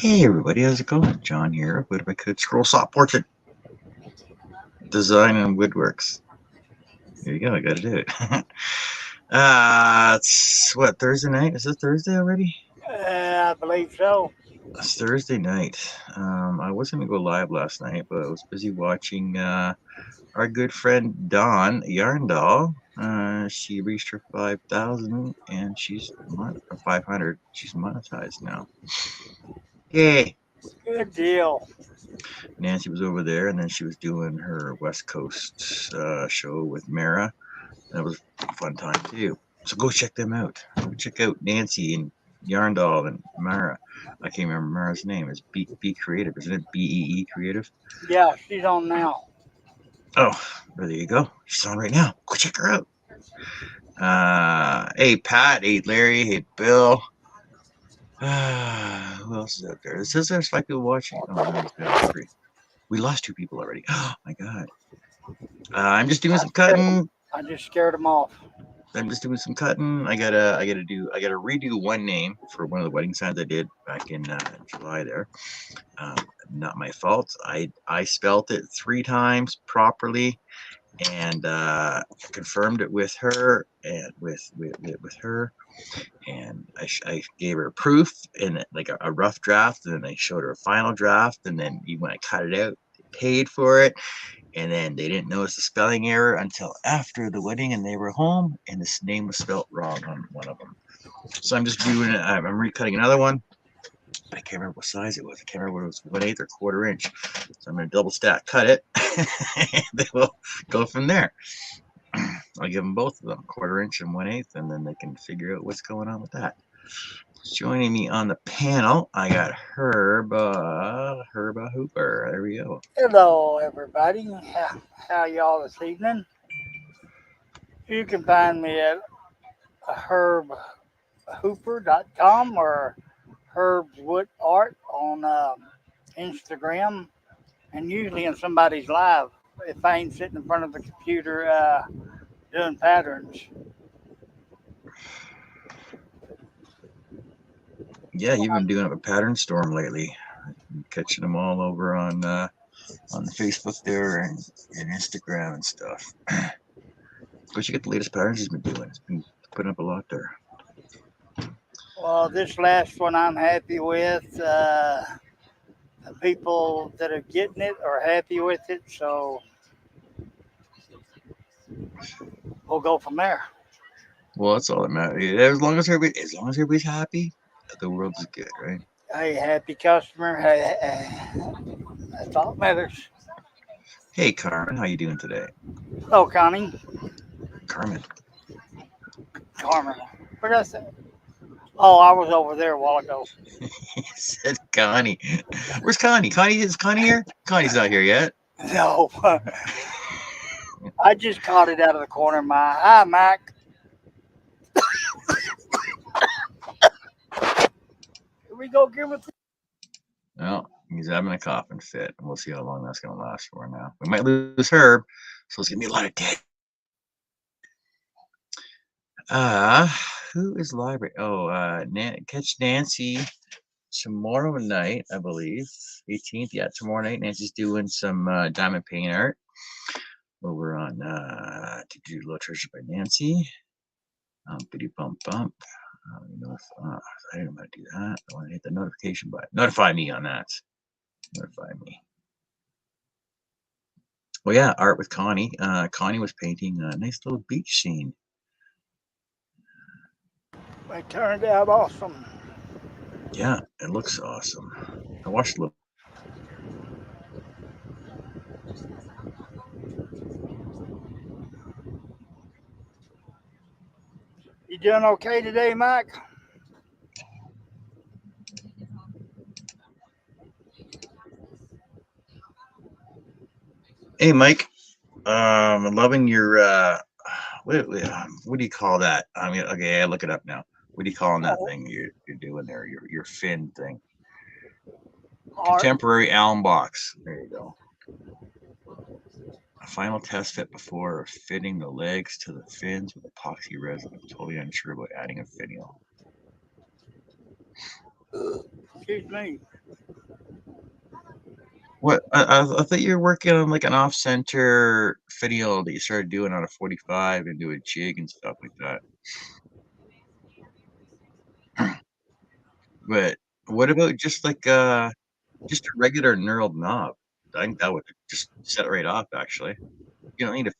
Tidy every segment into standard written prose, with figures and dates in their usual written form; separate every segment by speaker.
Speaker 1: Hey everybody, how's it going? John here with my Could Scroll Soft Portrait Design and Woodworks. There you go, I gotta do it. It's what, Thursday night? Is it Thursday already?
Speaker 2: I believe so.
Speaker 1: It's Thursday night. I was gonna go live last night, but I was busy watching our good friend Dawn Yarndall. She reached her 5,000 and she's 500. She's monetized now. Yay!
Speaker 2: Good deal.
Speaker 1: Nancy was over there, and then she was doing her West Coast show with Mara. That was a fun time too. So go check them out. Go check out Nancy and Yarndall and Mara. I can't remember Mara's name. It's Be Creative, isn't it? BEE Creative.
Speaker 2: Yeah, she's on now.
Speaker 1: Oh, well, there you go. She's on right now. Go check her out. Hey Pat. Hey Larry. Hey Bill. Who else is out there? It says there's 5 people watching. Oh, no, it's got 3. We lost 2 people already. Oh my god. I'm just doing some cutting.
Speaker 2: I just scared them off.
Speaker 1: I'm just doing some cutting. I gotta redo one name for one of the wedding signs I did back in July there. Not my fault. I spelt it 3 times properly and confirmed it with her and with her, and I gave her proof in like a rough draft, and then I showed her a final draft, and then when I cut it out, they paid for it. And then they didn't notice the spelling error until after the wedding and they were home, and this name was spelled wrong on one of them. So I'm just doing it. I'm recutting another one. I can't remember what size it was. I can't remember what it was, 1/8 or 1/4 inch. So I'm going to double stack cut it, and then we'll go from there. I'll give them both of them 1/4 inch and 1/8, and then they can figure out what's going on with that. Joining me on the panel, I got Herba Hooper. There we go.
Speaker 2: Hello, everybody. How y'all this evening? You can find me at herbhooper.com or herbswoodart on Instagram, and usually in somebody's live if I ain't sitting in front of the computer doing patterns.
Speaker 1: Yeah, you've been doing a pattern storm lately. Catching them all over on Facebook there and Instagram and stuff. But you get the latest patterns he's been doing. He's been putting up a lot there.
Speaker 2: Well, this last one I'm happy with. The people that are getting it are happy with it, so we'll go from there.
Speaker 1: Well, that's all that matters. As long as everybody's happy, the world is good, right?
Speaker 2: Hey, happy customer. Hey, that's all that matters.
Speaker 1: Hey, Carmen, how you doing today?
Speaker 2: Oh, Connie.
Speaker 1: Carmen.
Speaker 2: Carmen. What did I say? Oh, I was over there a while ago.
Speaker 1: He said Connie. Where's Connie? Is Connie here? Connie's not here yet.
Speaker 2: No, I just caught it out of the corner of my eye. Hi, Mike. Here we go, give it.
Speaker 1: Well, he's having a coughing fit, and we'll see how long that's going to last for now. We might lose Herb, so it's going to be a lot of dead. Who is library? Oh, catch Nancy tomorrow night, I believe. 18th, yeah, tomorrow night. Nancy's doing some diamond paint art over on to do Little Treasure by Nancy. Bitty bump bump. I don't know how to do that. I want to hit the notification button. Notify me on that. Notify me. Well, yeah, art with Connie. Connie was painting a nice little beach scene.
Speaker 2: It turned out awesome.
Speaker 1: Yeah, it looks awesome. I watched a little.
Speaker 2: You doing okay today, Mike?
Speaker 1: Hey, Mike. I'm loving your what do you call that? I mean, okay, I look it up now. What do you call that thing you're doing there? Your fin thing.
Speaker 2: Art.
Speaker 1: Contemporary alum box. There you go. A final test fit before fitting the legs to the fins with epoxy resin. I'm totally unsure about adding a finial.
Speaker 2: Excuse me.
Speaker 1: What I thought you were working on like an off-center finial that you started doing on a 45 and doing jig and stuff like that. But what about just like just a regular knurled knob? I think that would just set it right off. Actually, you don't need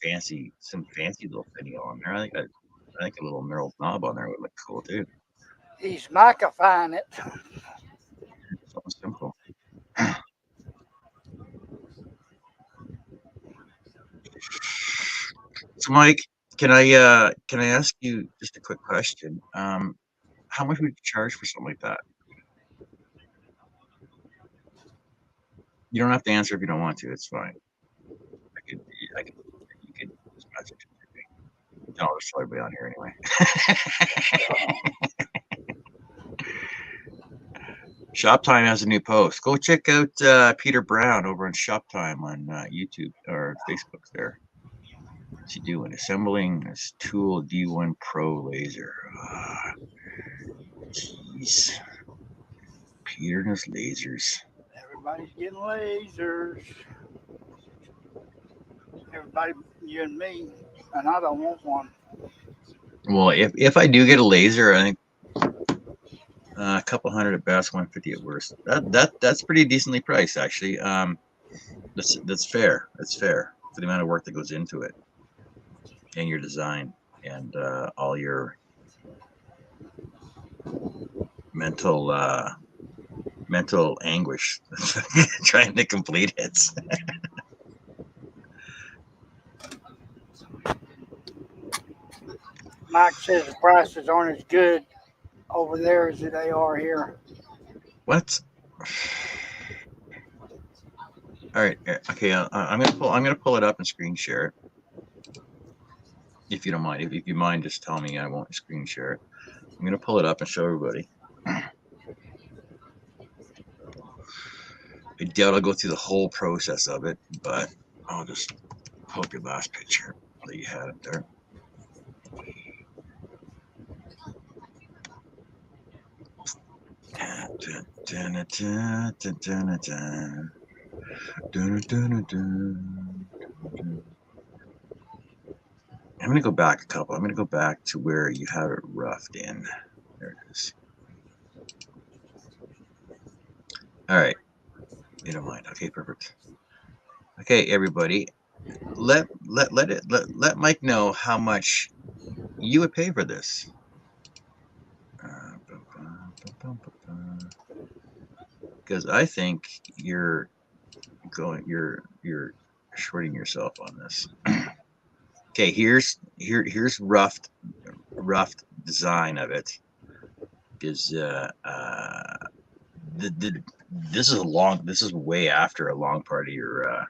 Speaker 1: some fancy little finial on there. I think a little knurled knob on there would look cool too.
Speaker 2: He's micifying it.
Speaker 1: Something simple. So, Mike, can I ask you just a quick question? How much would you charge for something like that? You don't have to answer if you don't want to. It's fine. Could, I could, you could just message it to me. I'll just tell everybody on here anyway. Shoptime has a new post. Go check out Peter Brown over on Shoptime on YouTube or Facebook there. What's he doing? Assembling this Tool D1 Pro laser. Jeez. Peter and his lasers.
Speaker 2: Everybody's getting lasers. Everybody, you and me, and I don't want one.
Speaker 1: Well, if I do get a laser, I think a couple hundred at best, 150 at worst. That's pretty decently priced, actually. That's fair. That's fair for the amount of work that goes into it, and your design, and all your mental anguish trying to complete it.
Speaker 2: Mike says the prices aren't as good over there as they are here.
Speaker 1: What? All right. Okay. I'm gonna pull it up and screen share it. If you don't mind, if you mind, just tell me. I won't screen share it. I'm gonna pull it up and show everybody. I doubt I'll go through the whole process of it, but I'll just pull up your last picture that you had up there. I'm going to go back a couple. I'm going to go back to where you have it roughed in. There it is. All right. You don't mind. Okay, perfect. Okay, everybody. Let Mike know how much you would pay for this. Because I think you're shorting yourself on this. Okay, here's roughed design of it. Because this is way after a long part of your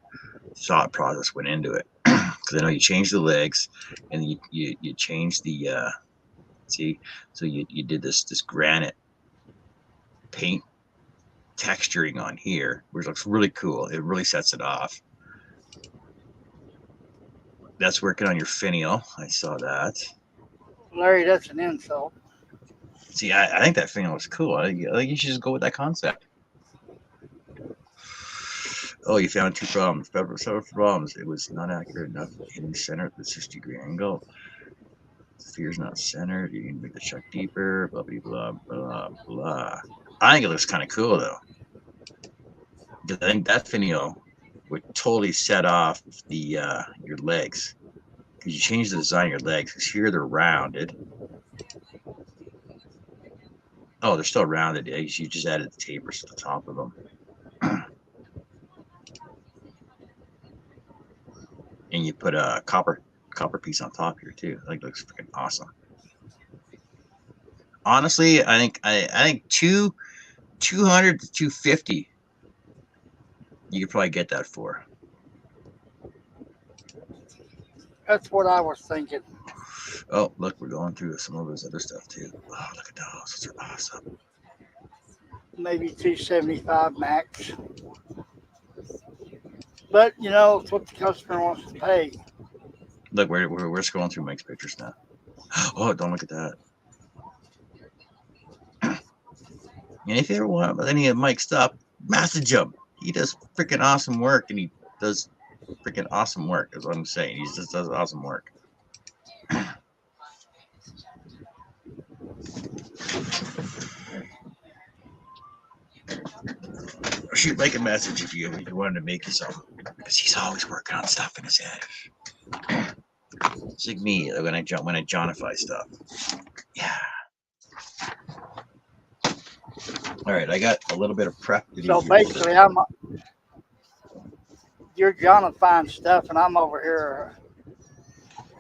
Speaker 1: thought process went into it. Because I know you changed the legs, and you changed the see, so you did this granite paint texturing on here, which looks really cool. It really sets it off. That's working on your finial. I saw that.
Speaker 2: Larry, that's an insult.
Speaker 1: See, I think that finial was cool. I think you should just go with that concept. Oh, you found two problems. Several problems. It was not accurate enough hitting center at the 60-degree angle. The sphere's not centered. You need to make the chuck deeper. Blah blah blah blah. I think it looks kind of cool though. Because I think that finial would totally set off the your legs. Because you change the design of your legs. Because here they're rounded. Oh, they're still rounded. You just added the tapers to the top of them. And you put a copper piece on top here too. I think it looks freaking awesome. Honestly, I think 200 to 250 you could probably get that for.
Speaker 2: That's what I was thinking.
Speaker 1: Oh, look, we're going through some of this other stuff too. Oh, look at those. Those are awesome.
Speaker 2: Maybe 275 max. But you know, it's what the customer wants to pay.
Speaker 1: Look, we're scrolling through Mike's pictures now. Oh, don't look at that. And if you ever want any of Mike's stuff, message him. he does freaking awesome work, and he does freaking awesome work. Is what I'm saying. He just does awesome work. Shoot Mike a message if you wanted to make you something, because he's always working on stuff in his head. It's like me when I Johnify stuff. Yeah. All right, I got a little bit of prep to do.
Speaker 2: So
Speaker 1: here.
Speaker 2: basically, you're Jonifying stuff, and I'm over here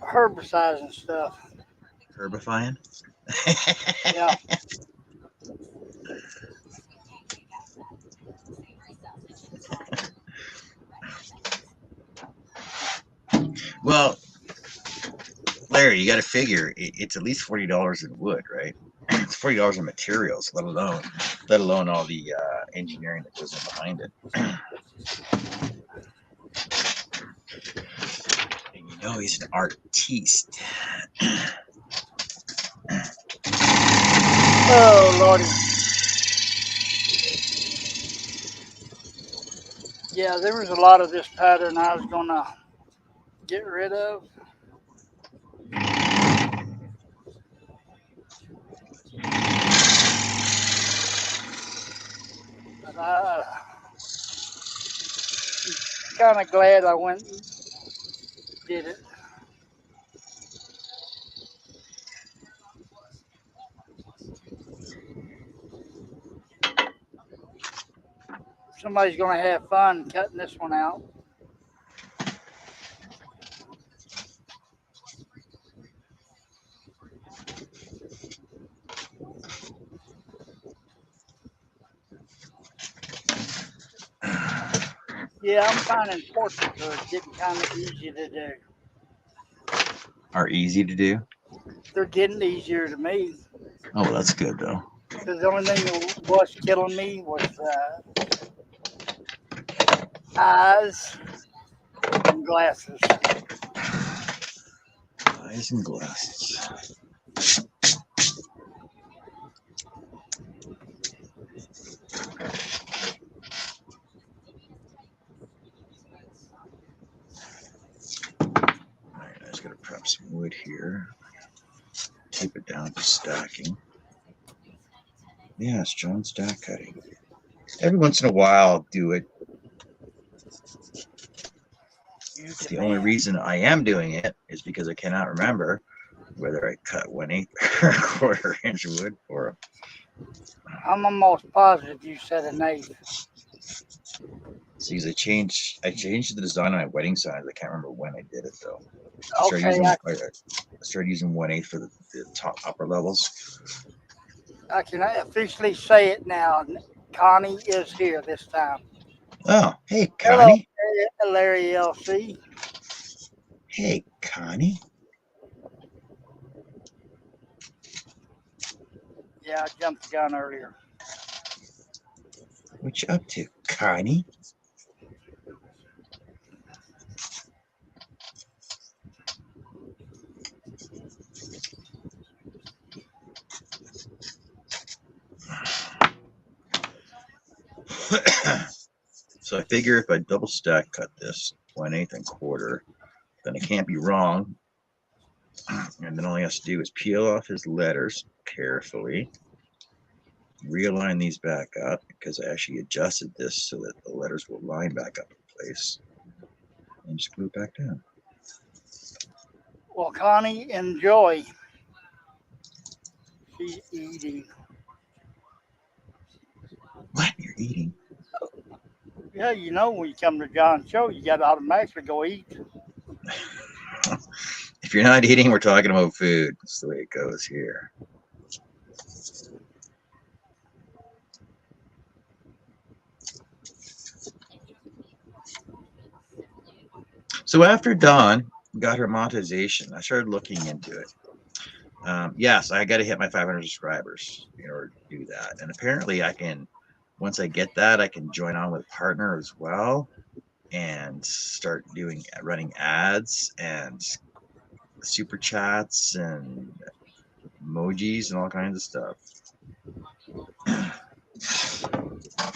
Speaker 2: herbicizing stuff.
Speaker 1: Herbifying.
Speaker 2: Yeah.
Speaker 1: Well, Larry, you got to figure it's at least $40 in wood, right? It's $40 in materials, let alone all the engineering that goes in behind it. And you know he's an artiste.
Speaker 2: Oh Lordy. Yeah, there was a lot of this pattern I was gonna get rid of. But I'm kind of glad I went and did it. Somebody's gonna have fun cutting this one out. Yeah, I'm finding portraits are getting kind of easy to do.
Speaker 1: Are easy to do?
Speaker 2: They're getting easier to me.
Speaker 1: Oh, well, that's good though.
Speaker 2: Because the only thing that was killing me was eyes and glasses.
Speaker 1: Eyes and glasses. Alright, I just gotta prep some wood here. Tape it down for stacking. Yes, John stack cutting. Every once in a while I'll do it. The only reason I am doing it is because I cannot remember whether I cut 1/8 or a quarter inch wood or.
Speaker 2: I'm almost positive you said an eighth.
Speaker 1: See, I changed the design on my wedding signs. I can't remember when I did it though.
Speaker 2: Okay,
Speaker 1: I started using 1/8 for the top upper levels.
Speaker 2: I can officially say it now. Connie is here this time.
Speaker 1: Oh, hey Connie.
Speaker 2: Hello, Larry LC.
Speaker 1: Hey Connie.
Speaker 2: Yeah, I jumped the gun earlier.
Speaker 1: What you up to, Connie? So I figure if I double stack cut this 1/8 and quarter, then I can't be wrong. And then all he has to do is peel off his letters carefully, realign these back up because I actually adjusted this so that the letters will line back up in place, and just glue it back down.
Speaker 2: Well, Connie, enjoy. She's eating.
Speaker 1: What? You're eating?
Speaker 2: Yeah, you know when you come to John's show, you got to automatically go eat.
Speaker 1: If you're not eating, we're talking about food. That's the way it goes here. So after Dawn got her monetization, I started looking into it. Yes, I got to hit my 500 subscribers in order to do that. And apparently I can, once I get that, I can join on with a partner as well and start running ads and super chats and emojis and all kinds of stuff.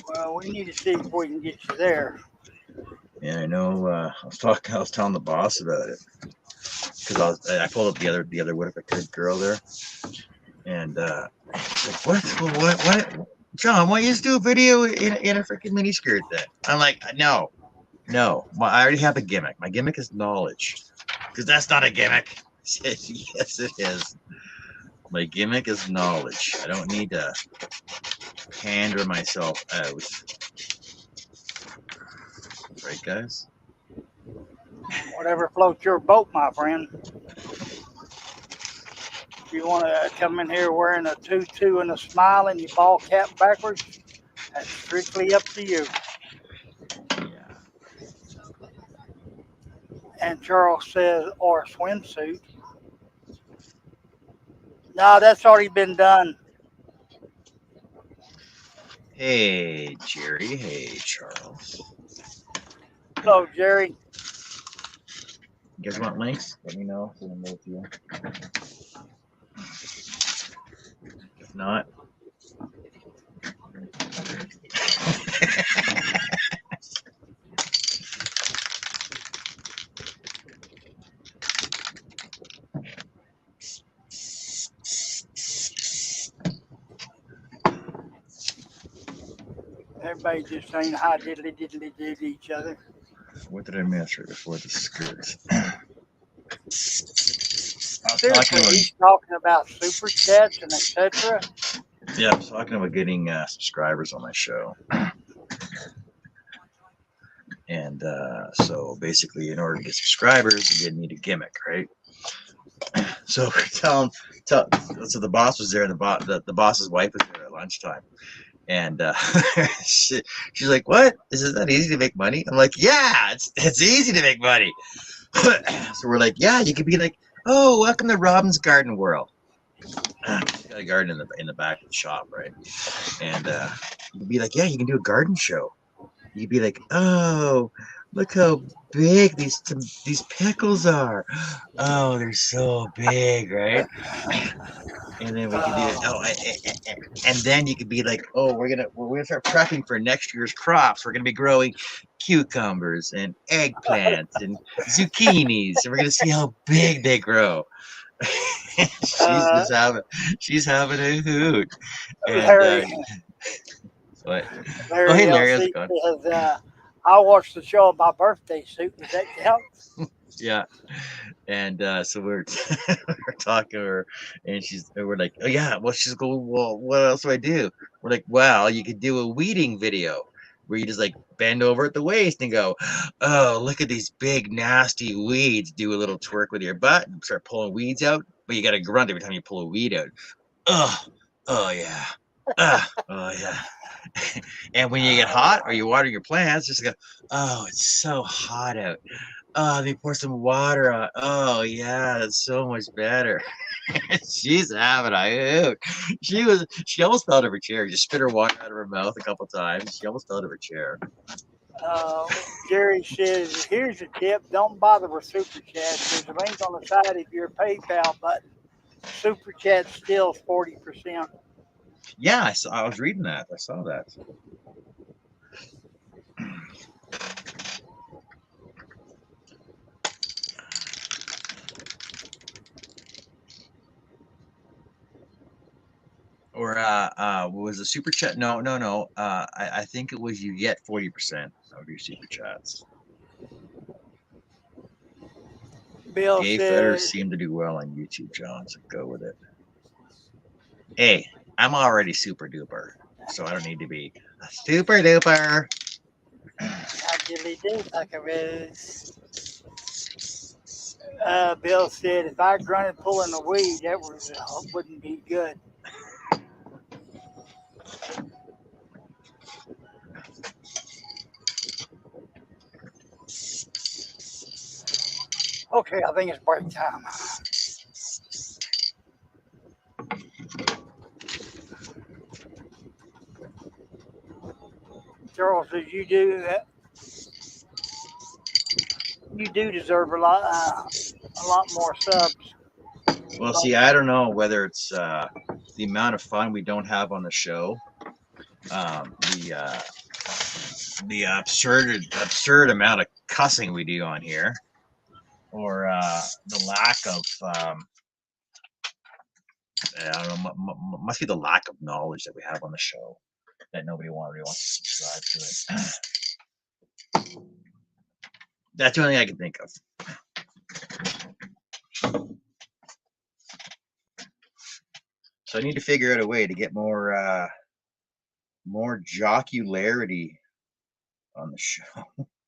Speaker 2: Well, we need to see if we can get you there.
Speaker 1: Yeah, I know. I was telling the boss about it because I pulled up the other what if I could girl there, and like, what? John, why don't you just do a video in a freaking miniskirt then? I'm like, no. Well, I already have a gimmick. My gimmick is knowledge. Because that's not a gimmick. Yes, it is. My gimmick is knowledge. I don't need to pander myself out. Right, guys?
Speaker 2: Whatever floats your boat, my friend. If you want to come in here wearing a tutu and a smile and your ball cap backwards, that's strictly up to you.
Speaker 1: Yeah.
Speaker 2: And Charles says, or a swimsuit. No, that's already been done.
Speaker 1: Hey, Jerry. Hey, Charles.
Speaker 2: Hello, Jerry.
Speaker 1: You guys want links? Let me know. So I'm with you. If not.
Speaker 2: Everybody just saying hi diddly diddly did each other.
Speaker 1: What did I miss right before the skirts?
Speaker 2: Seriously, he's talking about super chats and etc.
Speaker 1: Yeah, I was talking about getting subscribers on my show. And so basically, in order to get subscribers, you need a gimmick, right? So we're so the boss was there, and the boss's wife was there at lunchtime. And she's like, "What? Is it that easy to make money?" I'm like, "Yeah, it's easy to make money." So we're like, "Yeah, you could be like, oh, welcome to Robin's Garden World." She's got a garden in the back of the shop, right? And you could be like, "Yeah, you can do a garden show." You'd be like, "Oh, look how big these pickles are. Oh, they're so big, right?" And then we could do and then you could be like, "Oh, we're gonna start prepping for next year's crops. We're gonna be growing cucumbers and eggplants and zucchinis, and we're gonna see how big they grow." She's having a hoot. And
Speaker 2: Larry,
Speaker 1: what?
Speaker 2: Larry
Speaker 1: Oh, hey, Larry, how's it
Speaker 2: LC
Speaker 1: going?
Speaker 2: says, I watched the show in my birthday suit. Does that count?
Speaker 1: Yeah. And so we're we're talking to her, and we're like, "Oh yeah." Well, she's going, "Well, what else do I do?" We're like, "Well, you could do a weeding video where you just like bend over at the waist and go, 'Oh, look at these big nasty weeds.' Do a little twerk with your butt and start pulling weeds out, but you got to grunt every time you pull a weed out. Oh yeah, oh yeah." And when you get hot or you water your plants, just go, "Oh, it's so hot out. Oh, let me pour some water on. Oh yeah, that's so much better." She's having a hoot. She almost fell out of her chair. Just spit her water out of her mouth a couple times. She almost fell out of her chair.
Speaker 2: Jerry says, here's a tip. Don't bother with Super Chats. There's a link on the side of your PayPal button. Super Chat still 40%.
Speaker 1: Yeah, I was reading that. I saw that. Or was the super chat? No. I think it was you get 40% of your super chats.
Speaker 2: Bill
Speaker 1: Gay
Speaker 2: says,
Speaker 1: fetters seem to do well on YouTube, John, so go with it. Hey, I'm already super duper, so I don't need to be a super duper.
Speaker 2: how diddly do, buckaroos. Bill said, if I grunted pulling a weed, that wouldn't be good. Okay, I think it's break time. Charles says you do that. You do deserve a lot more subs.
Speaker 1: Well, see, I don't know whether it's the amount of fun we don't have on the show the absurd amount of cussing we do on here, or the lack of I don't know, must be the lack of knowledge that we have on the show that nobody really wants to subscribe to it. That's the only thing I can think of. So I need to figure out a way to get more jocularity on the show.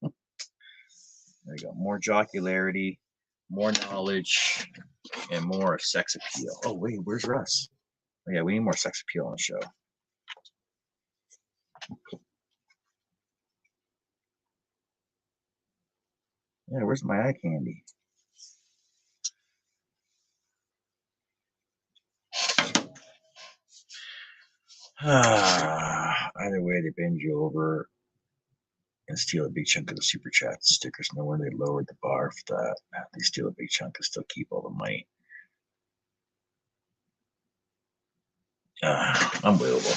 Speaker 1: There you go. More jocularity, more knowledge, and more sex appeal. Oh wait, where's Russ? Oh, yeah, we need more sex appeal on the show. Yeah, where's my eye candy? Either way, they bend you over and steal a big chunk of the super chat stickers. No wonder they lowered the bar for that. They steal a big chunk and still keep all the money. Unbelievable.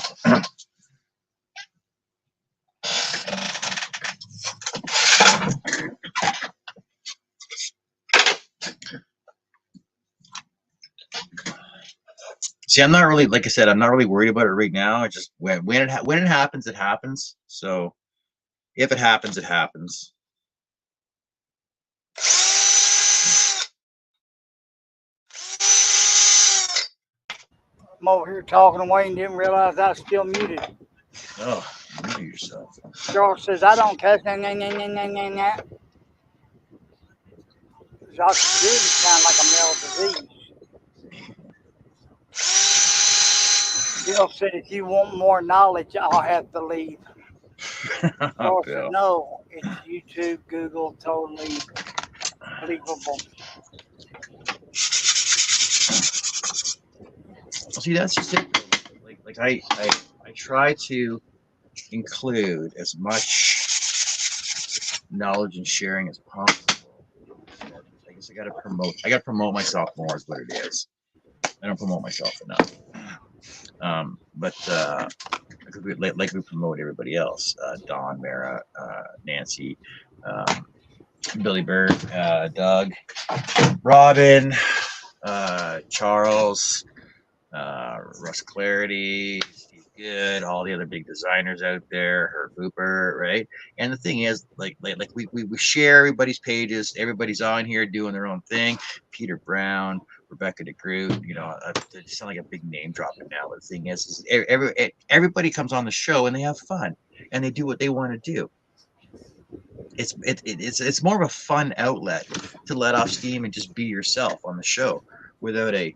Speaker 1: See, I'm not really, like I said, I'm not really worried about it right now. I just when it happens, it happens. So if it happens, it happens.
Speaker 2: I'm over here talking away and didn't realize I was still muted.
Speaker 1: Oh, mute yourself.
Speaker 2: Charles says, I don't cuss. Social Security sounds like a male disease. Bill said, if you want more knowledge, I'll have to leave. Charles said, no, it's YouTube, Google, totally believable.
Speaker 1: See, that's just it. Like I try to include as much knowledge and sharing as possible. I guess I gotta promote myself more is what it is. I don't promote myself enough. But like we promote everybody else. Don, Mara, Nancy, Billy Bird, Doug, Robin, Charles, Russ Clarity, Steve Good, all the other big designers out there, Herb Hooper, right? And the thing is, like we share everybody's pages. Everybody's on here doing their own thing. Peter Brown, Rebecca DeGroot, they sound like a big name dropping now. But the thing is everybody comes on the show and they have fun and they do what they want to do. It's more of a fun outlet to let off steam and just be yourself on the show without a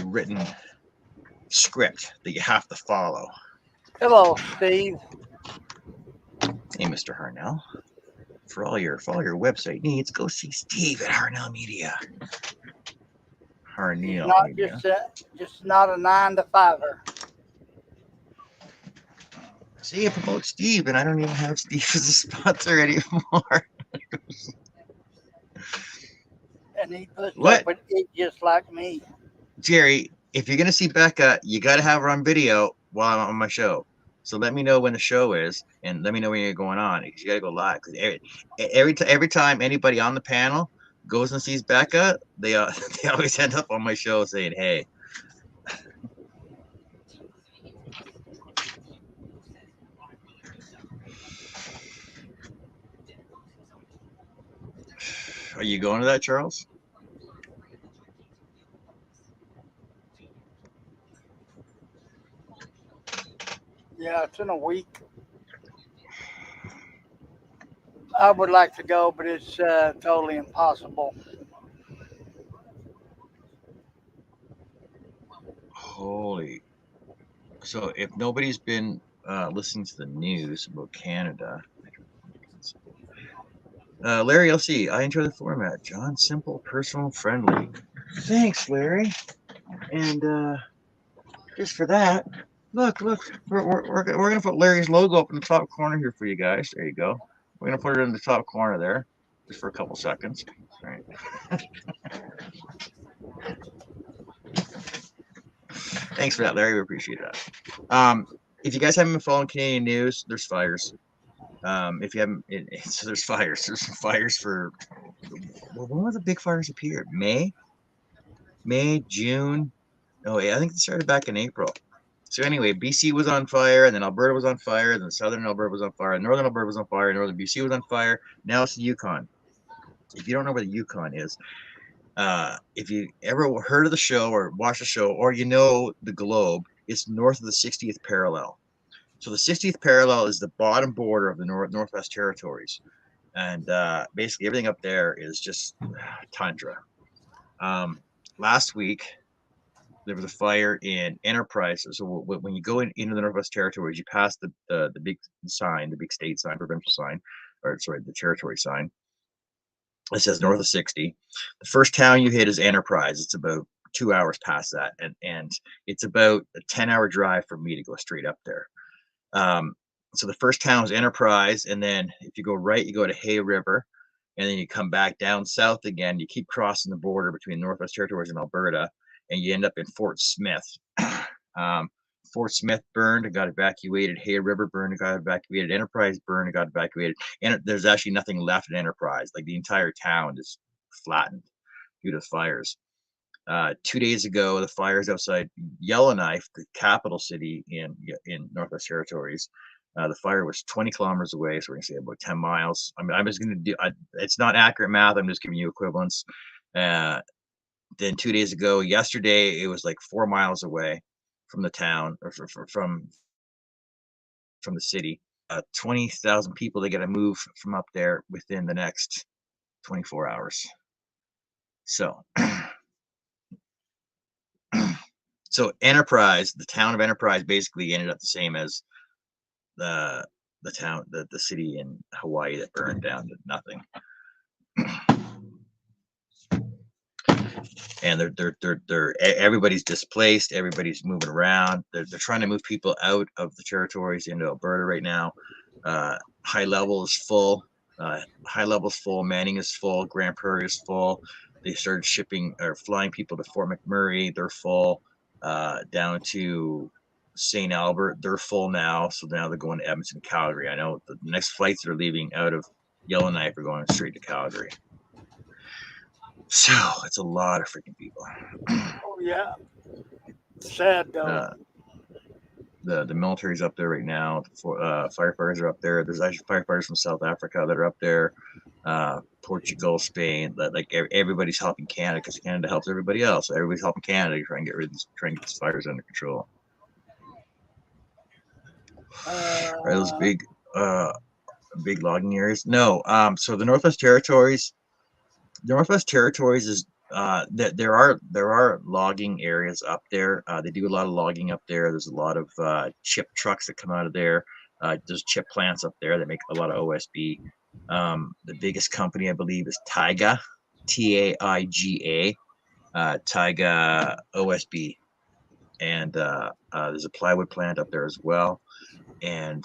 Speaker 1: written script that you have to follow.
Speaker 2: Hello, Steve.
Speaker 1: Hey, Mr. Harnell. For all your website needs, go see Steve at Harnell Media. Harnell Media.
Speaker 2: Just not a 9-to-5er.
Speaker 1: See, I promote Steve, and I don't even have Steve as a sponsor anymore.
Speaker 2: And he puts up with it just like me.
Speaker 1: Jerry, if you're gonna see Becca, you gotta have her on video while I'm on my show. So let me know when the show is, and let me know when you're going on. You gotta go live. Because every time anybody on the panel goes and sees Becca, they always end up on my show saying, "Hey." Are you going to that, Charles?
Speaker 2: Yeah, it's in a week. I would like to go, but it's totally impossible.
Speaker 1: Holy. So if nobody's been listening to the news about Canada, Larry LC, I enjoy the format. John, simple, personal, friendly. Thanks, Larry. And just for that, look, we're gonna put Larry's logo up in the top corner here for you guys. There you go. We're gonna put it in the top corner there, just for a couple seconds. All right. Thanks for that, Larry. We appreciate that. if you guys haven't been following Canadian news, there's fires. If you haven't, so there's fires. There's some fires for. Well, when was the big fires appeared? May, June. Oh, yeah, I think it started back in April. So anyway, BC was on fire, and then Alberta was on fire, and then southern Alberta was on fire, and northern Alberta was on fire, and northern BC was on fire. Now it's the Yukon. If you don't know where the Yukon is, if you ever heard of the show or watched the show, or you know the globe, it's north of the 60th parallel. So the 60th parallel is the bottom border of the Northwest Territories, and basically everything up there is just tundra. Last week there was a fire in Enterprise. So when you go into the Northwest Territories, you pass the big sign, the big state sign, provincial sign, or sorry, the territory sign. It says north of 60. The first town you hit is Enterprise. It's about 2 hours past that, and it's about a 10-hour drive for me to go straight up there. So the first town is Enterprise, and then if you go right, you go to Hay River, and then you come back down south again. You keep crossing the border between Northwest Territories and Alberta, and you end up in Fort Smith. Fort Smith burned and got evacuated. Hay River burned and got evacuated. Enterprise burned and got evacuated. And there's actually nothing left in Enterprise. Like the entire town is flattened due to fires. 2 days ago, the fires outside Yellowknife, the capital city in Northwest Territories. The fire was 20 kilometers away, so we're gonna say about 10 miles. I mean, I'm just gonna do. It's not accurate math. I'm just giving you equivalents. Then 2 days ago, yesterday, it was like 4 miles away from the town or from the city. 20,000 people. They got to move from up there within the next 24 hours. So. So Enterprise, the town of Enterprise, basically ended up the same as the town, the city in Hawaii that burned down to nothing. And they're everybody's displaced, everybody's moving around. They're trying to move people out of the territories into Alberta right now. High level is full. High level is full. Manning is full. Grand Prairie is full. They started shipping or flying people to Fort McMurray. They're full. Down to St. Albert, they're full now. So now they're going to Edmonton, Calgary. I know the next flights that are leaving out of Yellowknife are going straight to Calgary. So it's a lot of freaking people.
Speaker 2: Oh yeah, sad though.
Speaker 1: The military's up there right now. Firefighters are up there. There's actually firefighters from South Africa that are up there. Portugal, Spain. Like everybody's helping Canada because Canada helps everybody else. So everybody's helping Canada to try and get these fires under control. Are those big logging areas? No. So the Northwest Territories is that there are logging areas up there. They do a lot of logging up there. There's a lot of chip trucks that come out of there. There's chip plants up there that make a lot of OSB. The biggest company, I believe, is Taiga, Taiga, Taiga OSB, and there's a plywood plant up there as well. And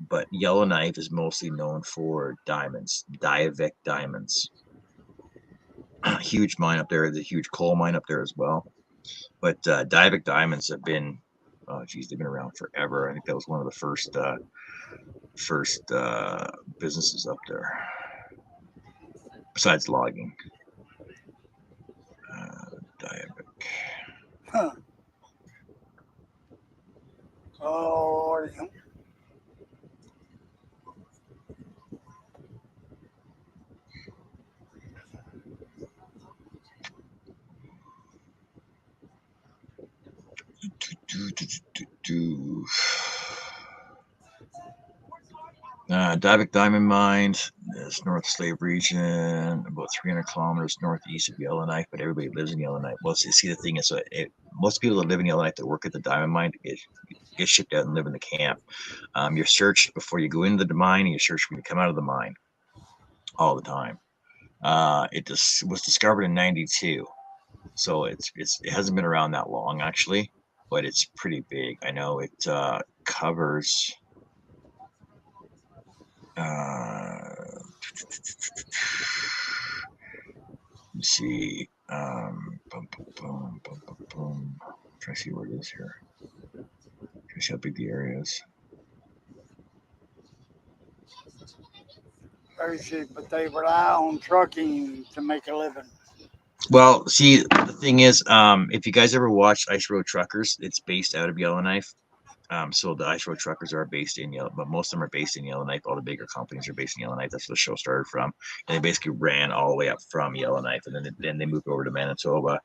Speaker 1: but Yellowknife is mostly known for diamonds, Diavik diamonds. Huge mine up there. There's a huge coal mine up there as well. But Diavik diamonds have been, they've been around forever. I think that was one of the first businesses up there, besides logging. Diavik.
Speaker 2: Huh. Oh.
Speaker 1: Diavik Diamond Mine is North Slave Region, about 300 kilometers northeast of Yellowknife, but everybody lives in Yellowknife. Well, see, the thing is, most people that live in Yellowknife that work at the diamond mine get shipped out and live in the camp. You're searched before you go into the mine, and you're searched when you come out of the mine all the time. It was discovered in '92, so it hasn't been around that long actually, but it's pretty big. I know it covers. Let's see. Try to see where it is here. how big the area is.
Speaker 2: Very cheap, but they rely on trucking to make a living.
Speaker 1: Well, see, the thing is, if you guys ever watched Ice Road Truckers, it's based out of Yellowknife. So the Ice Road Truckers are based in Yellow, but most of them are based in Yellowknife. All the bigger companies are based in Yellowknife. That's where the show started from, and they basically ran all the way up from Yellowknife, and then they moved over to Manitoba.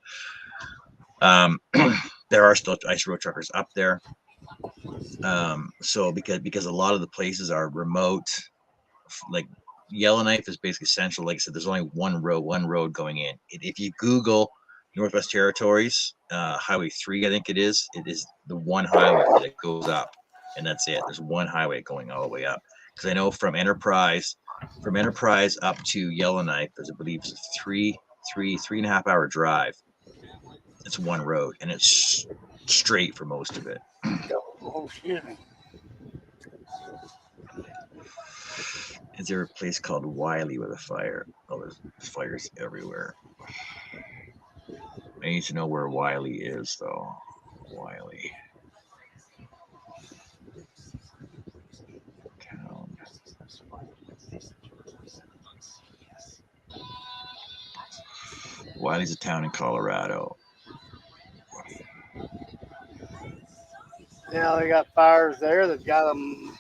Speaker 1: There are still Ice Road Truckers up there. So because a lot of the places are remote, like Yellowknife is basically central. Like I said, there's only one road going in. If you Google Northwest Territories, Highway 3, I think it is the one highway that goes up, and that's it. There's one highway going all the way up. Because I know from Enterprise up to Yellowknife, there's, I believe, it's a three and a half hour drive. It's one road, and it's straight for most of it.
Speaker 2: Oh, excuse me.
Speaker 1: Is there a place called Wiley with a fire? Oh, there's fires everywhere. I need to know where Wiley is, though. Wiley. Town. Wiley's a town in Colorado.
Speaker 2: Yeah, they got fires there. They've got them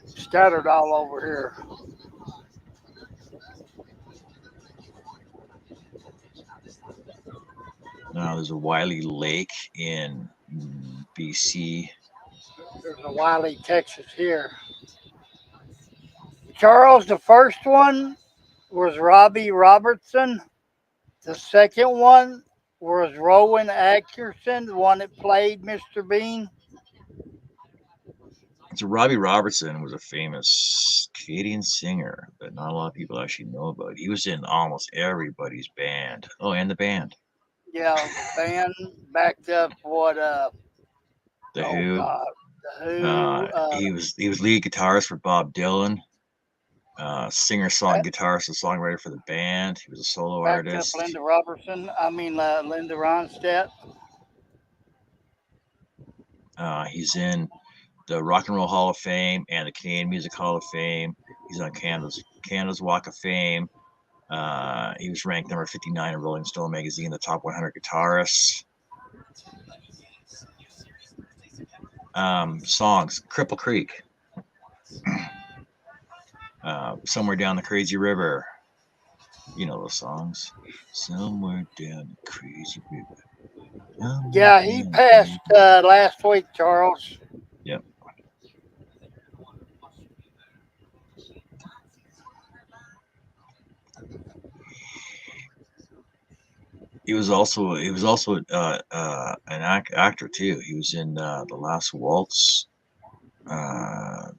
Speaker 2: scattered all over here.
Speaker 1: Now there's a Wiley Lake in BC.
Speaker 2: There's a Wiley, Texas here. Charles, the first one was Robbie Robertson. The second one was Rowan Atkinson, the one that played Mr. Bean.
Speaker 1: So Robbie Robertson was a famous Canadian singer that not a lot of people actually know about. He was in almost everybody's band. Oh, and the band.
Speaker 2: Yeah, band backed up what?
Speaker 1: The Who.
Speaker 2: God, the Who.
Speaker 1: He was lead guitarist for Bob Dylan. Singer, guitarist, and songwriter for the band. He was a solo artist.
Speaker 2: Linda Ronstadt.
Speaker 1: He's in the Rock and Roll Hall of Fame and the Canadian Music Hall of Fame. He's on Canada's Walk of Fame. He was ranked number 59 in Rolling Stone magazine, the top 100 guitarists. Songs: Cripple Creek, Somewhere Down the Crazy River. You know those songs. Somewhere down the crazy river.
Speaker 2: Yeah, he passed last week, Charles.
Speaker 1: Yep. He was also an actor too. He was in The Last Waltz. What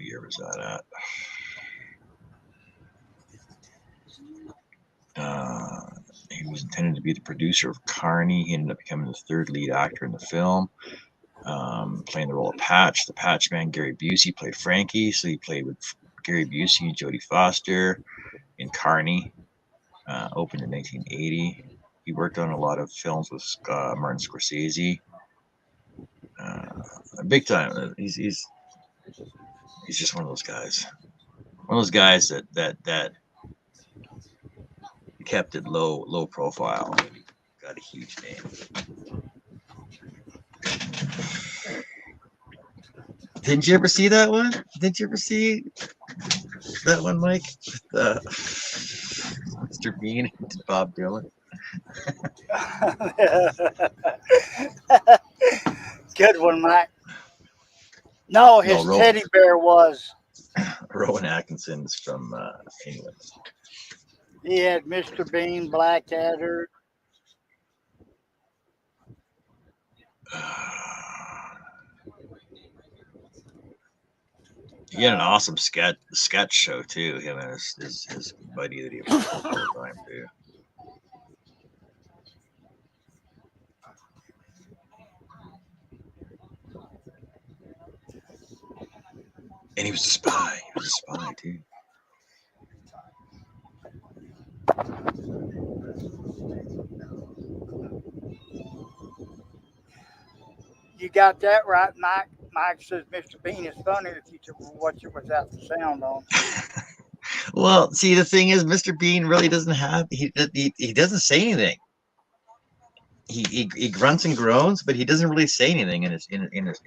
Speaker 1: year was that at? He was intended to be the producer of Carney. He ended up becoming the third lead actor in the film, playing the role of Patch. The Patch man, Gary Busey, played Frankie. So he played with Gary Busey and Jodie Foster in Carney. Opened in 1980. He worked on a lot of films with Martin Scorsese. Big time. He's just one of those guys. One of those guys that kept it low profile. Got a huge name. Didn't you ever see that one? Didn't you ever see that one, Mike? With Mr. Bean and Bob Dylan.
Speaker 2: Good one, Mike. No, his teddy bear was.
Speaker 1: Rowan Atkinson's from England.
Speaker 2: He had Mr. Bean, Blackadder.
Speaker 1: He had an awesome sketch show too. Him and his buddy that he was all the time too. And he was a spy. He was a spy too.
Speaker 2: You got that right, Mike. Mike says Mr. Bean is funny if you watch it without the sound on.
Speaker 1: Well, see, the thing is, Mr. Bean really doesn't have he doesn't say anything. He grunts and groans, but he doesn't really say anything in the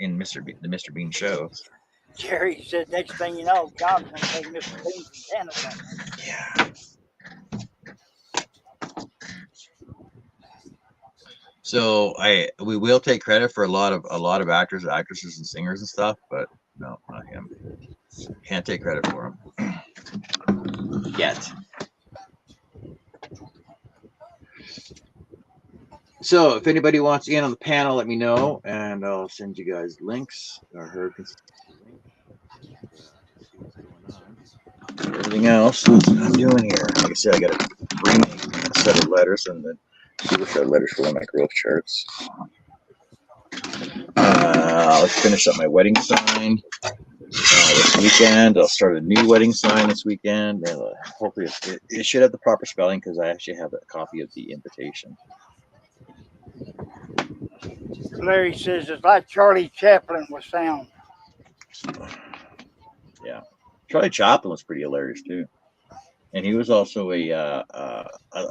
Speaker 1: Mr. Bean shows.
Speaker 2: Jerry said next thing you know, John's gonna take Mr. Bean from Canada.
Speaker 1: Yeah. So we will take credit for a lot of actors, actresses, and singers and stuff, but no, not him. Can't take credit for him yet. So if anybody wants in on the panel, let me know, and I'll send you guys links. Or her can send you see what's going on. Everything else I'm doing here. Like I said, I got to bring a set of letters and then see what set of letters for one of my growth charts. Let's finish up my wedding sign this weekend. I'll start a new wedding sign this weekend. Hopefully it should have the proper spelling because I actually have a copy of the invitation.
Speaker 2: Larry says it's like Charlie Chaplin with sound.
Speaker 1: Yeah, Charlie Chaplin was pretty hilarious too, and he was also a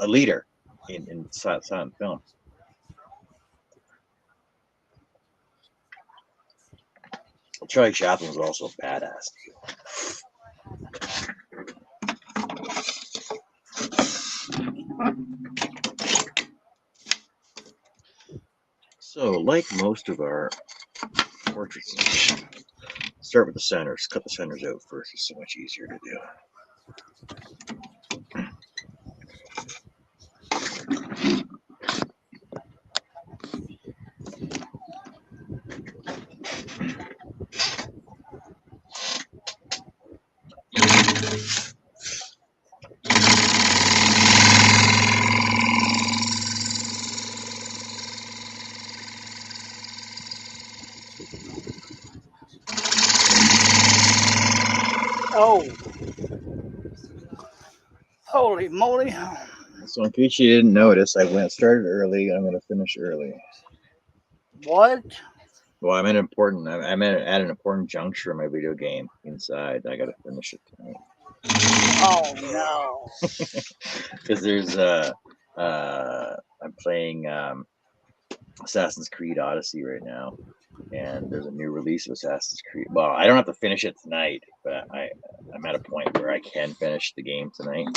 Speaker 1: leader in silent film. Charlie Chaplin was also a badass. So, like most of our portraits, start with the centers. Cut the centers out first. It's so much easier to do.
Speaker 2: Oh, holy moly!
Speaker 1: So in case you didn't notice, I started early. I'm going to finish early.
Speaker 2: What?
Speaker 1: Well, I'm at an important juncture in my video game inside. I got to finish it tonight.
Speaker 2: Oh no!
Speaker 1: Because there's I'm playing Assassin's Creed Odyssey right now, and there's a new release of Assassin's Creed. Well, I don't have to finish it tonight, but I'm at a point where I can finish the game tonight.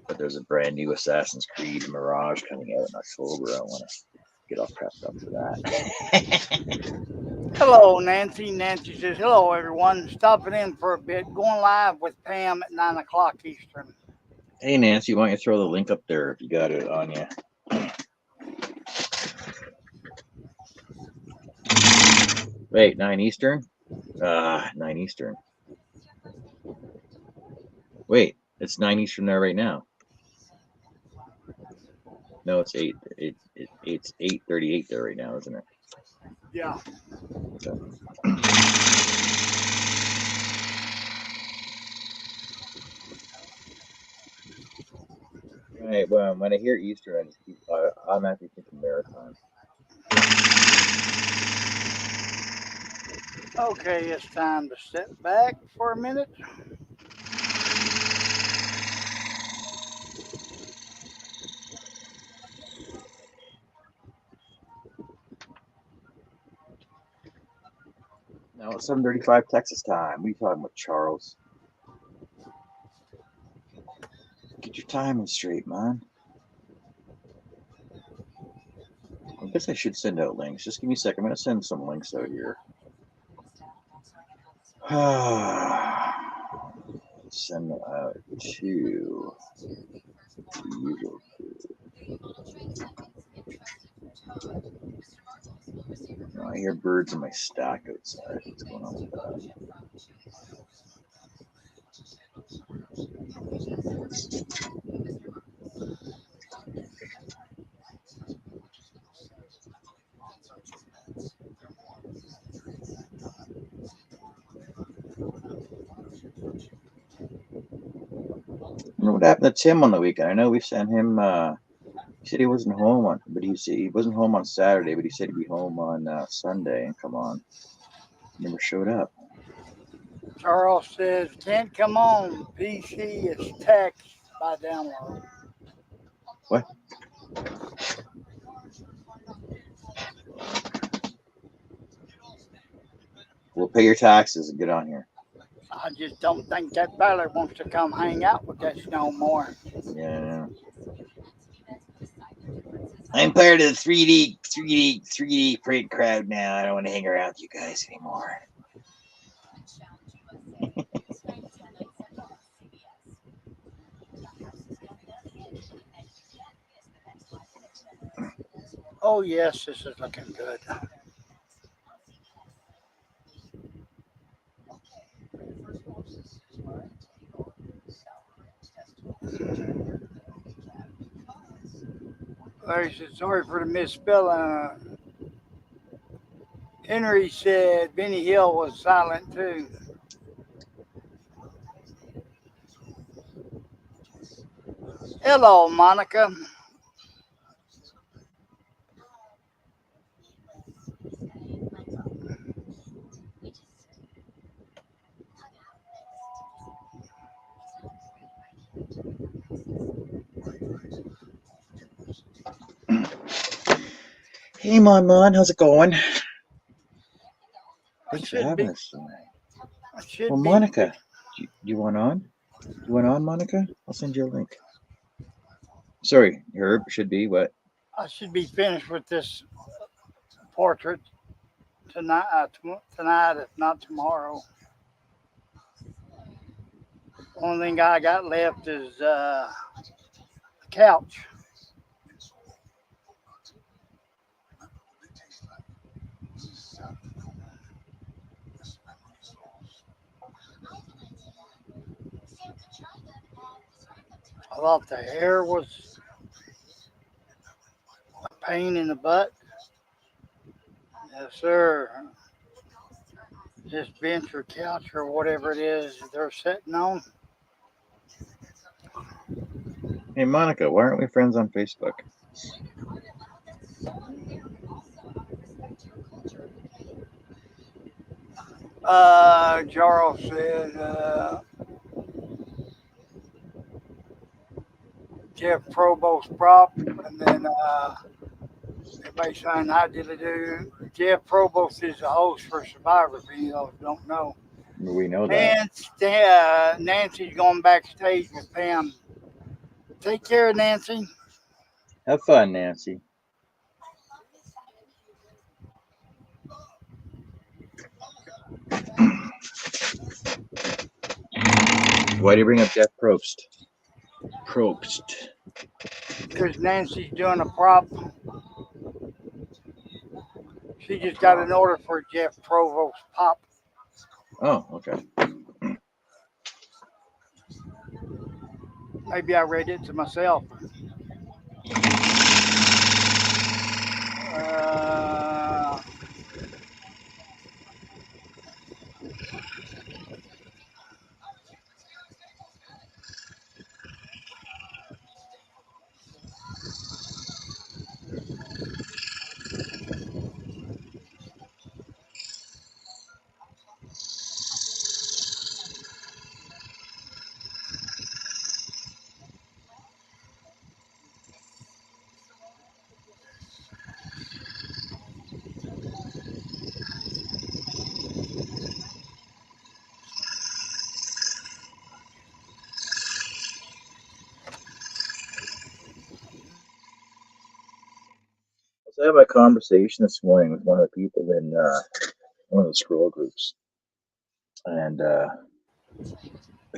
Speaker 1: But there's a brand new Assassin's Creed Mirage coming out in October. I want to get all prepped up for that.
Speaker 2: Hello, Nancy. Nancy says, hello, everyone. Stopping in for a bit. Going live with Pam at 9 o'clock Eastern.
Speaker 1: Hey, Nancy, why don't you throw the link up there if you got it on you? Wait, 9 Eastern? 9 Eastern. Wait, it's 9 Eastern there right now. No, it's 8:38 there right now, isn't it?
Speaker 2: Yeah.
Speaker 1: Okay. All right, well, when I hear Eastern, I just keep automatically thinking marathon.
Speaker 2: Okay, it's time to step back for a minute.
Speaker 1: Now it's 7:35 Texas time. What are you talking about, Charles? Get your timing straight, man. I guess I should send out links. Just give me a second. I'm going to send some links out here. Send out to the usual. I hear birds in my stack outside. What's going on with that? I wonder what happened to Tim on the weekend. I know we sent him He said he wasn't home on, but he wasn't home on Saturday, but he said he'd be home on Sunday. And come on, never showed up.
Speaker 2: Charles says, can't come on. PC is text by download.
Speaker 1: What? We'll pay your taxes and get on here.
Speaker 2: I just don't think that fella wants to come hang out with us no more.
Speaker 1: Yeah. I'm part of the 3D print crowd now. I don't want to hang around with you guys anymore.
Speaker 2: Oh, yes, this is looking good. Larry said, sorry for the misspelling. Henry said Benny Hill was silent too. Hello, Monica.
Speaker 1: Hey, Mon, how's it going?
Speaker 2: I
Speaker 1: Thanks for
Speaker 2: should
Speaker 1: having
Speaker 2: be.
Speaker 1: us tonight.
Speaker 2: I should
Speaker 1: Well,
Speaker 2: be.
Speaker 1: Monica, you want on? You want on, Monica? I'll send you a link. Sorry, Herb should be what?
Speaker 2: I should be finished with this portrait tonight. Tonight, if not tomorrow. Only thing I got left is the couch. I thought the hair was a pain in the butt. Yes, sir. This bench or couch or whatever it is they're sitting on.
Speaker 1: Hey, Monica, why aren't we friends on Facebook?
Speaker 2: Jarl said Jeff Provost prop, and then everybody saying how did it do? Jeff Provost is the host for Survivor. If you don't know,
Speaker 1: We know that.
Speaker 2: and Nancy's going backstage with Pam. Take care, Nancy.
Speaker 1: Have fun, Nancy. Why do you bring up Jeff Probst?
Speaker 2: Because Nancy's doing a prop. She just got an order for Jeff Provost pop.
Speaker 1: Oh, okay.
Speaker 2: Maybe I read it to myself. Uh,
Speaker 1: I had a conversation this morning with one of the people in one of the scroll groups, and the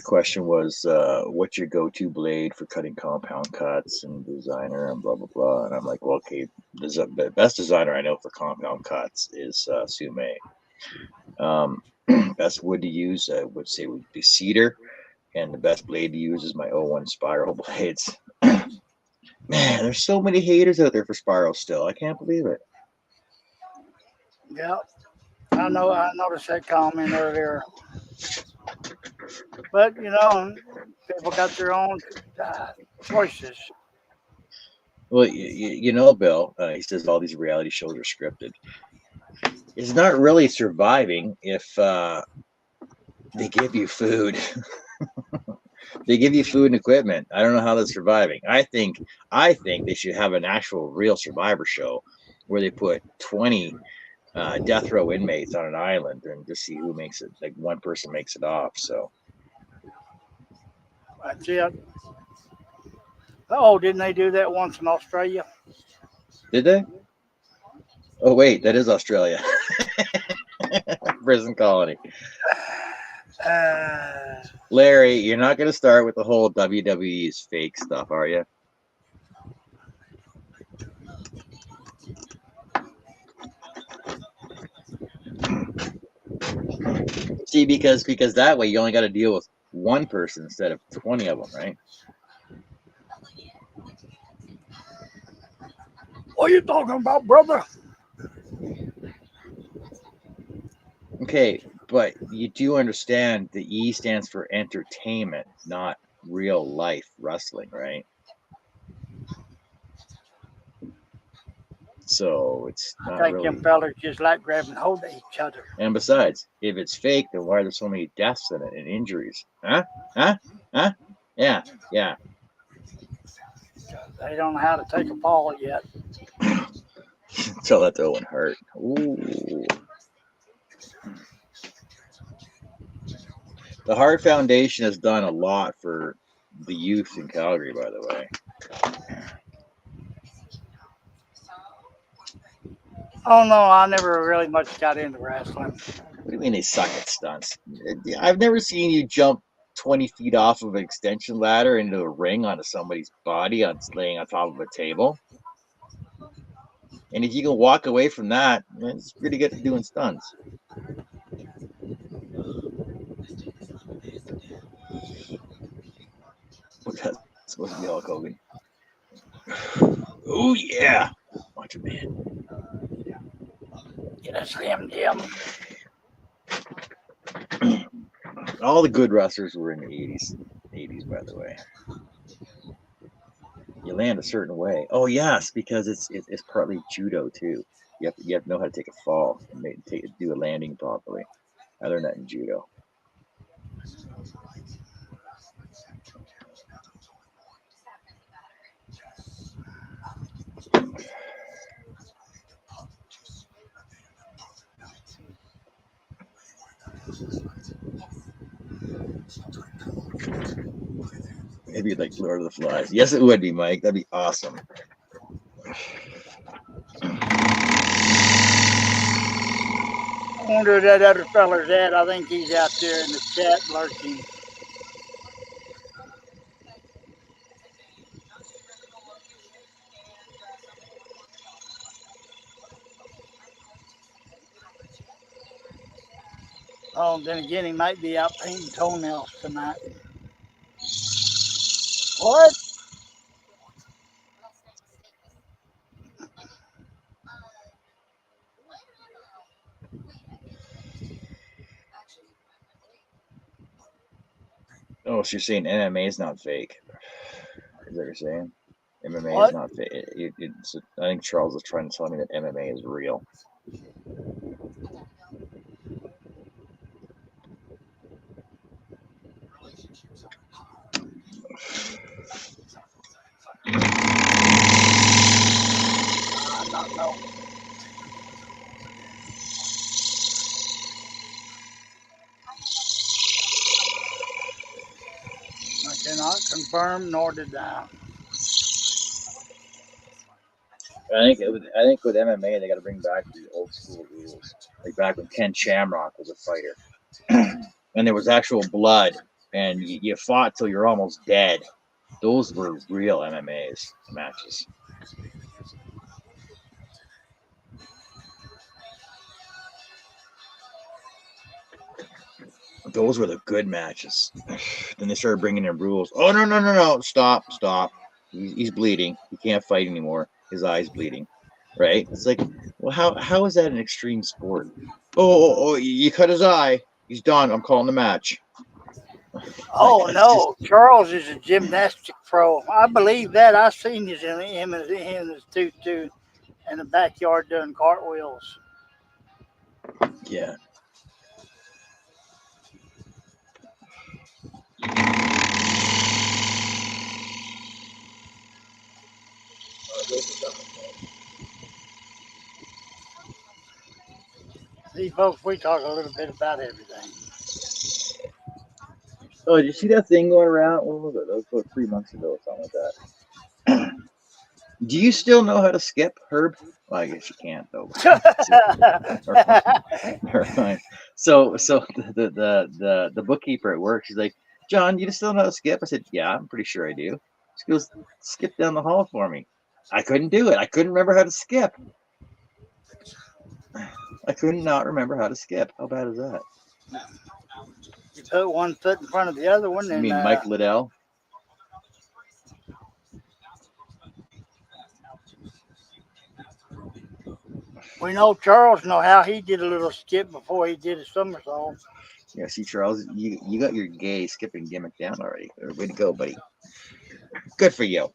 Speaker 1: question was, "What's your go-to blade for cutting compound cuts and designer and blah blah blah?" And I'm like, "Well, okay, the best designer I know for compound cuts is Sume. Best wood to use, I would say, would be cedar, and the best blade to use is my O1 spiral blades." Man, there's so many haters out there for spirals still. I can't believe it.
Speaker 2: yeah, I know. I noticed that comment earlier. But people got their own choices.
Speaker 1: Well, you know, Bill, he says all these reality shows are scripted. It's not really surviving if they give you food. They give you food and equipment. I don't know how that's surviving. I think they should have an actual real survivor show where they put 20 death row inmates on an island and just see who makes it. Like one person makes it off. So
Speaker 2: That's it. Oh, didn't they do that once in Australia?
Speaker 1: did they? Oh wait, that is Australia. Prison colony. Larry, you're not going to start with the whole WWE's fake stuff, are you? See, because that way you only got to deal with one person instead of 20 of them, right?
Speaker 2: What are you talking about, brother?
Speaker 1: Okay, but you do understand the E stands for entertainment, not real life wrestling, right? So it's
Speaker 2: I
Speaker 1: not
Speaker 2: think
Speaker 1: really.
Speaker 2: them fellas just like grabbing hold of each other.
Speaker 1: And besides, if it's fake, then why are there so many deaths in it and injuries? Huh? Huh? Huh? Yeah, yeah.
Speaker 2: They don't know how to take a fall yet.
Speaker 1: Tell that to Owen Hart. Ooh. The Hart Foundation has done a lot for the youth in Calgary, by the way.
Speaker 2: Oh no, I never really much got into wrestling.
Speaker 1: What do you mean they suck at stunts? I've never seen you jump 20 feet off of an extension ladder into a ring onto somebody's body laying on top of a table. And if you can walk away from that, it's pretty good at doing stunts. That's supposed to be Hulk Hogan. Oh yeah, Macho Man.
Speaker 2: Get a Slim Jim.
Speaker 1: All the good wrestlers were in the 80s, by the way. You land a certain way. Oh yes, because it's partly judo too. You have to know how to take a fall and do a landing properly. I learned that in judo. Maybe like Lord of the Flies. Yes, it would be, Mike. That'd be awesome.
Speaker 2: I wonder where that other feller's at. I think he's out there in the chat lurking. Oh, then again, he might be out painting toenails tonight. What?
Speaker 1: Oh, so you're saying MMA is not fake? Is that what you're saying? MMA
Speaker 2: What?
Speaker 1: is not fake. I think Charles is trying to tell me that MMA is real.
Speaker 2: I don't know. I cannot confirm nor deny.
Speaker 1: I think with MMA they got to bring back the old school rules, like back when Ken Shamrock was a fighter, and there was actual blood, and you fought till you're almost dead. Those were real MMA matches. Those were the good matches. Then they started bringing in rules. Oh no! Stop! He's bleeding. He can't fight anymore. His eye's bleeding. Right? It's like, well, how is that an extreme sport? Oh! You cut his eye. He's done. I'm calling the match.
Speaker 2: Oh
Speaker 1: That's just
Speaker 2: no, Charles is a gymnastic pro. I believe that. I seen him in his tutu in the backyard doing cartwheels.
Speaker 1: yeah.
Speaker 2: See, folks, we talk a little bit about everything.
Speaker 1: Oh, did you see that thing going around? What was it? That was about 3 months ago or something like that. Do you still know how to skip, Herb? Well, I guess you can't though. Never mind. Never mind. So the bookkeeper at work, she's like, John, you still know how to skip? I said, yeah, I'm pretty sure I do. She goes, skip down the hall for me. I couldn't do it. I couldn't remember how to skip. I could not remember how to skip. How bad is that?
Speaker 2: You put one foot in front of the other one,
Speaker 1: You
Speaker 2: and
Speaker 1: mean Mike Liddell?
Speaker 2: we know Charles know how he did a little skip before he did a somersault.
Speaker 1: Yeah, see, Charles, you got your gay skipping gimmick down already. Way to go, buddy. Good for you.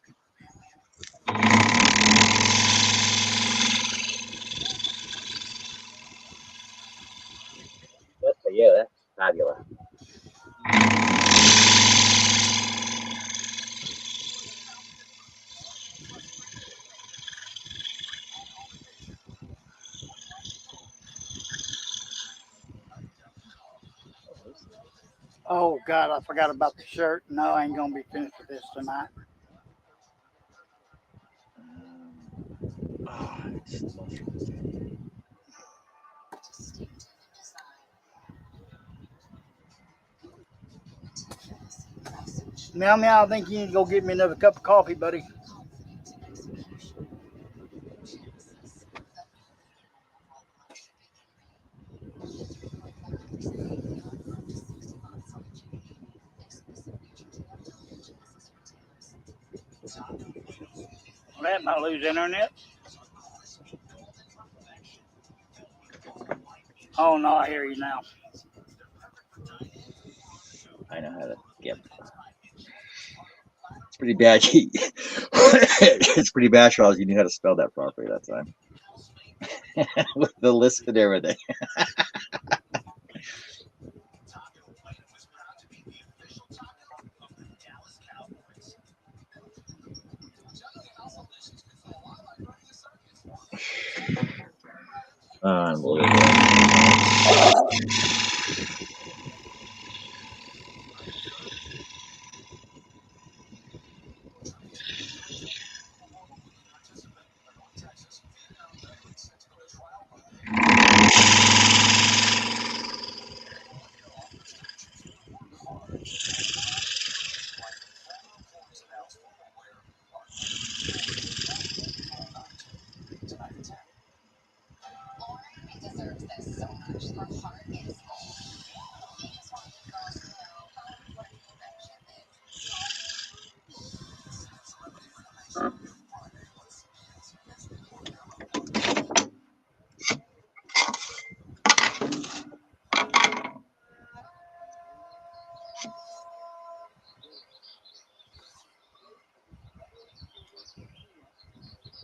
Speaker 1: Good for you. That's fabulous.
Speaker 2: Oh God, I forgot about the shirt. No, I ain't gonna be finished with this tonight. Meow meow. I think you need to go get me another cup of coffee, buddy. That might lose internet. Oh no, I hear you now.
Speaker 1: I know how to skip. It's pretty bad. It's pretty bad, Charles. You knew how to spell that properly that time. With the list and everything. Unbelievable.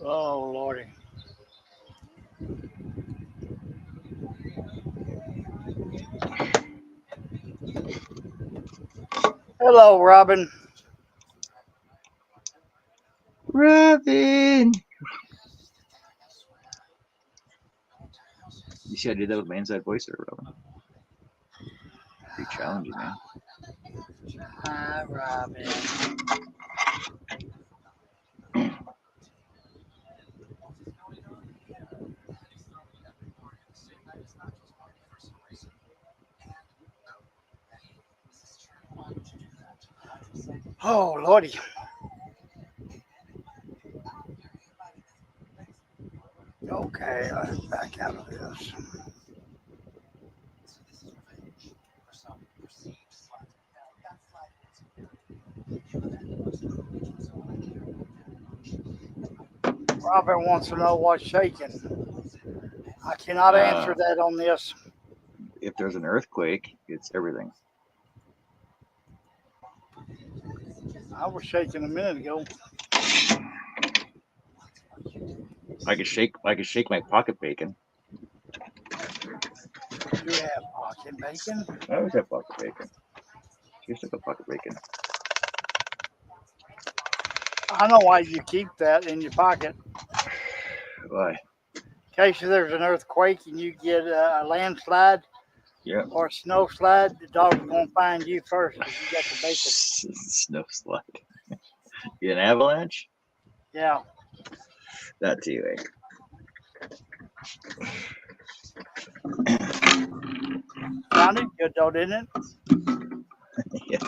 Speaker 2: Oh lordy. Hello, Robin.
Speaker 1: Robin. You see, I did that with my inside voice there, Robin. Pretty challenging, man.
Speaker 2: Hi, Robin. Oh lordy. Okay, let's back out of this. Robin wants to know what's shaking. I cannot answer
Speaker 1: Uh,
Speaker 2: that on this.
Speaker 1: if there's an earthquake, it's everything.
Speaker 2: I was shaking a minute ago.
Speaker 1: I could shake my pocket bacon.
Speaker 2: You have pocket bacon.
Speaker 1: I always have pocket bacon. Here's the pocket bacon.
Speaker 2: I know why you keep that in your pocket.
Speaker 1: Why?
Speaker 2: In case there's an earthquake and you get a landslide
Speaker 1: Yeah.
Speaker 2: or a snow slide, the dog's gonna find you first because you got the bacon.
Speaker 1: Snow slide. You an avalanche?
Speaker 2: Yeah.
Speaker 1: That too, eh?
Speaker 2: Sounded good though, didn't it?
Speaker 1: Yeah.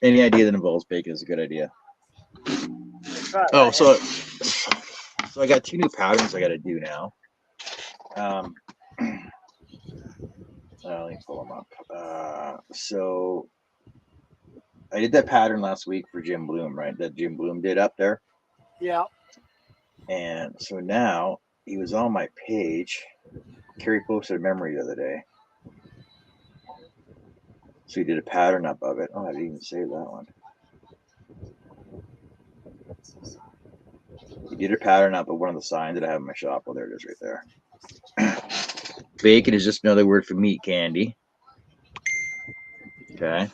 Speaker 1: Any idea that involves bacon is a good idea.
Speaker 2: Right,
Speaker 1: Oh, so I got 2 new patterns I got to do now. Let me pull them up. So I did that pattern last week for Jim Bloom, right? That Jim Bloom did up there.
Speaker 2: Yeah.
Speaker 1: And so now he was on my page. Kerry posted a memory the other day. So he did a pattern up of it. Oh, I didn't even save that one. He did a pattern up of one of the signs that I have in my shop. Well, there it is right there. Bacon is just another word for meat candy. Okay.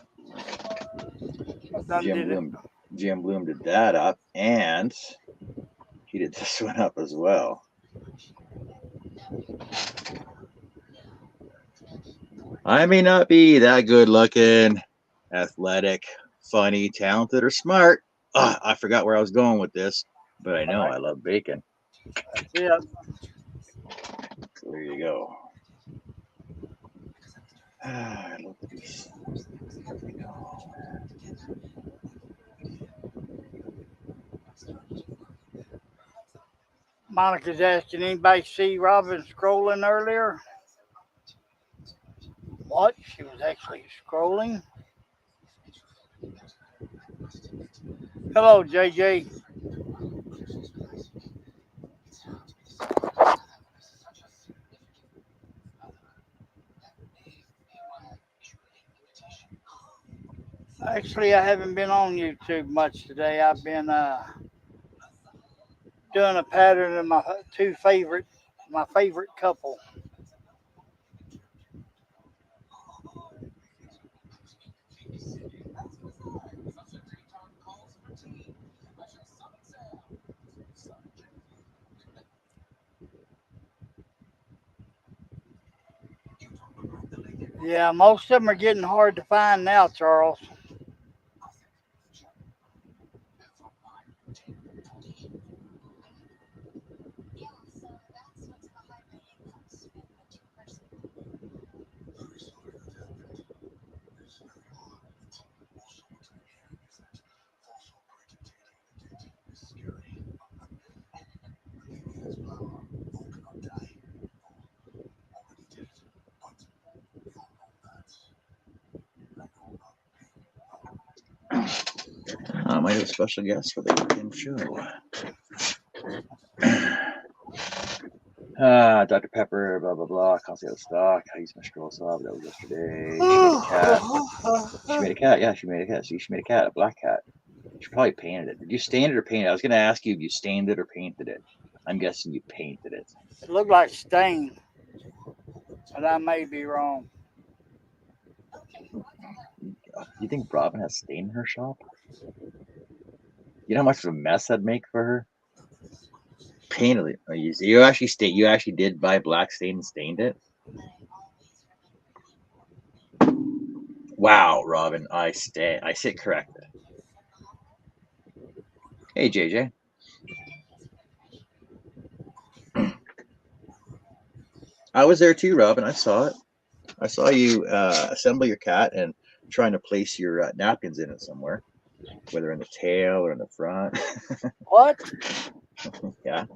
Speaker 1: Jim Bloom did that up, and he did this one up as well. I may not be that good looking, athletic, funny, talented, or smart. I forgot where I was going with this, but I know I love bacon.
Speaker 2: Yeah.
Speaker 1: So there you go. I love these. There we go.
Speaker 2: Monica's asking, anybody see Robin scrolling earlier? What? She was actually scrolling. Hello, JJ. Actually, I haven't been on YouTube much today. I've been doing a pattern of my favorite couple. Yeah, most of them are getting hard to find now, Charles.
Speaker 1: I might have a special guest for the weekend show. Dr. Pepper, blah, blah, blah. Can't see out of stock. I used my scroll saw, but that was yesterday. She made a cat. She made a cat. Yeah, she made a cat. See, she made a cat, a black cat. She probably painted it. Did you stain it or paint it? I was going to ask you if you stained it or painted it. I'm guessing you painted it.
Speaker 2: It looked like stain, but I may be wrong.
Speaker 1: You think Robin has stain in her shop? You know how much of a mess that'd make for her? Painted it. You actually did buy black stain and stained it? Wow, Robin, I sit corrected. Hey, JJ. I was there too, Robin. I saw it. I saw you assemble your cat and trying to place your napkins in it somewhere, whether in the tail or in the front.
Speaker 2: What?
Speaker 1: Yeah.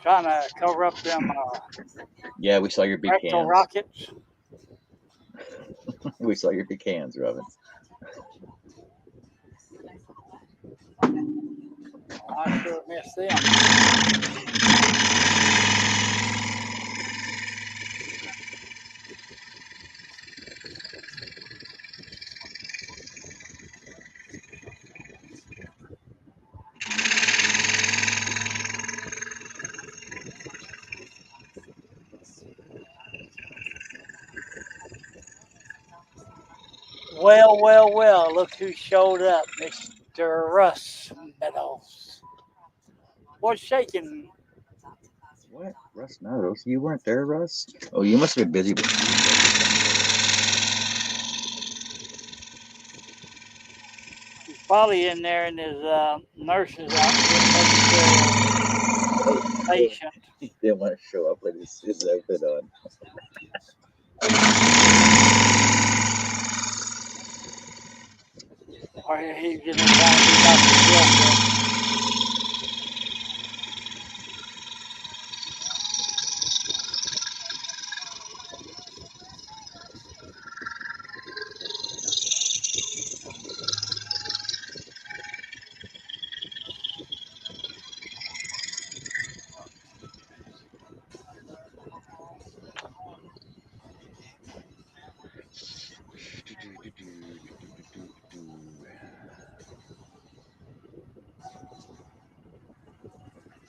Speaker 2: Trying to cover up them
Speaker 1: Yeah, we saw your big
Speaker 2: rectal
Speaker 1: hands.
Speaker 2: rockets.
Speaker 1: We saw your big hands, Robin.
Speaker 2: I sure missed them. Well, well, well, look who showed up, Mr. Russ Meadows. What's shaking?
Speaker 1: What? Russ Meadows? You weren't there, Russ? Oh, you must have been busy.
Speaker 2: He's probably in there in his nurse's outfit taking care of a patient.
Speaker 1: He didn't want to show up with his outfit on.
Speaker 2: Or he's just trying to be Dr. Gilbert.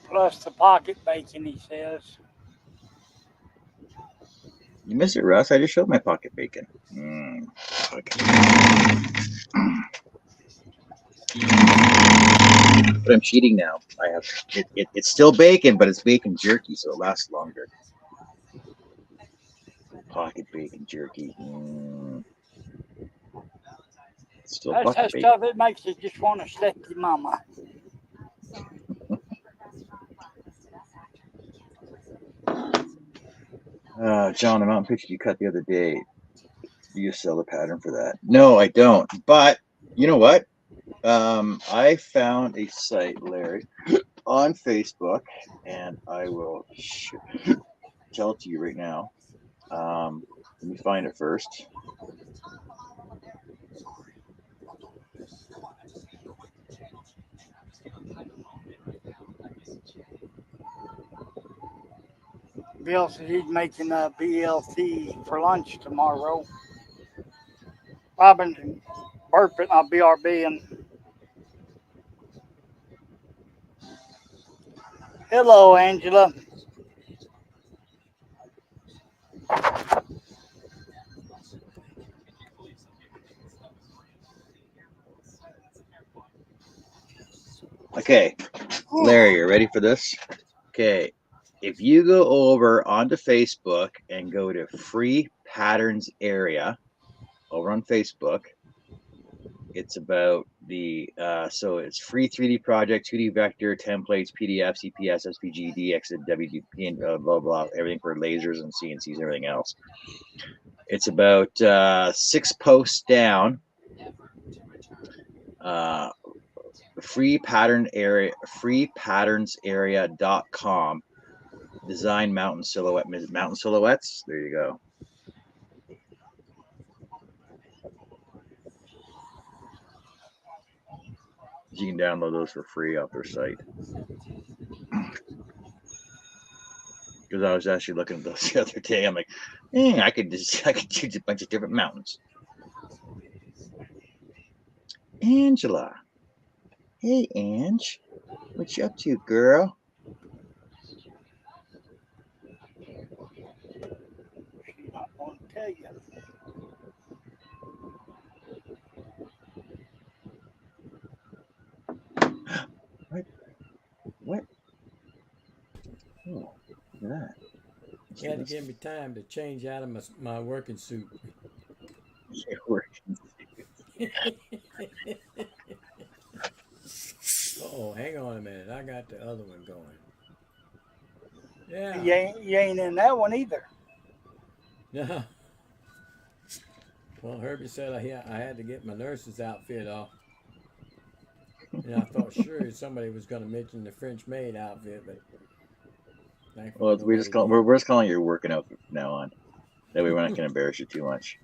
Speaker 2: Plus the pocket bacon, he says.
Speaker 1: You missed it, Russ. I just showed my pocket bacon. But I'm cheating now. I have it's still bacon, but it's bacon jerky, so it lasts longer. Pocket bacon jerky. It's still
Speaker 2: That's
Speaker 1: pocket
Speaker 2: that
Speaker 1: bacon.
Speaker 2: stuff that makes you just want to slap your mama.
Speaker 1: John, the mountain picture you cut the other day. Do you sell a pattern for that? No, I don't. But you know what? I found a site, Larry, on Facebook, and I will tell it to you right now. Let me find it first.
Speaker 2: Bill said he's making a BLT for lunch tomorrow. Robin's burping, I'll BRB and hello, Angela.
Speaker 1: Okay, Larry, you ready for this? Okay, if you go over onto Facebook and go to free patterns area over on Facebook, it's about the so it's free 3D project, 2D vector, templates, PDF, CPS, SVG, DX, and WDP, and blah blah, everything for lasers and CNCs and everything else. It's about 6 posts down. Free pattern area, freepatternsarea.com. Design mountain silhouettes. There you go. You can download those for free off their site. Because I was actually looking at those the other day. I'm like, I could choose a bunch of different mountains. Angela. Hey, Ange. What you up to, girl?
Speaker 2: She's not going to tell you.
Speaker 1: What? Oh, look at that.
Speaker 3: You had to give me time to change out of my working suit. Oh, hang on a minute. I got the other one going. Yeah.
Speaker 2: You ain't in that one either.
Speaker 3: Yeah. Well, Herbie said I had to get my nurse's outfit off. And I thought sure somebody was going to mention the French maid outfit, but
Speaker 1: well, we're just calling your working outfit from now on. That way we're not going to embarrass you too much.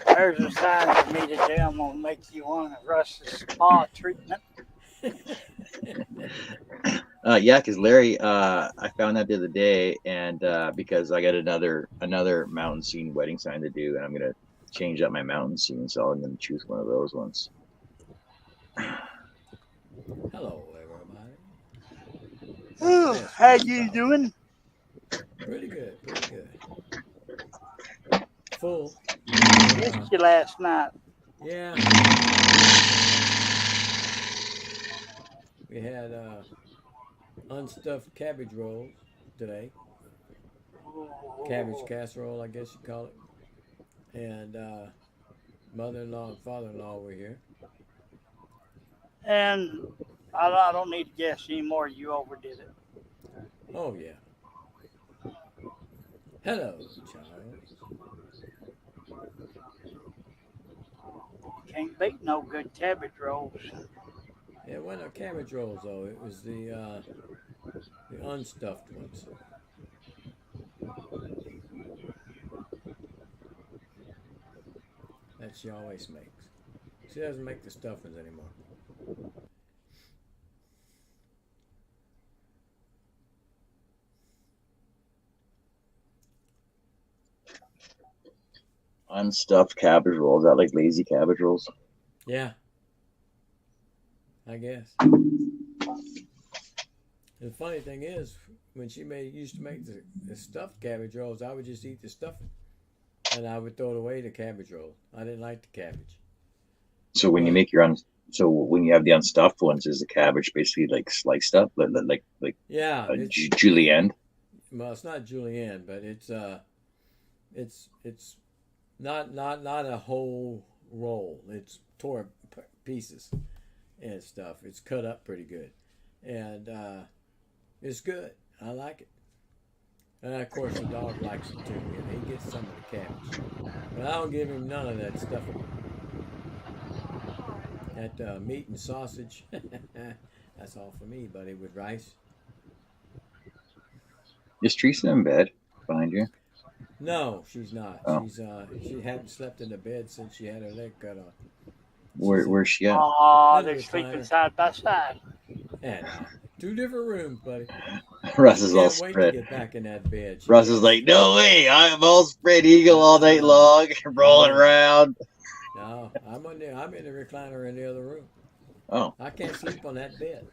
Speaker 2: There's a sign for me to say I'm going to make you one of Russ's spa treatment.
Speaker 1: Yeah, because Larry, I found that the other day, and because I got another mountain scene wedding sign to do, and I'm gonna change up my mountain scene, so I'm gonna choose one of those ones.
Speaker 3: Hello, everybody.
Speaker 2: How you doing?
Speaker 3: Pretty good, pretty good. full.
Speaker 2: Missed you last night.
Speaker 3: Yeah. We had unstuffed cabbage rolls today. Cabbage casserole, I guess you call it. And mother-in-law and father-in-law were here.
Speaker 2: And I don't need to guess anymore. You overdid it.
Speaker 3: Oh, yeah. Hello, Charles.
Speaker 2: Can't beat no good cabbage rolls.
Speaker 3: It wasn't no cabbage rolls, though. It was the unstuffed ones. That she always makes. She doesn't make the stuffed ones anymore.
Speaker 1: Unstuffed cabbage rolls. Is that like lazy cabbage rolls?
Speaker 3: Yeah. I guess. The funny thing is, when she used to make the stuffed cabbage rolls, I would just eat the stuffing, and I would throw it away the cabbage roll. I didn't like the cabbage.
Speaker 1: So when you make your so when you have the unstuffed ones, is the cabbage basically like sliced up, like
Speaker 3: Yeah,
Speaker 1: julienne?
Speaker 3: well, it's not julienne, but it's not a whole roll. It's tore pieces and stuff. It's cut up pretty good, and it's good. I like it. And of course, the dog likes it too, and he gets some of the cabbage. But I don't give him none of that stuffing. That meat and sausage, that's all for me, buddy, with rice.
Speaker 1: Is Teresa in bed behind you?
Speaker 3: No, she's not.
Speaker 1: Oh.
Speaker 3: She hadn't slept in the bed since she had her leg cut off.
Speaker 1: Where's she at?
Speaker 2: Oh, they're sleeping side by side.
Speaker 3: And 2 different rooms, buddy.
Speaker 1: Russ is all
Speaker 3: Can't wait to
Speaker 1: spread.
Speaker 3: get back in that bed.
Speaker 1: Russ is like, no way, I'm all spread eagle all night long, rolling around.
Speaker 3: No, I'm in the recliner in the other room.
Speaker 1: Oh,
Speaker 3: I can't sleep on that bed.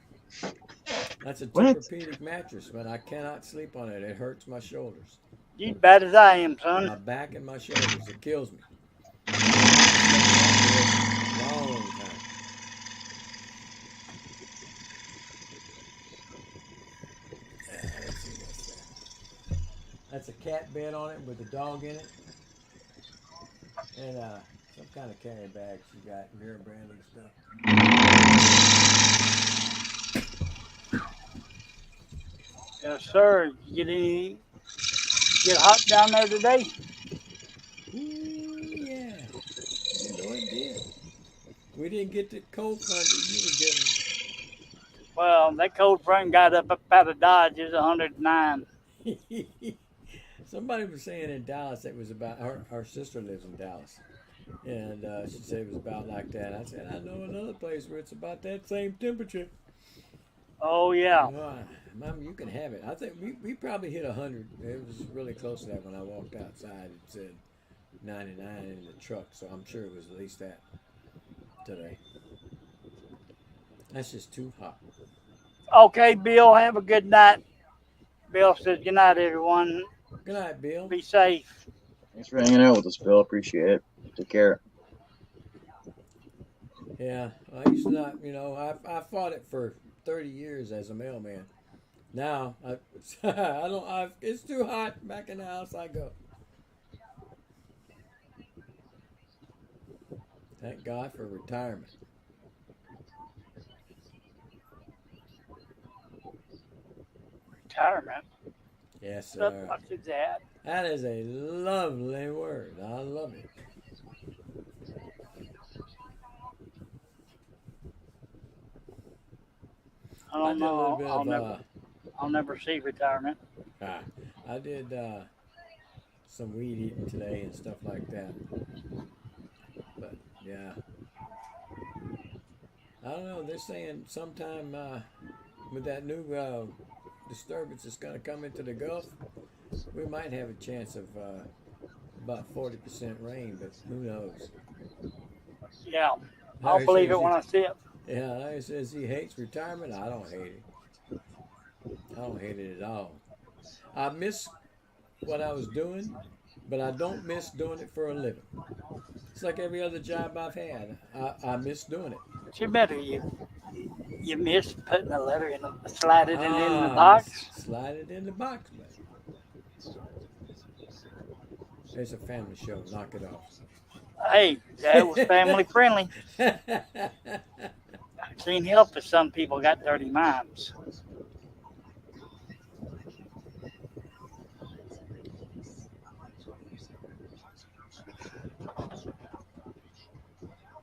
Speaker 3: That's a
Speaker 1: What?
Speaker 3: Tempur-Pedic mattress, but I cannot sleep on it. It hurts my shoulders.
Speaker 2: You bad as I am,
Speaker 3: My
Speaker 2: son.
Speaker 3: back and my shoulders. It kills me. Long time. Let's see what's that. That's a cat bed on it with a dog in it. And some kind of carry bag she got, Vera Branding stuff.
Speaker 2: Yes, sir. You get hot down there today?
Speaker 3: Ooh, yeah. You know it did. We didn't get the cold front that you were getting.
Speaker 2: Well, that cold front got up out of Dodge. It's 109.
Speaker 3: Somebody was saying in Dallas it was about her sister lives in Dallas, and she said it was about like that. I said I know another place where it's about that same temperature.
Speaker 2: Oh, yeah.
Speaker 3: Mom, you can have it. I think we probably hit 100. It was really close to that when I walked outside. It said 99 in the truck, so I'm sure it was at least that today. That's just too hot.
Speaker 2: Okay, Bill, have a good night. Bill says good night, everyone.
Speaker 3: Good night, Bill.
Speaker 2: Be safe.
Speaker 1: thanks for hanging out with us, Bill. Appreciate it. Take care.
Speaker 3: Yeah, I used to not, I fought it for 30 years as a mailman. Now, it's too hot. Back in the house I go. Thank God for retirement.
Speaker 2: Retirement.
Speaker 3: Yes, sir.
Speaker 2: What is that?
Speaker 3: That is a lovely word. I love it.
Speaker 2: I don't
Speaker 3: did a little
Speaker 2: know.
Speaker 3: bit
Speaker 2: I'll never see retirement.
Speaker 3: I did some weed eating today and stuff like that. But yeah, I don't know. They're saying sometime with that new disturbance that's going to come into the Gulf, we might have a chance of about 40% rain, but who knows?
Speaker 2: Yeah.
Speaker 3: Larry
Speaker 2: I'll believe
Speaker 3: says
Speaker 2: it when I see it.
Speaker 3: Yeah, Larry says he hates retirement. I don't hate it. I don't hate it at all. I miss what I was doing but I don't miss doing it for a living. It's like every other job I've had. I miss doing it.
Speaker 2: But you better you miss putting a letter in, slide it in the
Speaker 3: You
Speaker 2: box.
Speaker 3: slide it in the box, man. It's a family show. Knock it off.
Speaker 2: Hey, that was family friendly. Can't help it. Some people got dirty minds.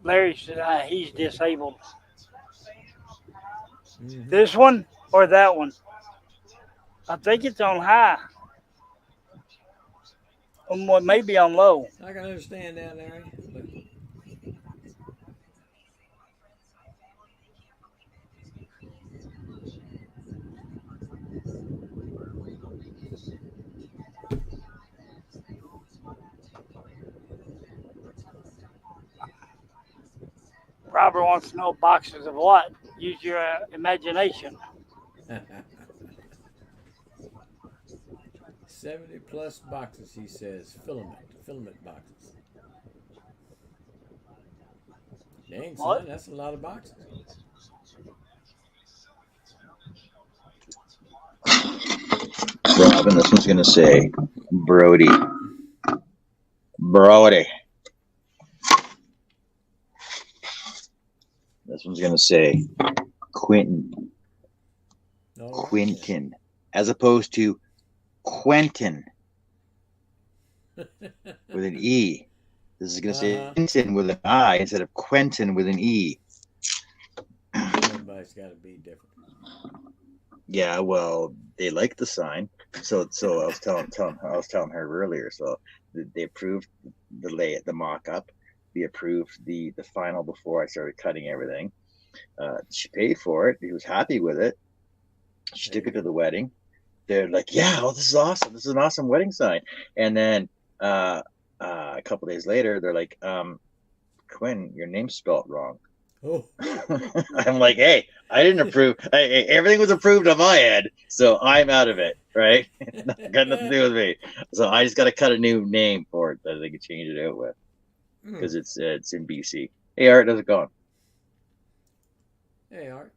Speaker 2: Larry said he's disabled.
Speaker 3: Mm-hmm.
Speaker 2: This one or that one? I think it's on high. Maybe on low.
Speaker 3: I can understand that, Larry. But
Speaker 2: Robert wants to know boxes of what? Use your imagination.
Speaker 3: 70 plus boxes, he says. Filament boxes. Dang, son,
Speaker 2: What?
Speaker 3: that's a lot of boxes.
Speaker 1: Robin, this one's gonna say Brody. Brody. This one's gonna say Quentin.
Speaker 3: All right,
Speaker 1: Quentin, as opposed to Quentin with an E. This is gonna say Quentin with an I instead of Quentin with an E.
Speaker 3: Everybody's got to be different.
Speaker 1: Yeah, well, they like the sign. So I was telling her earlier. So they approved the mock up. They approved the final before I started cutting everything. She paid for it. He was happy with it. She took it to the wedding. They're like, "Yeah, oh, this is awesome. This is an awesome wedding sign." And then a couple days later, they're like, "Quinn, your name's spelled wrong."
Speaker 3: Oh.
Speaker 1: I'm like, "Hey, I didn't approve. Everything was approved on my end, so I'm out of it, right? Got nothing to do with me. So I just got to cut a new name for it that they can change it out with because it's in BC." Hey, Art, how's it going?
Speaker 3: Hey, Art.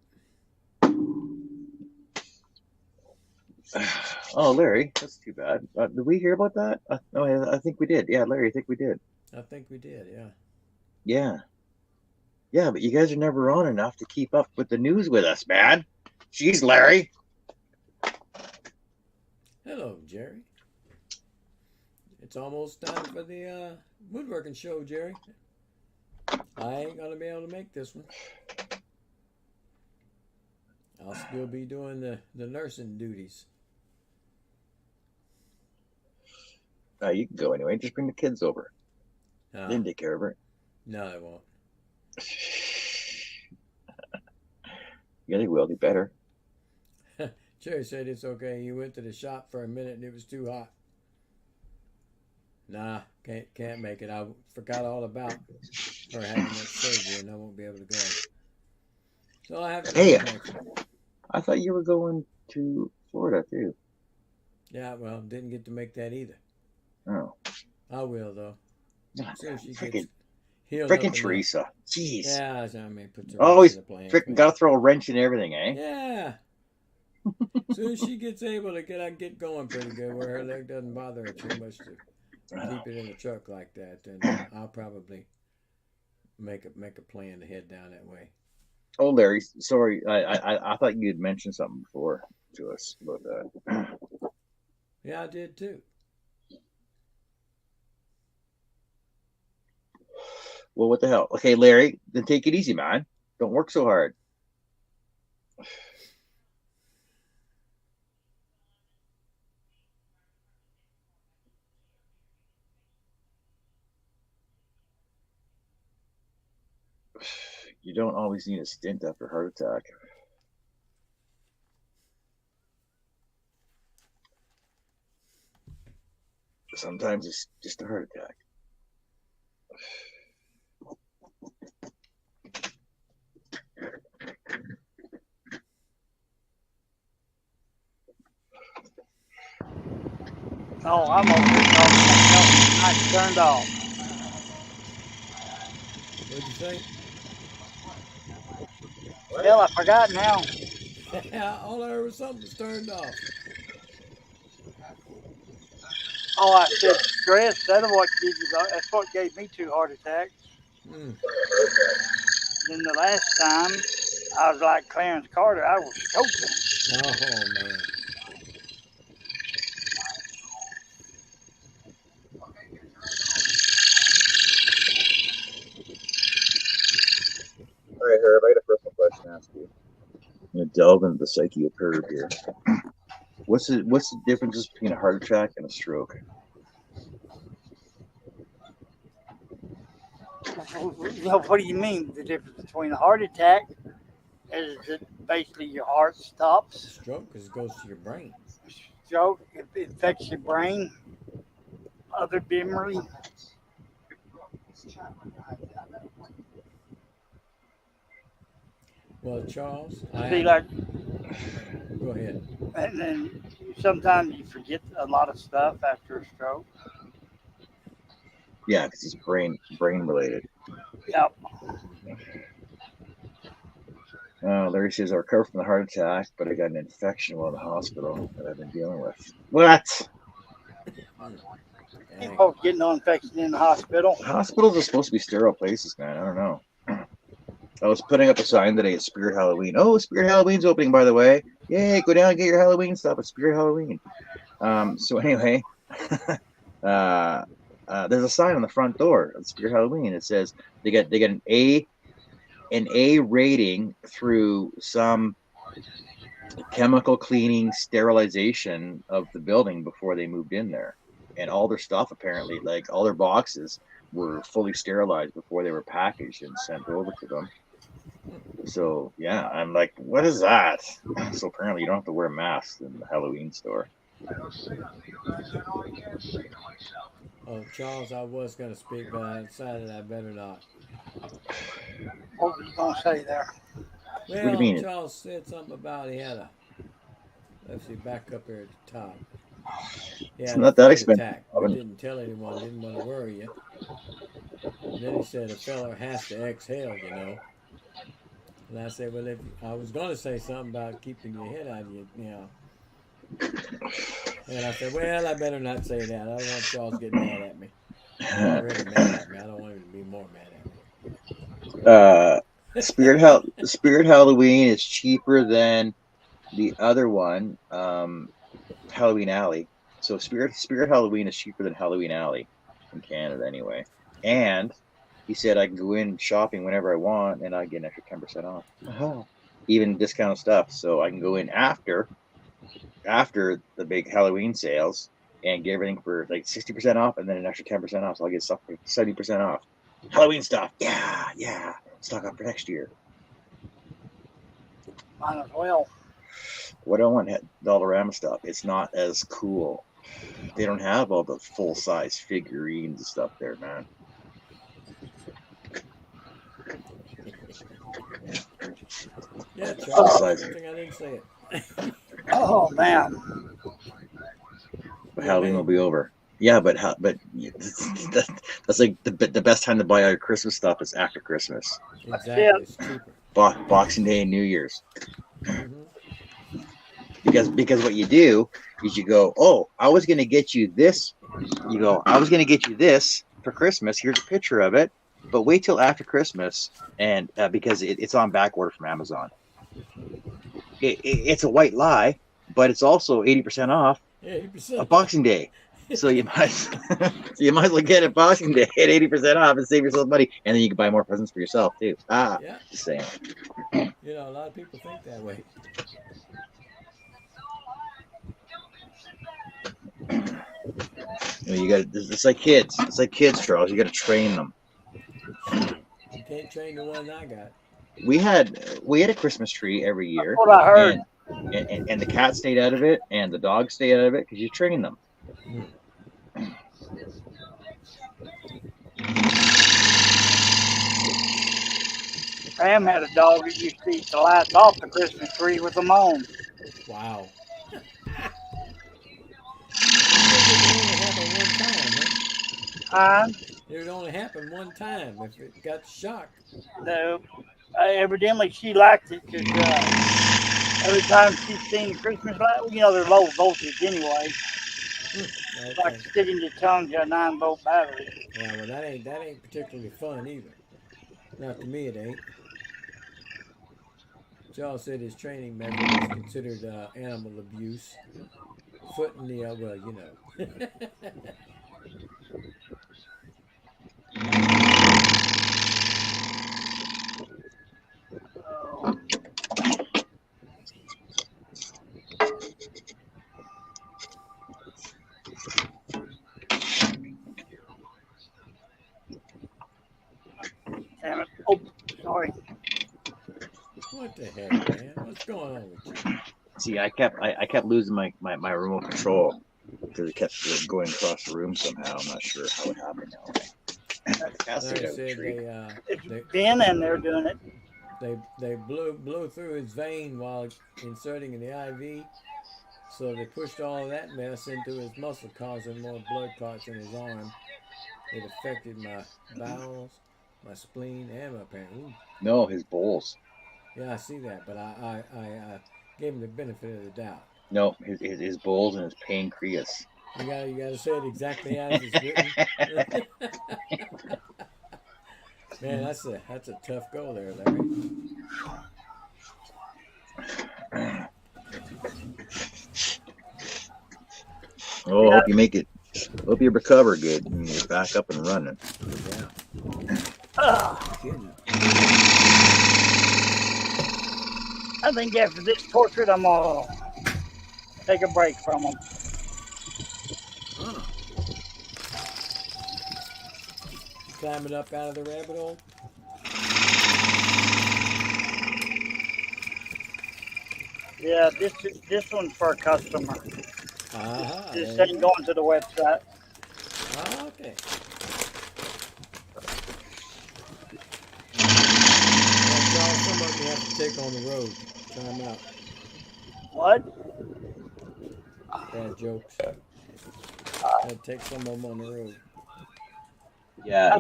Speaker 1: Oh, Larry, that's too bad. Did we hear about that? No, I think we did. Yeah, Larry, I think we did.
Speaker 3: I think we did, yeah.
Speaker 1: Yeah. Yeah, but you guys are never on enough to keep up with the news with us, man. Jeez, Larry.
Speaker 3: Hello, Jerry. It's almost time for the woodworking show, Jerry. I ain't going to be able to make this one. I'll still be doing the nursing duties.
Speaker 1: You can go anyway. Just bring the kids over. Then take care of her.
Speaker 3: No, I won't.
Speaker 1: Yeah, they will. They better.
Speaker 3: Jerry said it's okay. He went to the shop for a minute and it was too hot. Nah, can't make it. I forgot all about her having that surgery and I won't be able to go. So I have to.
Speaker 1: Hey, I thought you were going to Florida too.
Speaker 3: Yeah, well, didn't get to make that either.
Speaker 1: Oh.
Speaker 3: I will though. As soon as she gets
Speaker 1: healed. Freaking Teresa. Jeez.
Speaker 3: Yeah, I mean, put
Speaker 1: always freaking gotta throw a wrench in everything, eh?
Speaker 3: Yeah. As soon as she gets able to get going pretty good, where her leg doesn't bother her too much to keep it in the truck like that, then I'll probably make a plan to head down that way.
Speaker 1: Oh, Larry, sorry, I thought you had mentioned something before to us about that.
Speaker 3: Yeah, I did too.
Speaker 1: Well, what the hell? Okay, Larry, then take it easy, man. Don't work so hard. You don't always need a stint after a heart attack. Sometimes it's just a heart attack.
Speaker 2: Oh, I'm over here talking myself. Nice turned off.
Speaker 3: What'd you say?
Speaker 2: Hell, I forgot now.
Speaker 3: All I heard was something was turned off.
Speaker 2: Oh, I said stress. That's what gave me 2 heart attacks.
Speaker 3: Mm.
Speaker 2: Then the last time, I was like Clarence Carter. I was choking.
Speaker 3: Oh man.
Speaker 1: All right, Herb, I got a personal question to ask you. I'm gonna delve into the psyche of Herb here. What's the difference between a heart attack and a stroke?
Speaker 2: What do you mean? The difference between a heart attack is that basically your heart stops.
Speaker 3: Stroke because it goes to your brain.
Speaker 2: Stroke, it affects your brain, other memory.
Speaker 3: Well, Charles,
Speaker 2: See, like,
Speaker 3: go ahead.
Speaker 2: and then sometimes you forget a lot of stuff after a stroke.
Speaker 1: Yeah, because it's brain related.
Speaker 2: Yep.
Speaker 1: Larry says I recovered from the heart attack, but I got an infection while in the hospital that I've been dealing with. What?
Speaker 2: People getting no infection in the hospital.
Speaker 1: Hospitals are supposed to be sterile places, man. I don't know. I was putting up a sign today at Spirit Halloween. Oh, Spirit Halloween's opening, by the way. Yay, go down and get your Halloween stuff at Spirit Halloween. So anyway, there's a sign on the front door at Spirit Halloween. It says they get an A rating through some chemical cleaning sterilization of the building before they moved in there. And all their stuff, apparently, like all their boxes, were fully sterilized before they were packaged and sent over to them. So yeah, I'm like, what is that? So apparently you don't have to wear masks in the Halloween store.
Speaker 3: Oh, Charles, I was going to speak, but I decided I better not.
Speaker 2: What were you going to say there?
Speaker 3: Well,
Speaker 1: What do you mean?
Speaker 3: Charles said something about he had a, let's see, back up here at the top. He
Speaker 1: It's
Speaker 3: had a
Speaker 1: not that
Speaker 3: heart
Speaker 1: expensive.
Speaker 3: attack, but didn't tell anyone, didn't want to worry you. And then he said a fella has to exhale, you know. And I said, well, if I was going to say something about keeping your head out of you know. And I said, well, I better not say that. I don't want Charles getting mad at me. He's already mad at me. I don't want him to be more mad at me.
Speaker 1: Spirit Halloween is cheaper than the other one, Halloween Alley. So Spirit Halloween is cheaper than Halloween Alley in Canada anyway. And he said I can go in shopping whenever I want and I get an extra 10% off. Even discounted stuff. So I can go in after the big Halloween sales and get everything for like 60% off and then an extra 10% off. So I'll get stuff for 70% off. Halloween stuff. Yeah. Stock up for next year.
Speaker 2: Might as well.
Speaker 1: What I want Dollarama stuff. It's not as cool. They don't have all the full size figurines and stuff there, man.
Speaker 3: Yeah, Charles, I didn't say it.
Speaker 2: Oh, man.
Speaker 1: But Halloween will be over. Yeah, but that's like the best time to buy all your Christmas stuff is after Christmas.
Speaker 3: Exactly, it's cheaper.
Speaker 1: Boxing Day and New Year's.
Speaker 3: Mm-hmm.
Speaker 1: Because what you do is you go, oh, I was going to get you this. You go, I was going to get you this for Christmas. Here's a picture of it. But wait till after Christmas, and because it's on back order from Amazon. It's a white lie, but it's also 80% off
Speaker 3: 80%.
Speaker 1: of Boxing Day. So you might as well get it Boxing Day at 80% off and save yourself money, and then you can buy more presents for yourself too.
Speaker 3: Yeah.
Speaker 1: Just saying.
Speaker 3: You know, a lot of people think that way.
Speaker 1: You got it's like kids. It's like kids, Charles. You got to train them.
Speaker 3: You can't train the one I got.
Speaker 1: We had a Christmas tree every year.
Speaker 2: That's what I heard.
Speaker 1: And the cat stayed out of it, and the dog stayed out of it because you train them.
Speaker 2: Pam had a dog that used to eat the lights off the Christmas tree with them on.
Speaker 3: Wow.
Speaker 2: Fine.
Speaker 3: It would only happen one time if it got shocked.
Speaker 2: No. Evidently, she liked it because every time she's seen the Christmas light, you know, they're low voltage anyway. It's like
Speaker 3: Okay.
Speaker 2: sticking your tongue to a 9-volt battery.
Speaker 3: Yeah, well, that ain't particularly fun either. Not to me, it ain't. Charles said his training method is considered animal abuse. Footing the well, you know.
Speaker 2: Damn it. Oh, sorry.
Speaker 3: What the heck, man? What's going on with you?
Speaker 1: See, I kept losing my remote control because it kept going across the room somehow. I'm not sure how it happened now. Cats
Speaker 3: Like
Speaker 1: it
Speaker 3: I
Speaker 1: out
Speaker 3: said,
Speaker 1: tree.
Speaker 2: It's
Speaker 3: they
Speaker 2: Ben and they're doing it.
Speaker 3: they blew through his vein while inserting in the IV. So they pushed all of that mess into his muscle, causing more blood clots in his arm. It affected my bowels, my spleen, and my pancreas.
Speaker 1: No, his bowls.
Speaker 3: Yeah, I see that, but I gave him the benefit of the doubt.
Speaker 1: No, his bowls and his pancreas.
Speaker 3: You gotta say it exactly as it's written. Man, that's a tough go there, Larry.
Speaker 1: Oh, I hope you make it. Hope you recover good and you're back up and running.
Speaker 3: Yeah.
Speaker 2: Ugh.
Speaker 3: Kidding.
Speaker 2: I think after this portrait, I'm going to take a break from them.
Speaker 3: Oh. Climbing up out of the rabbit hole.
Speaker 2: Yeah, this one's for a customer. This ain't going to the website.
Speaker 3: Okay. Well, some of them you have to take on the road. Try them out.
Speaker 2: What?
Speaker 3: Bad jokes. Gotta take some of them on the road.
Speaker 1: Yeah,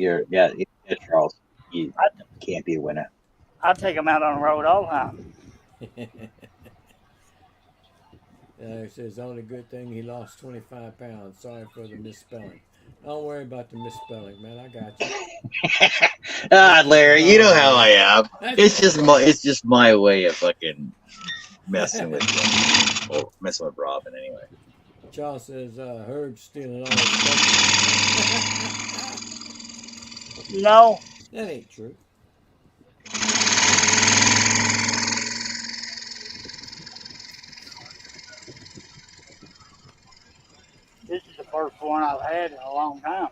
Speaker 1: Charles. You can't be a winner.
Speaker 2: I take them out on the road all the time.
Speaker 3: It says only good thing he lost 25 pounds. Sorry for the misspelling. Don't worry about the misspelling, man. I got you.
Speaker 1: Larry, you know how I am. It's just my way of fucking messing with you. Or messing with Robin anyway.
Speaker 3: Charles says Herb's stealing all his stuff.
Speaker 2: No.
Speaker 3: That ain't true.
Speaker 2: This is the first one I've had in a long time.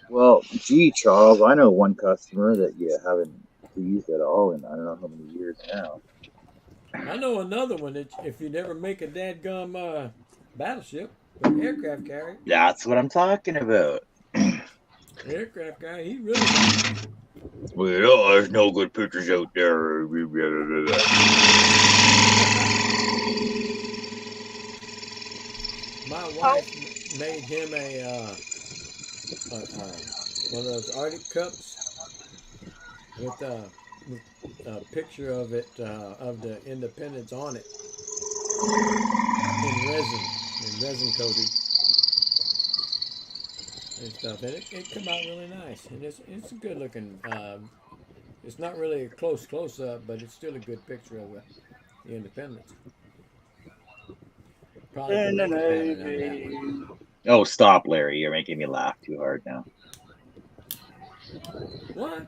Speaker 1: Well, gee, Charles, I know one customer that you haven't used at all in I don't know how many years now.
Speaker 3: I know another one that if you never make a dadgum battleship, an aircraft carrier.
Speaker 1: That's what I'm talking about.
Speaker 3: Aircraft guy, he really.
Speaker 1: Well, there's no good pictures out there.
Speaker 3: My wife made him one of those Arctic cups with a picture of it of the Independence on it in resin coated and stuff, and it come out really nice, and it's a good looking. It's not really a close up, but it's still a good picture of the Independence. Probably can make a pattern on that one.
Speaker 1: Oh, stop, Larry. You're making me laugh too hard now.
Speaker 3: What?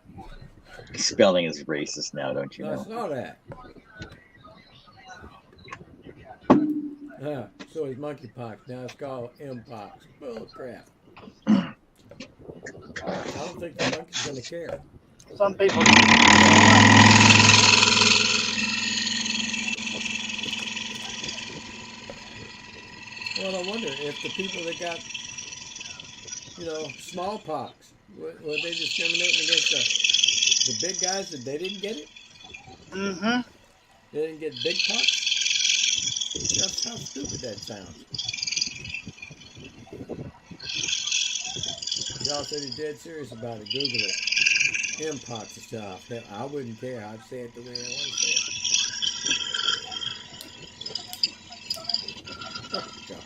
Speaker 1: Spelling is racist now, don't you
Speaker 3: I
Speaker 1: know?
Speaker 3: saw that. So it's monkeypox. Now it's called mpox. Bull crap. I don't think the monkey's gonna care.
Speaker 2: Some people.
Speaker 3: Well, I wonder if the people that got, smallpox, were they discriminating against the big guys that they didn't get it?
Speaker 2: Mm-hmm.
Speaker 3: They didn't get big pox? That's how stupid that sounds. y'all said he's dead serious about it. Google it. Mpox and stuff. Hell, I wouldn't care. I'd say it the way I want to say it. Oh, God.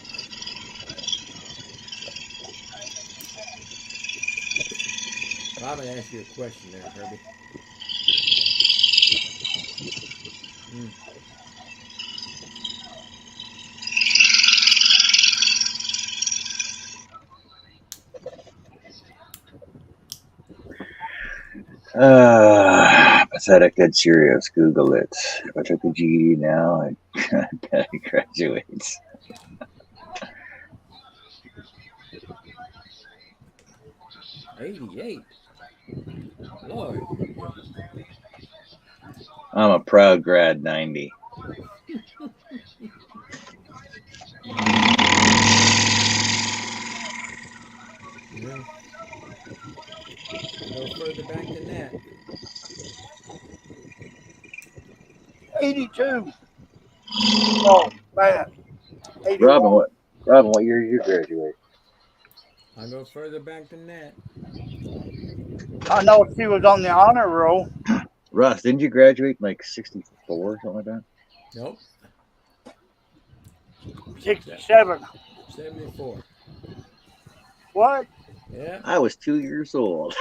Speaker 3: I'm going to ask you a question there, Herbie.
Speaker 1: Pathetic Dead Serious. Google it. If I took the GED now, I bet I graduate.
Speaker 3: '88. Lord.
Speaker 1: I'm a proud grad 90.
Speaker 3: Yeah. No further back than that.
Speaker 2: 82. Oh, man. 81.
Speaker 1: Robin, what year did you graduate?
Speaker 3: I go further back than that.
Speaker 2: I know she was on the honor roll.
Speaker 1: Russ, didn't you graduate in like 64 or something like that?
Speaker 3: Nope.
Speaker 2: 67.
Speaker 3: 74.
Speaker 2: What?
Speaker 3: Yeah.
Speaker 1: I was 2 years old.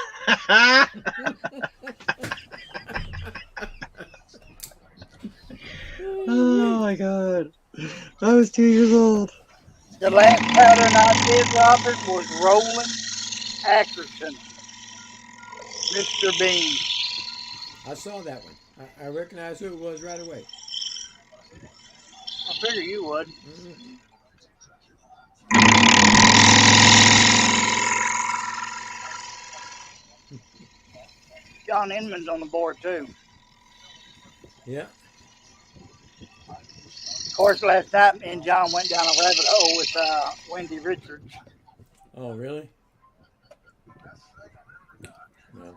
Speaker 1: Oh my God. I was 2 years old.
Speaker 2: The last pattern I did, Robert, was Roland Atkerson. Mr. Bean.
Speaker 3: I saw that one. I recognized who it was right away.
Speaker 2: I figure you would.
Speaker 3: Mm-hmm.
Speaker 2: John Inman's on the board, too.
Speaker 3: Yeah.
Speaker 2: Of course, last night, me and John went down a rabbit hole with Wendy Richards.
Speaker 3: Oh, really? No.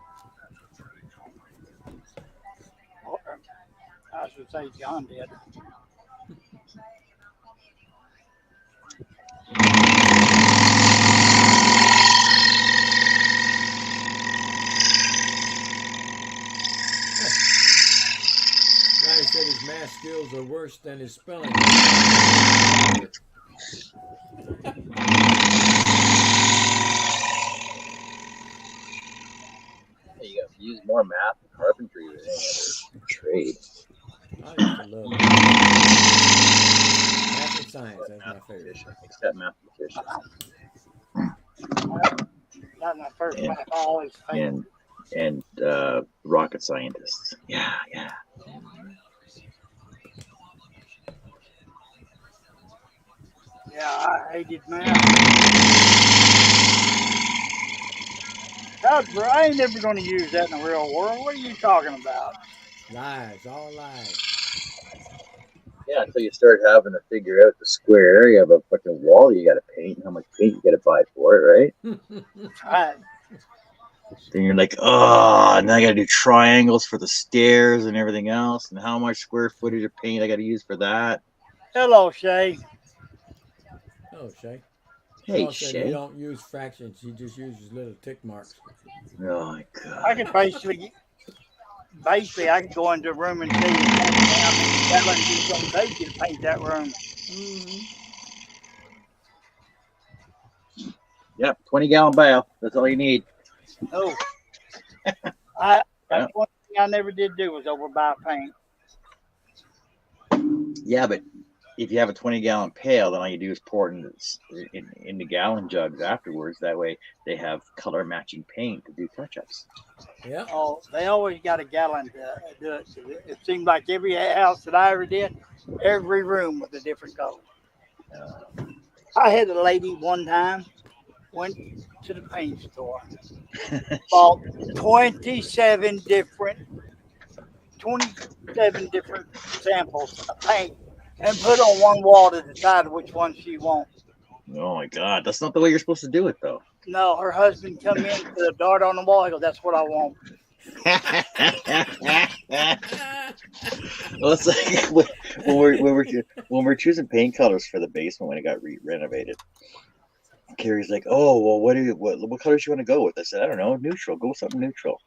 Speaker 2: I should say John did.
Speaker 3: Larry said his math skills are worse than his spelling.
Speaker 1: You got to use more math and carpentry than any other trade.
Speaker 3: I used to love it. Math and science, that's my favorite.
Speaker 1: Except mathematician.
Speaker 2: Not my first math, I always failed.
Speaker 1: And rocket scientists. Yeah.
Speaker 2: Yeah, I hated math. I ain't never going to use that in the real world. What are you talking about?
Speaker 3: Lies, all lies.
Speaker 1: Yeah, until you start having to figure out the square area of a fucking wall you got to paint, and how much paint you got to buy for it, right?
Speaker 2: Right.
Speaker 1: Then you're like, oh, now I got to do triangles for the stairs and everything else, and how much square footage of paint I got to use for that.
Speaker 2: Hello, Shay.
Speaker 3: Oh, Shay.
Speaker 1: Hey,
Speaker 3: Paul said
Speaker 1: Shay.
Speaker 3: he don't use fractions. He just uses little tick marks.
Speaker 1: Oh my God.
Speaker 2: I could basically, I could go into a room and tell you how many gallons it's going to take you to paint that room.
Speaker 3: Mm-hmm.
Speaker 1: Yep, 20-gallon bath. That's all you need.
Speaker 2: Oh,
Speaker 1: Yeah.
Speaker 2: that's one thing I never did do was overbuy paint.
Speaker 1: Yeah, but if you have a 20-gallon pail, then all you do is pour it in the gallon jugs afterwards. That way they have color matching paint to do touch-ups.
Speaker 3: Yeah.
Speaker 2: Oh, they always got a gallon to do it. It seemed like every house that I ever did, every room was a different color. I had a lady one time went to the paint store, bought 27 different samples of paint and put on one wall to decide which one she wants.
Speaker 1: Oh my God, that's not the way you're supposed to do it, though.
Speaker 2: No, her husband come in, put a dart on the wall. He goes, "That's what I want."
Speaker 1: Well, it's like when we're choosing paint colors for the basement when it got renovated. Carrie's like, oh, well, what colors you want to go with? I said, I don't know, neutral. Go with something neutral.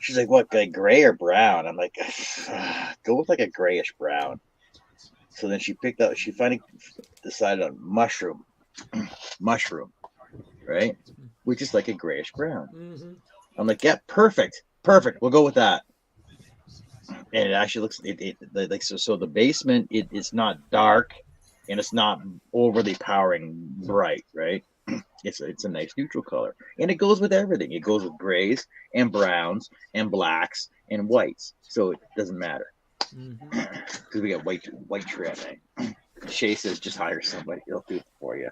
Speaker 1: She's like, what, like gray or brown? I'm like, go with like a grayish brown. So then she finally decided on mushroom, right? Which is like a grayish brown.
Speaker 3: Mm-hmm.
Speaker 1: I'm like, yeah, perfect. We'll go with that. And it actually looks like so the basement it's not dark and it's not overly powering bright, right? It's a nice neutral color, and it goes with everything. It goes with grays and browns and blacks and whites, so it doesn't matter because we got white trim. Shay says just hire somebody; they'll do it for you.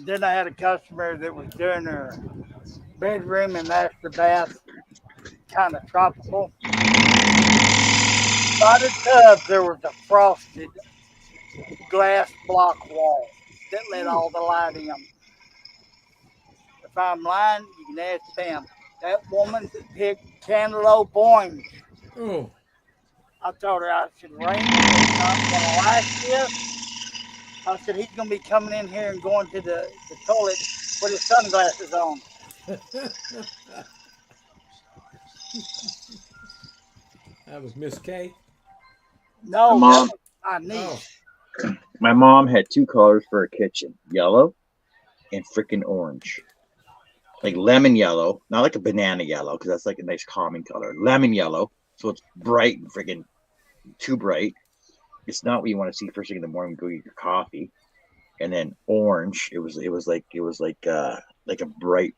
Speaker 2: Then I had a customer that was doing her bedroom and master bath kind of tropical. By the tub, there was a frosted glass block wall that let all the light in. If I'm lying, you can ask them. That woman picked cantaloupe orange.
Speaker 3: Oh,
Speaker 2: I told her, I said, Raymond is not going to like this. I said, he's going to be coming in here and going to the toilet with his sunglasses on.
Speaker 3: that was Miss K.
Speaker 2: No,
Speaker 1: My mom-
Speaker 2: that was my niece.
Speaker 3: Oh,
Speaker 1: My mom had two colors for her kitchen: yellow and freaking orange. Like lemon yellow, not like a banana yellow, because that's like a nice calming color. Lemon yellow, so it's bright and freaking too bright. It's not what you want to see first thing in the morning. Go get your coffee, and then orange. It was like a bright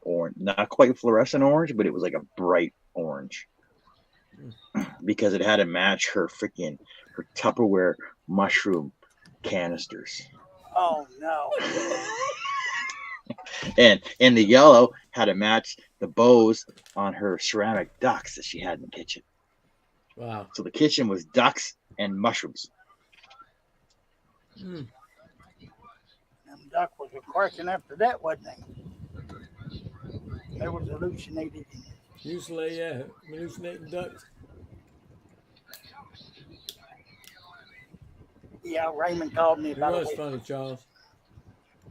Speaker 1: orange, not quite fluorescent orange, but it was like a bright orange because it had to match her Tupperware mushroom canisters.
Speaker 2: Oh, no.
Speaker 1: And the yellow had to match the bows on her ceramic ducks that she had in the kitchen.
Speaker 3: wow.
Speaker 1: So the kitchen was ducks and mushrooms.
Speaker 3: Mm.
Speaker 2: Them duck was quirking after that, wasn't they? They was hallucinated.
Speaker 3: Usually, hallucinating ducks.
Speaker 2: Yeah, Raymond called me
Speaker 3: It
Speaker 2: about a
Speaker 3: was
Speaker 2: week.
Speaker 3: funny, Charles.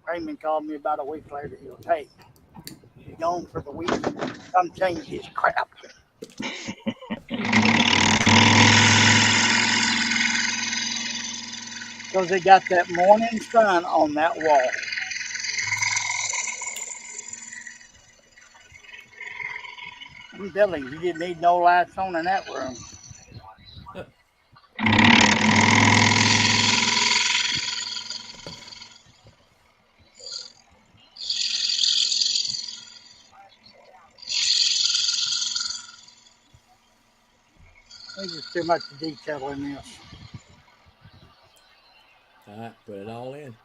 Speaker 2: Raymond called me about a week later. He goes, hey, he's gone for the week. Come change his crap. Because they got that morning sun on that wall. I'm telling you didn't need no lights on in that room. There's just too much detail in this.
Speaker 3: All right, put it all in.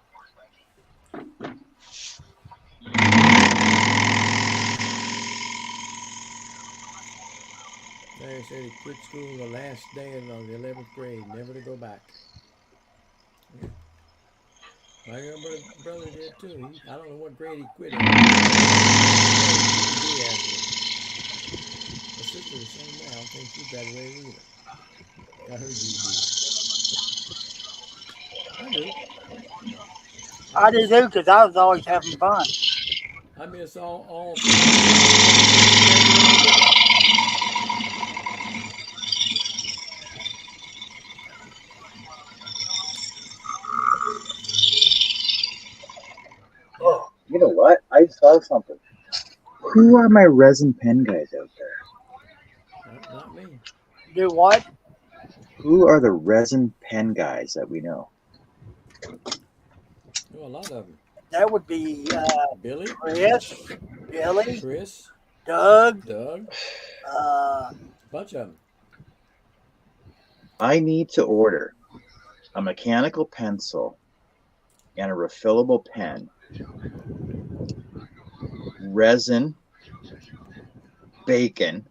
Speaker 3: Larry said he quit school the last day of the 11th grade, never to go back. Yeah. My younger brother did too. I don't know what grade he quit in. My sister the same way. I don't think she graduated either. Got her GED. I do.
Speaker 2: I do too, because I was always having fun.
Speaker 3: I miss all.
Speaker 1: Oh, you know what? I saw something. Who are my resin pen guys out there?
Speaker 3: Not me.
Speaker 2: Do what?
Speaker 1: Who are the resin pen guys that we know?
Speaker 3: Oh, a lot of them.
Speaker 2: That would be
Speaker 3: Billy,
Speaker 2: Chris, Billy,
Speaker 3: Chris,
Speaker 2: Doug,
Speaker 3: Doug, bunch of them.
Speaker 1: I need to order a mechanical pencil and a refillable pen, resin, bacon,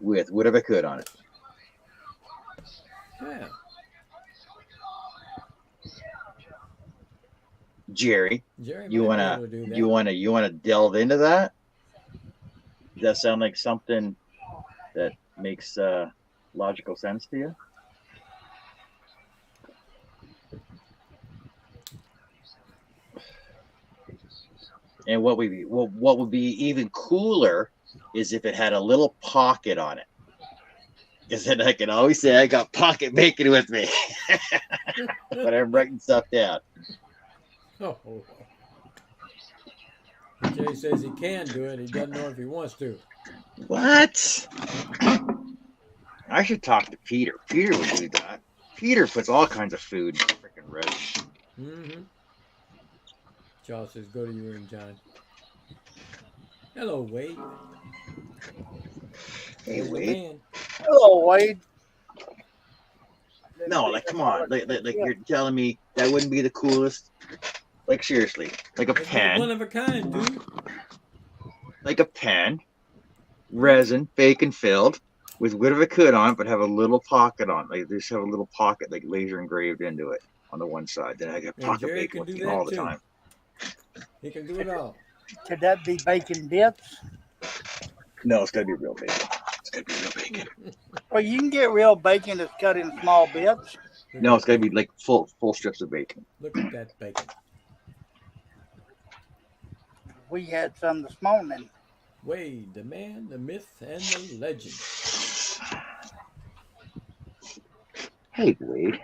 Speaker 1: with whatever I could on it.
Speaker 3: Yeah.
Speaker 1: Jerry,
Speaker 3: Jerry
Speaker 1: you
Speaker 3: might be
Speaker 1: wanna
Speaker 3: able to do that.
Speaker 1: you wanna delve into that? Does that sound like something that makes logical sense to you? And what would be even cooler is if it had a little pocket on it. Because then I can always say I got pocket bacon with me when I'm writing stuff down.
Speaker 3: Oh. Jay says he can do it. He doesn't know if he wants to.
Speaker 1: What? I should talk to Peter. Peter would do that. Peter puts all kinds of food in freaking resin.
Speaker 3: Mm-hmm. Charles says, go to your room, John. Hello, Wade.
Speaker 1: Hey,
Speaker 3: There's the
Speaker 1: Wade.
Speaker 3: man.
Speaker 2: Hello, Wade.
Speaker 1: No, like, come on. Like you're telling me that wouldn't be the coolest? Like, seriously. Like a
Speaker 3: That's
Speaker 1: pen.
Speaker 3: one of a kind, dude.
Speaker 1: Like a pen. Resin, bacon filled, with a bit of a hood on it, but have a little pocket on. Like, just have a little pocket, like laser engraved into it on the one side. Then I got
Speaker 3: And
Speaker 1: pocket
Speaker 3: Jerry
Speaker 1: bacon
Speaker 3: can
Speaker 1: with
Speaker 3: do
Speaker 1: me all
Speaker 3: that
Speaker 1: the
Speaker 3: too.
Speaker 1: time.
Speaker 3: He can do it all.
Speaker 2: Could that be bacon bits?
Speaker 1: No, it's gotta be real bacon. It's gotta be real bacon.
Speaker 2: Well, you can get real bacon that's cut in small bits.
Speaker 1: No, it's gotta be like full strips of bacon.
Speaker 3: Look at that bacon.
Speaker 2: We had some this morning.
Speaker 3: Wade, the man, the myth, and the legend.
Speaker 1: Hey, Wade.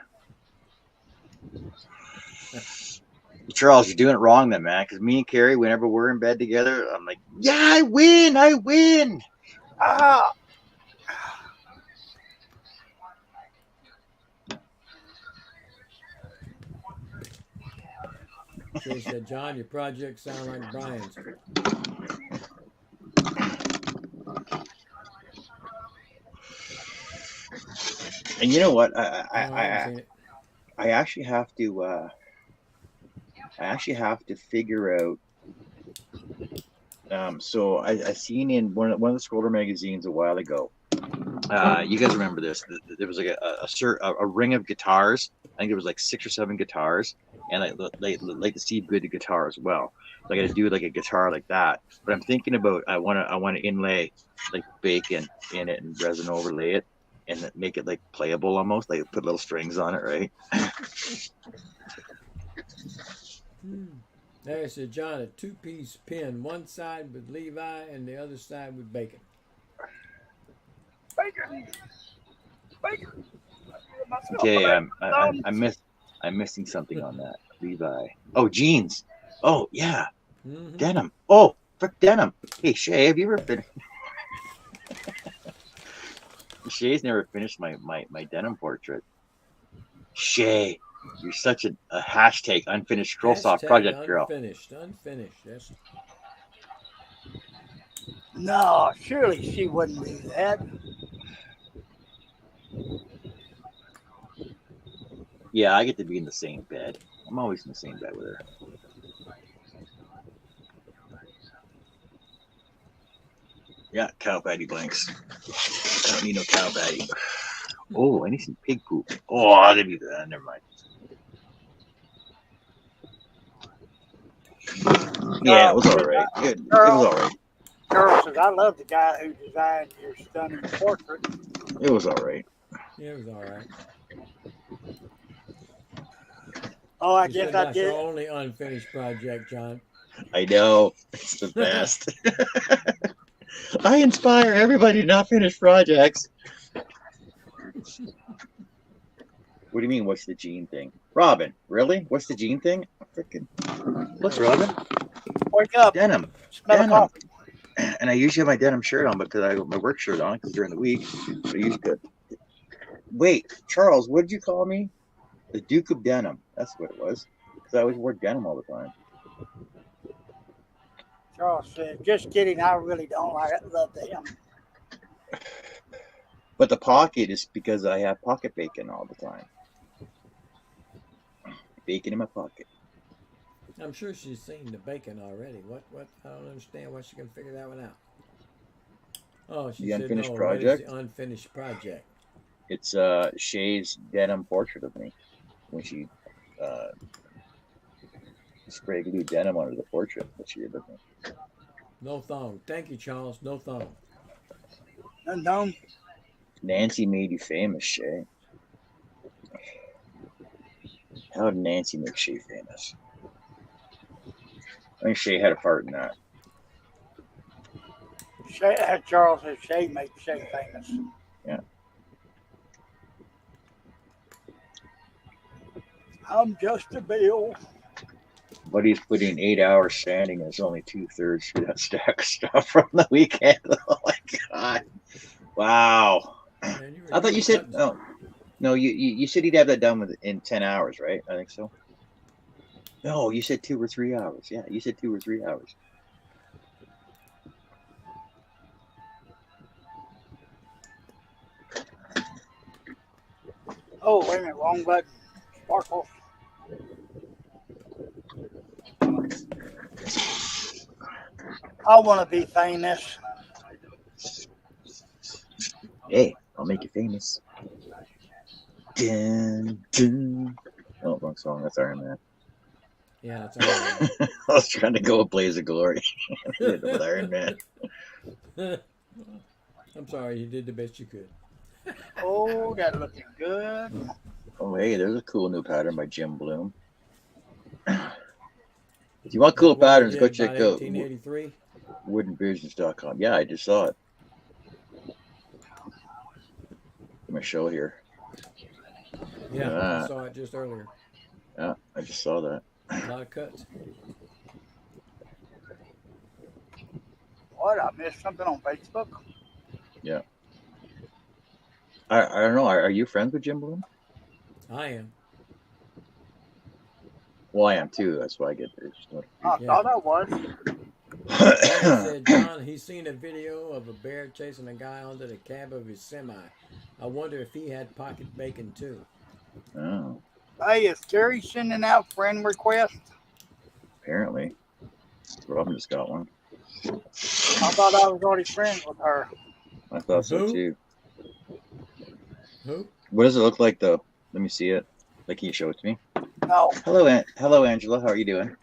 Speaker 1: Charles, you're doing it wrong then, man. Because me and Carrie, whenever we're in bed together, I'm like, yeah, I win. I win.
Speaker 2: Ah,
Speaker 3: Jay said, John, your projects sound like Brian's.
Speaker 1: And you know what?
Speaker 3: I haven't seen it.
Speaker 1: I actually have to figure out. So I seen in one of the Scroller magazines a while ago. You guys remember this? There was like a ring of guitars. I think there was like 6 or 7 guitars, and I like to see good guitar as well. So I got to do like a guitar like that. But I'm thinking about I want to inlay like bacon in it and resin overlay it, and make it like playable almost, like put little strings on it, right?
Speaker 3: There said, John, a 2-piece pen, one side with Levi and the other side with bacon.
Speaker 2: bacon. Bacon.
Speaker 1: Okay, I'm missing something on that. Levi. Oh, jeans. Oh yeah,
Speaker 3: Mm-hmm.
Speaker 1: denim. Oh, frick denim. Hey Shay, have you ever finished? Shay's never finished my denim portrait. Shay, you're such a hashtag unfinished scroll soft project girl.
Speaker 3: Unfinished, yes.
Speaker 2: No, surely she wouldn't do that.
Speaker 1: Yeah, I get to be in the same bed. I'm always in the same bed with her. Yeah, cow patty blanks. I don't need no cow patty. Oh, I need some pig poop. Oh, I'll give you that. Never mind. Yeah, it was all right. It was all right.
Speaker 2: Girl says, I love the guy who designed your stunning portrait.
Speaker 1: It was all right.
Speaker 3: Yeah, it was all right.
Speaker 2: Oh, I
Speaker 3: You
Speaker 2: guess
Speaker 3: said
Speaker 2: I
Speaker 3: that's your
Speaker 2: did.
Speaker 3: only unfinished project, John.
Speaker 1: I know. It's the best. I inspire everybody to not finish projects. What do you mean, what's the gene thing? Robin, really? What's the gene thing? Freaking. What's Robin?
Speaker 2: Wake up.
Speaker 1: Denim.
Speaker 2: Smell
Speaker 1: Denim.
Speaker 2: coffee.
Speaker 1: And I usually have my denim shirt on because I got my work shirt on because during the week. But I usually could. Wait, Charles, what did you call me? The Duke of Denim. That's what it was. Because I always wore denim all the time.
Speaker 2: Charles said, just kidding. I really don't love them.
Speaker 1: But the pocket is because I have pocket bacon all the time. Bacon in my pocket.
Speaker 3: I'm sure she's seen the bacon already. What? I don't understand why she can figure that one out. Oh, she
Speaker 1: The
Speaker 3: said
Speaker 1: unfinished
Speaker 3: no.
Speaker 1: project?
Speaker 3: What is the unfinished project?
Speaker 1: It's Shay's denim portrait of me when she spray glued denim onto the portrait that she did of me.
Speaker 3: No thong. Thank you, Charles. No thong.
Speaker 2: No.
Speaker 1: Nancy made you famous, Shay. How did Nancy make Shay famous? I think Shay had a part in that.
Speaker 2: Charles said Shay made Shay famous.
Speaker 1: Yeah.
Speaker 2: I'm just a bill.
Speaker 1: But he's putting 8 hours standing. It's only 2/3 through that stack of stuff from the weekend. Oh my god! Wow.
Speaker 3: Man, you were
Speaker 1: I thought you said
Speaker 3: cutting-
Speaker 1: no. You said he'd have that done in 10 hours, right? I think so. No, you said 2 or 3 hours. Yeah, you said 2 or 3 hours.
Speaker 2: Oh, wait a minute, wrong button. Sparkles. I want to be famous.
Speaker 1: Hey, I'll make you famous. Dun, dun. Oh, wrong song. That's Iron Man.
Speaker 3: Yeah, it's all right.
Speaker 1: I was trying to go with Blaze of Glory with Iron Man.
Speaker 3: I'm sorry, you did the best you could.
Speaker 2: Oh, that looking good.
Speaker 1: Oh, hey, there's a cool new pattern by Jim Bloom. If you want cool
Speaker 3: What we
Speaker 1: patterns, go
Speaker 3: did
Speaker 1: check
Speaker 3: about
Speaker 1: out
Speaker 3: 1883.
Speaker 1: woodenvisions.com. Yeah, I just saw it. My show here.
Speaker 3: Yeah,
Speaker 1: Ah.
Speaker 3: I saw it just earlier.
Speaker 1: Yeah, I just saw that.
Speaker 3: A lot of cuts.
Speaker 2: What? I missed something on Facebook?
Speaker 1: I don't know. Are you friends with Jim Bloom?
Speaker 3: I am.
Speaker 1: Well, I am too. That's why I get there.
Speaker 2: I
Speaker 3: Yeah.
Speaker 2: thought I was.
Speaker 3: Dad said, John, he's seen a video of a bear chasing a guy under the cab of his semi. I wonder if he had pocket bacon too.
Speaker 1: Oh,
Speaker 2: Hey, is Terry sending out friend requests?
Speaker 1: apparently. Robin just got one.
Speaker 2: I thought I was already friends with her.
Speaker 1: I thought so
Speaker 3: Who?
Speaker 1: too.
Speaker 3: Who?
Speaker 1: What does it look like though? Let me see it. Like, can you show it to me?
Speaker 2: No,
Speaker 1: Hello, Angela. How are you doing?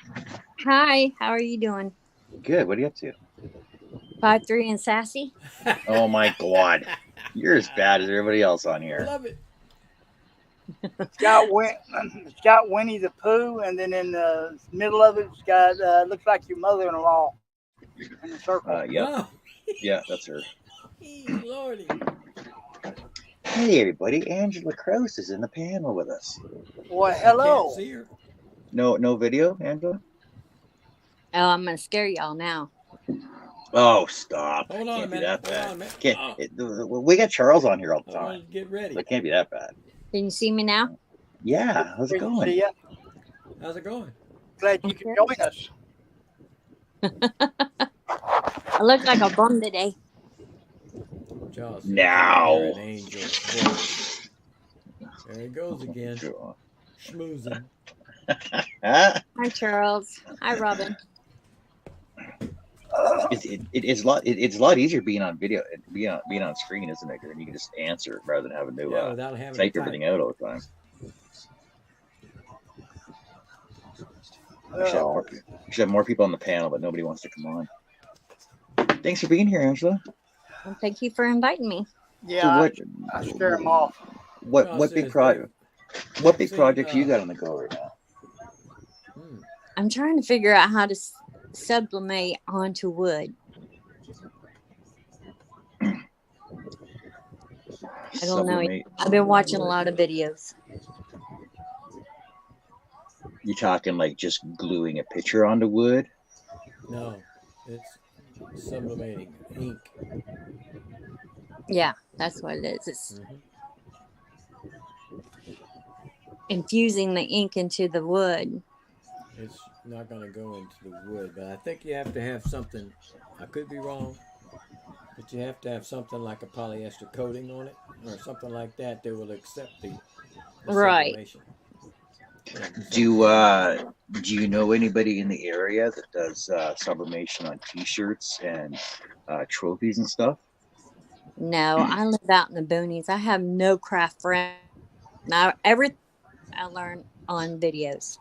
Speaker 4: Hi, how are you doing?
Speaker 1: Good. What are you up to?
Speaker 4: 5'3" and sassy?
Speaker 1: Oh my God, you're as bad as everybody else on
Speaker 3: I
Speaker 1: here.
Speaker 3: love it.
Speaker 2: it's got Winnie the Pooh, and then in the middle of it, it's got looks like your mother-in-law in the circle.
Speaker 1: Yeah,
Speaker 3: Wow.
Speaker 1: yeah, that's her.
Speaker 3: Lordy.
Speaker 1: Hey, everybody. Angela Krause is in the panel with us.
Speaker 2: Well,
Speaker 3: Can't
Speaker 2: hello.
Speaker 3: see her.
Speaker 1: No video, Angela.
Speaker 4: Oh, I'm gonna scare y'all now.
Speaker 1: Oh, stop!
Speaker 3: Hold on a
Speaker 1: Can't be
Speaker 3: minute.
Speaker 1: that
Speaker 3: Hold on a
Speaker 1: bad.
Speaker 3: minute.
Speaker 1: Can't,
Speaker 3: Oh,
Speaker 1: we got Charles on here all the
Speaker 3: I
Speaker 1: time.
Speaker 3: want to get ready.
Speaker 1: So it can't be that bad.
Speaker 4: Can you see me now?
Speaker 1: Yeah, how's it
Speaker 2: Good to
Speaker 1: going?
Speaker 2: see ya.
Speaker 3: How's it going?
Speaker 2: Glad you could join us.
Speaker 4: I look like a bum today.
Speaker 3: Charles says,
Speaker 1: Now.
Speaker 3: "I hear an angel's voice." There he goes again. Schmoozing.
Speaker 1: Ah,
Speaker 4: Hi, Charles. Hi, Robin.
Speaker 1: it's a lot easier being on video, being on screen, isn't it? And you can just answer rather than having to
Speaker 3: Yeah, without having
Speaker 1: type
Speaker 3: to
Speaker 1: everything out all the time.
Speaker 2: Oh,
Speaker 1: We should have more people on the panel, but nobody wants to come on. Thanks for being here, Angela.
Speaker 4: Well, thank you for inviting me.
Speaker 2: yeah, I scare them off.
Speaker 1: What
Speaker 3: Charles
Speaker 1: big
Speaker 3: says
Speaker 1: project? What big
Speaker 3: seen,
Speaker 1: projects you got on the go right now?
Speaker 3: Hmm.
Speaker 4: I'm trying to figure out how to sublimate onto wood. I don't know.
Speaker 1: Sublimate.
Speaker 4: I've been watching a lot of videos.
Speaker 1: You talking like just gluing a picture onto wood?
Speaker 3: No, it's sublimating ink.
Speaker 4: Yeah, that's what it is. It's
Speaker 3: Mhm.
Speaker 4: infusing the ink into the wood.
Speaker 3: It's not going to go into the wood, but I think you have to have something. I could be wrong, but you have to have something like a polyester coating on it or something like that that will accept the
Speaker 4: Right.
Speaker 3: sublimation. Yeah,
Speaker 1: Do you know anybody in the area that does sublimation on T-shirts and trophies and stuff?
Speaker 4: No, I live out in the boonies. I have no craft friends. Now everything I learn on videos.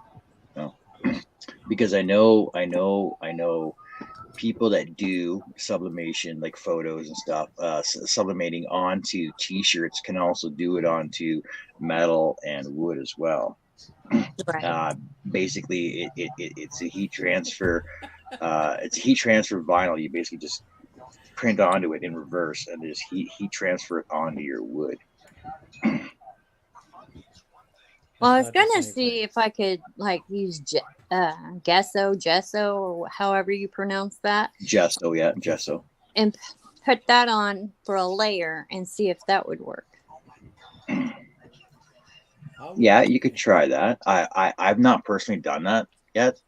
Speaker 1: Because I know people that do sublimation, like photos and stuff. Sublimating onto T-shirts can also do it onto metal and wood as well.
Speaker 4: Right.
Speaker 1: Basically, it's a heat transfer. It's a heat transfer vinyl. You basically just print onto it in reverse and just heat transfer it onto your wood.
Speaker 4: Well, I was
Speaker 3: Not the
Speaker 4: gonna
Speaker 3: same
Speaker 4: see
Speaker 3: thing.
Speaker 4: if I could like use gesso, or however you pronounce that,
Speaker 1: Gesso, yeah, gesso.
Speaker 4: and put that on for a layer and see if that would work.
Speaker 1: Yeah, you could try that. I've not personally done that yet,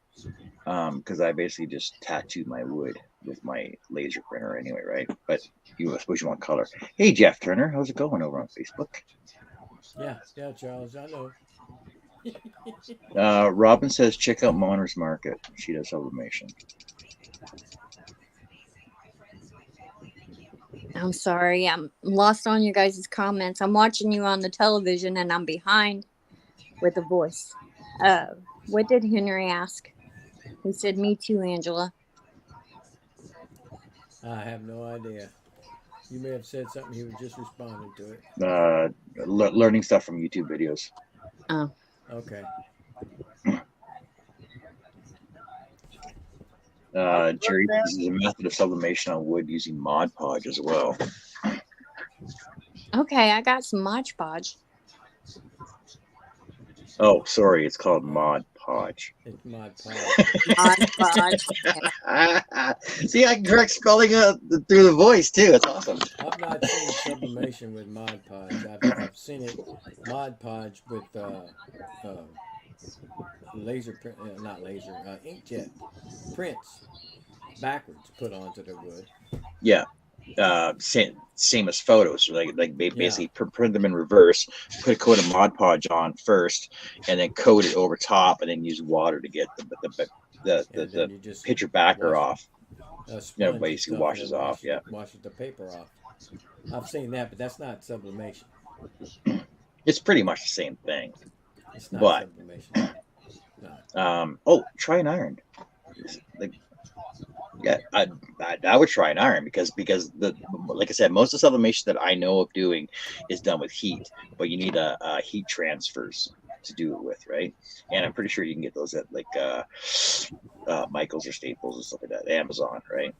Speaker 1: because I basically just tattooed my wood with my laser printer anyway, right? But I suppose you want color. Hey, Jeff Turner, how's it going over on Facebook?
Speaker 3: Yeah, Charles, I know.
Speaker 1: Robin says check out Monner's Market. She does sublimation.
Speaker 4: I'm sorry, I'm lost on you guys' comments. I'm watching you on the television and I'm behind with the voice. What did Henry ask? He said, "Me too, Angela."
Speaker 3: I have no idea. You may have said something. He was just responding to it.
Speaker 1: Learning stuff from YouTube videos.
Speaker 4: Oh,
Speaker 3: Okay.
Speaker 1: Jerry uses a method of sublimation on wood using Mod Podge as well.
Speaker 4: okay. I got some Mod Podge.
Speaker 1: Oh, sorry, it's called Mod Podge.
Speaker 3: It's Mod Podge.
Speaker 4: Mod Podge.
Speaker 1: See, I can correct spelling through the voice too. It's awesome.
Speaker 3: I've not seen sublimation with Mod Podge. I've seen it Mod Podge with laser print, not laser, inkjet prints backwards put onto the wood.
Speaker 1: Yeah. Same as photos, like basically print them in reverse, put a coat of Mod Podge on first, and then coat it over top, and then use water to get the picture backer off. Basically washes off. Yeah,
Speaker 3: washes the paper off. I've seen that, but that's not sublimation.
Speaker 1: It's pretty much the same thing.
Speaker 3: It's not sublimation.
Speaker 1: No. Try an iron. Yeah, I would try an iron because like I said, most of the sublimation that I know of doing is done with heat, but you need a heat transfers to do it with, right? And I'm pretty sure you can get those at like Michaels or Staples and stuff like that, Amazon, right?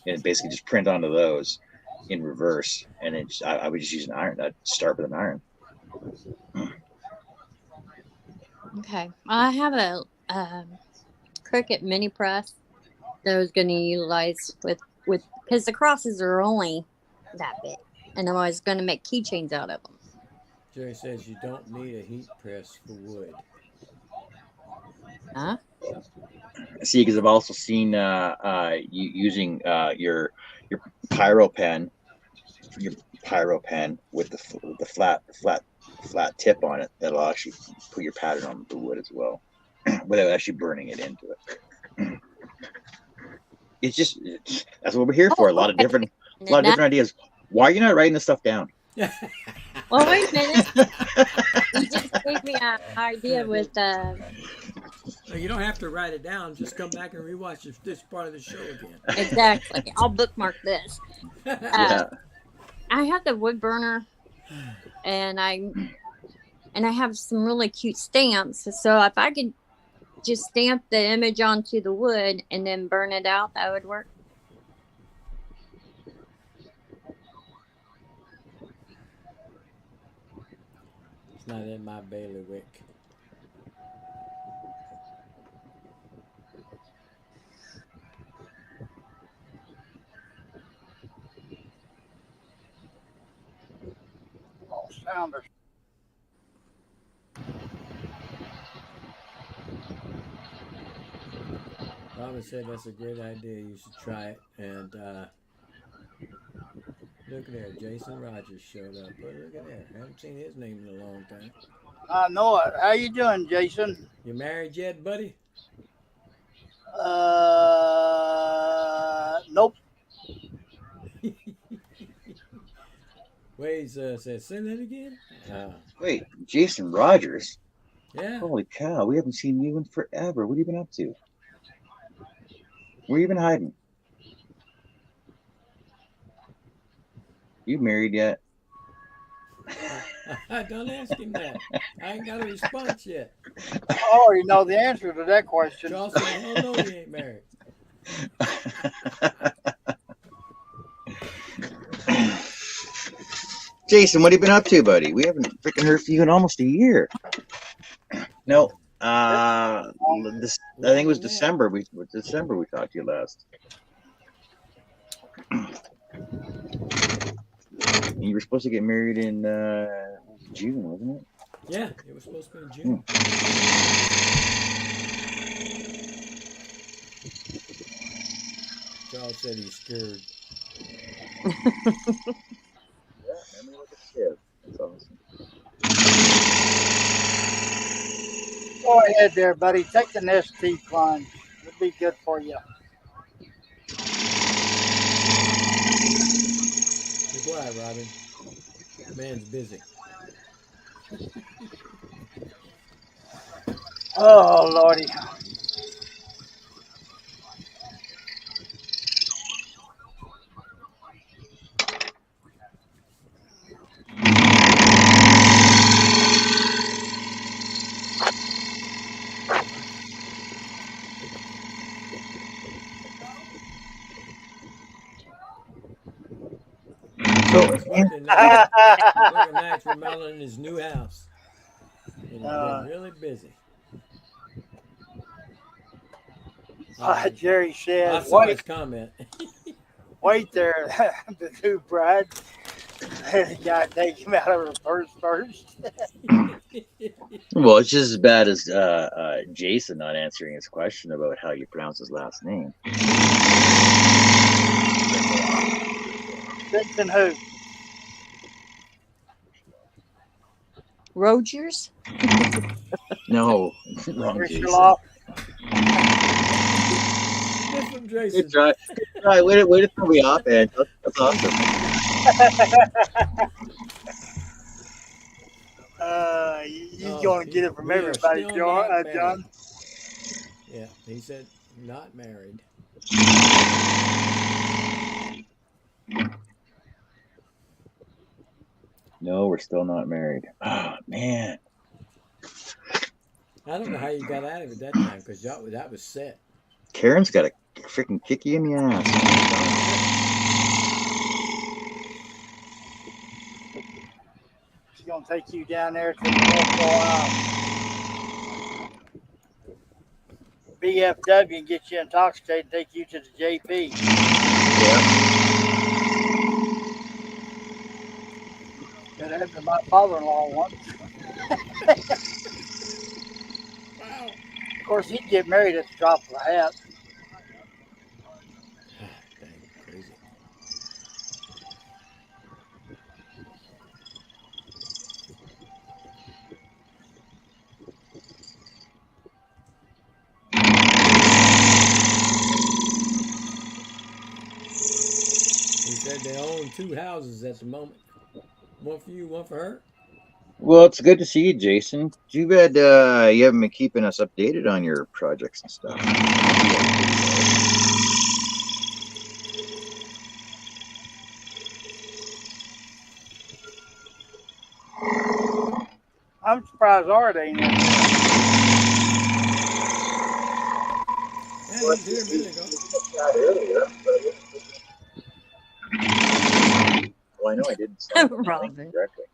Speaker 1: And basically just print onto those in reverse, and then I would just use an iron. I'd start with an iron.
Speaker 4: Okay, I have a Cricut mini press that I was going to utilize with because the crosses are only that big, and I was going to make keychains out of them.
Speaker 3: Jerry says you don't need a heat press for wood.
Speaker 4: Huh?
Speaker 1: See, because I've also seen you using your pyro pen with the flat tip on it that'll actually put your pattern on the wood as well without actually burning it into it. That's what we're here for. A lot of different ideas. Why are you not writing this stuff down?
Speaker 4: Well, wait a minute. You just gave me an idea with
Speaker 3: You don't have to write it down. Just come back and rewatch this part of the show again.
Speaker 4: Exactly. I'll bookmark this.
Speaker 1: Yeah.
Speaker 4: I have the wood burner, and I have some really cute stamps. So if I could just stamp the image onto the wood and then burn it out, that would work.
Speaker 3: It's not in my bailiwick.
Speaker 2: Sounders.
Speaker 3: Robin said that's a great idea. You should try it. And look at there, Jason Rogers showed up. But look at there, I haven't seen his name in a long time.
Speaker 2: I know it. How you doing, Jason?
Speaker 3: You married yet, buddy?
Speaker 2: Nope.
Speaker 3: Waze says, say that again?
Speaker 1: Wait, Jason Rogers?
Speaker 3: Yeah.
Speaker 1: Holy cow, we haven't seen you in forever. What have you been up to? Where you been hiding? You married yet?
Speaker 3: Don't ask him that. I ain't got a response yet.
Speaker 2: Oh, you know the answer to that question.
Speaker 3: Charles said, hell no, he ain't married.
Speaker 1: Jason, what have you been up to, buddy? We haven't freaking heard from you in almost a year. No, I think it was December. December we talked to you last. You were supposed to get married in June, wasn't it?
Speaker 3: Yeah, it was supposed to be in June. Charles said he's scared.
Speaker 1: Yeah, remember what it said. That's awesome.
Speaker 2: Go ahead there, buddy. Take an ST plunge. It'll be good for you.
Speaker 3: Be quiet, Robin. Man's busy.
Speaker 2: Oh, Lordy.
Speaker 3: He's working nights remodeling his new house. And he's been really busy.
Speaker 2: Jerry
Speaker 3: I
Speaker 2: said,
Speaker 3: saw his comment.
Speaker 2: wait there, the new bride. Got to take him out of her first.
Speaker 1: Well, it's just as bad as Jason not answering his question about how you pronounce his last name.
Speaker 2: Jason who?
Speaker 4: Rogers?
Speaker 1: No, wrong Jason.
Speaker 3: Different Jason.
Speaker 1: Good try. Good try. Way to throw me off, Ed. That's awesome.
Speaker 2: You're going to get it from everybody, John.
Speaker 3: Yeah, he said not married.
Speaker 1: No, we're still not married. Oh, man.
Speaker 3: I don't know how you got out of it that time because that was set.
Speaker 1: Karen's got to freaking kick you in the ass.
Speaker 2: She's going to take you down there to the North BFW and get you intoxicated and take you to the JP.
Speaker 1: Yeah.
Speaker 2: That happened to my father-in-law once.
Speaker 3: Wow.
Speaker 2: Of course, he'd get married at the drop of a hat.
Speaker 3: Dang, crazy. He said they own 2 houses at the moment. One for you, one for her.
Speaker 1: Well, it's good to see you, Jason. Too bad you haven't been keeping us updated on your projects and stuff.
Speaker 2: I'm surprised Art ain't in.
Speaker 3: Yeah, he was here a minute ago.
Speaker 1: Well, I know I didn't.
Speaker 4: Robin.
Speaker 1: Correctly.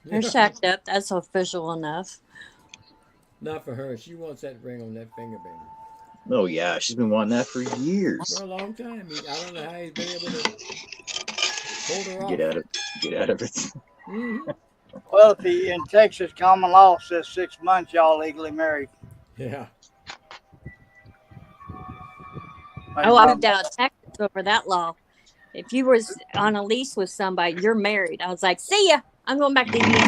Speaker 4: You're shacked up. That's official enough.
Speaker 3: Not for her. She wants that ring on that finger, baby.
Speaker 1: Oh yeah, she's been wanting that for years.
Speaker 3: For a long time. I don't know how he's been able to hold her off.
Speaker 1: Get out of it.
Speaker 3: Mm-hmm.
Speaker 2: Well, if in Texas, common law says 6 months, y'all legally married.
Speaker 3: Yeah.
Speaker 4: Oh, I moved out of Texas over that law. If you was on a lease with somebody, you're married. I was like, see ya. I'm going back to Indiana.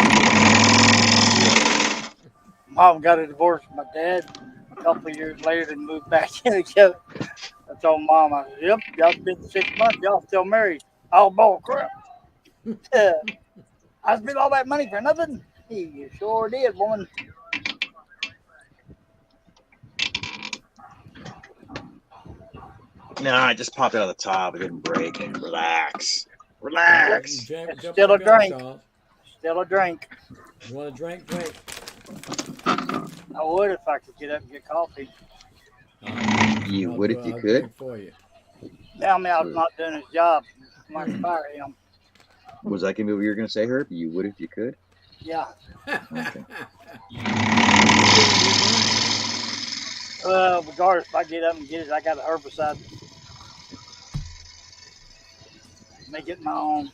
Speaker 2: Mom got a divorce from my dad. A couple of years later, they moved back in together. I told Mom, I said, yep, y'all been 6 months, y'all still married. Oh, bull crap. I spent all that money for nothing. You sure did, woman.
Speaker 1: No, I just popped out of the top. It didn't break. And relax. Relax.
Speaker 2: Still a drink. Still a drink.
Speaker 3: You want a drink? Drink.
Speaker 2: I would if I could get up and get coffee.
Speaker 1: You
Speaker 3: I'll
Speaker 1: would
Speaker 3: do
Speaker 1: if
Speaker 3: it.
Speaker 1: you
Speaker 3: I'll
Speaker 1: could.
Speaker 3: drink for you.
Speaker 2: Tell me I'm not doing his job. I might fire him.
Speaker 1: Was that gonna be what you were gonna say, Herb? You would if you could.
Speaker 2: Yeah.
Speaker 1: Okay.
Speaker 2: Well, regardless, if I get up and get it, I got a herbicide. Make it my own.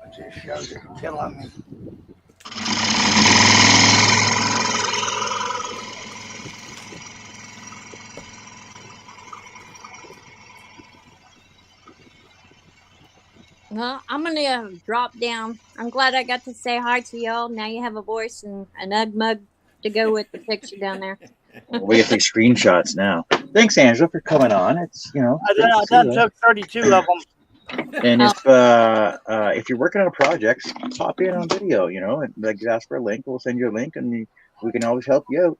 Speaker 2: It just shows it's killing me.
Speaker 4: Well, I'm gonna drop down. I'm glad I got to say hi to y'all. Now you have a voice and an Ugg mug to go with the picture down there.
Speaker 1: We can take screenshots now. Thanks, Angela, for coming on. It's great to
Speaker 2: I
Speaker 1: see
Speaker 2: done
Speaker 1: you.
Speaker 2: took 32 of them.
Speaker 1: And if you're working on a project, pop in on video. And like ask for a link. We'll send you a link, and we can always help you out.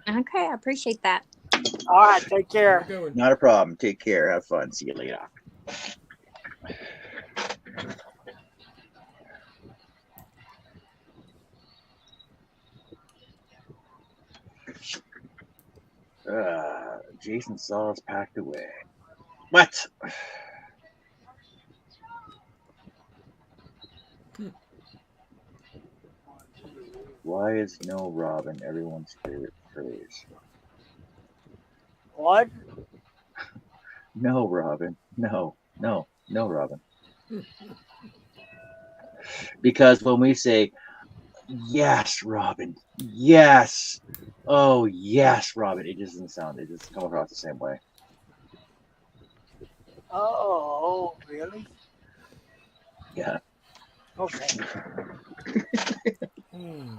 Speaker 4: Okay, I appreciate that.
Speaker 2: All right, take care.
Speaker 3: Go with-
Speaker 1: Not a problem. Take care. Have fun. See you later. Jason saw us packed away. What? Why is no Robin everyone's favorite phrase?
Speaker 2: What?
Speaker 1: No, Robin. No, Robin. Because when we say, yes, Robin, yes, oh, yes, Robin, it just doesn't sound, it just comes across the same way.
Speaker 2: Oh, really?
Speaker 1: Yeah.
Speaker 2: Okay.
Speaker 3: Hmm.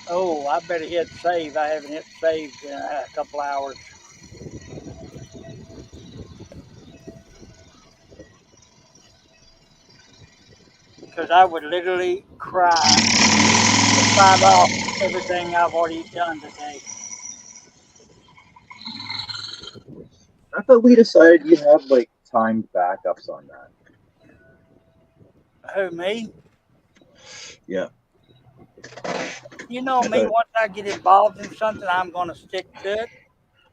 Speaker 2: Oh, I better hit save. I haven't hit save in a couple hours. Because I would literally cry to find off everything I've already done today.
Speaker 1: I thought we decided you have like timed backups on that.
Speaker 2: Who, me?
Speaker 1: Yeah.
Speaker 2: You know me, once I get involved in something, I'm going to stick to it.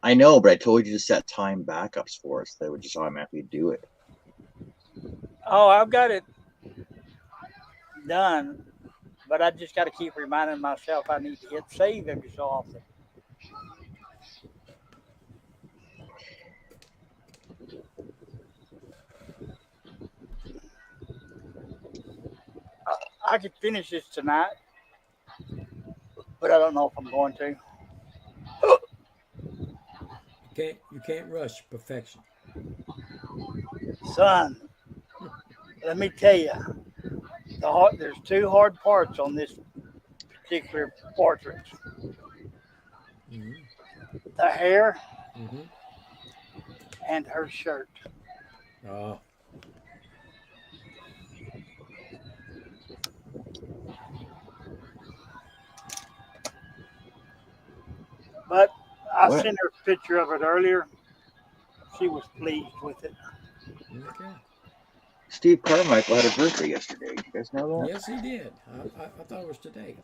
Speaker 1: I know, but I told you to set time backups for us. They would just automatically do it.
Speaker 2: Oh, I've got it done, but I just got to keep reminding myself I need to hit save every so often. I could finish this tonight, but I don't know if I'm going to.
Speaker 3: You can't rush perfection.
Speaker 2: Son, let me tell you, there's two hard parts on this particular portrait.
Speaker 3: Mm-hmm.
Speaker 2: The hair
Speaker 3: Mm-hmm.
Speaker 2: and her shirt.
Speaker 3: Oh.
Speaker 2: But I
Speaker 1: What?
Speaker 2: sent her a picture of it earlier. She was pleased with it.
Speaker 3: Okay.
Speaker 1: Steve Carmichael had a birthday yesterday. You guys know that?
Speaker 3: Yes, he did. I thought it was today.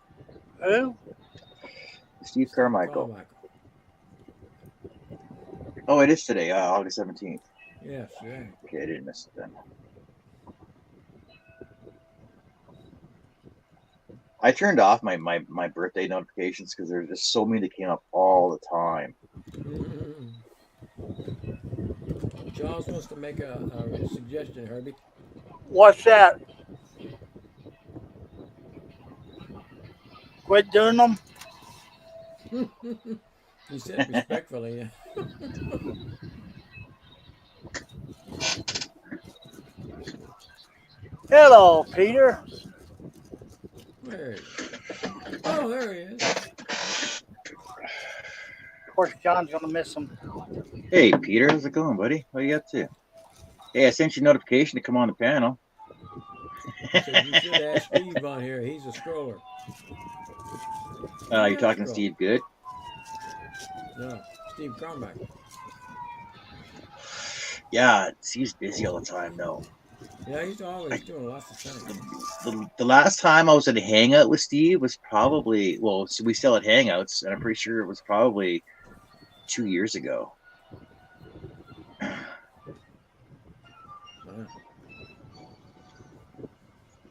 Speaker 2: Who?
Speaker 1: Steve Carmichael. Oh, it is today, August 17th.
Speaker 3: Yes, yeah.
Speaker 1: Okay, I didn't miss it then. I turned off my birthday notifications because there's just so many that came up all the time.
Speaker 3: Mm-hmm. Charles wants to make a suggestion, Herbie.
Speaker 2: What's that? Quit doing them?
Speaker 3: He said respectfully.
Speaker 2: Hello, Peter.
Speaker 3: Where is he? Oh, there he is.
Speaker 2: Of course, John's going to miss him.
Speaker 1: Hey, Peter, how's it going, buddy? What are you up to? Hey, I sent you a notification to come on the panel.
Speaker 3: So you should ask Steve on here. He's a stroller.
Speaker 1: You talking to Steve Good?
Speaker 3: No, Steve Carmack.
Speaker 1: Yeah, Steve's busy all the time though.
Speaker 3: Yeah, he's always doing lots of things.
Speaker 1: The last time I was at a hangout with Steve was probably, well, we still had hangouts, and I'm pretty sure it was probably 2 years ago.
Speaker 3: Wow.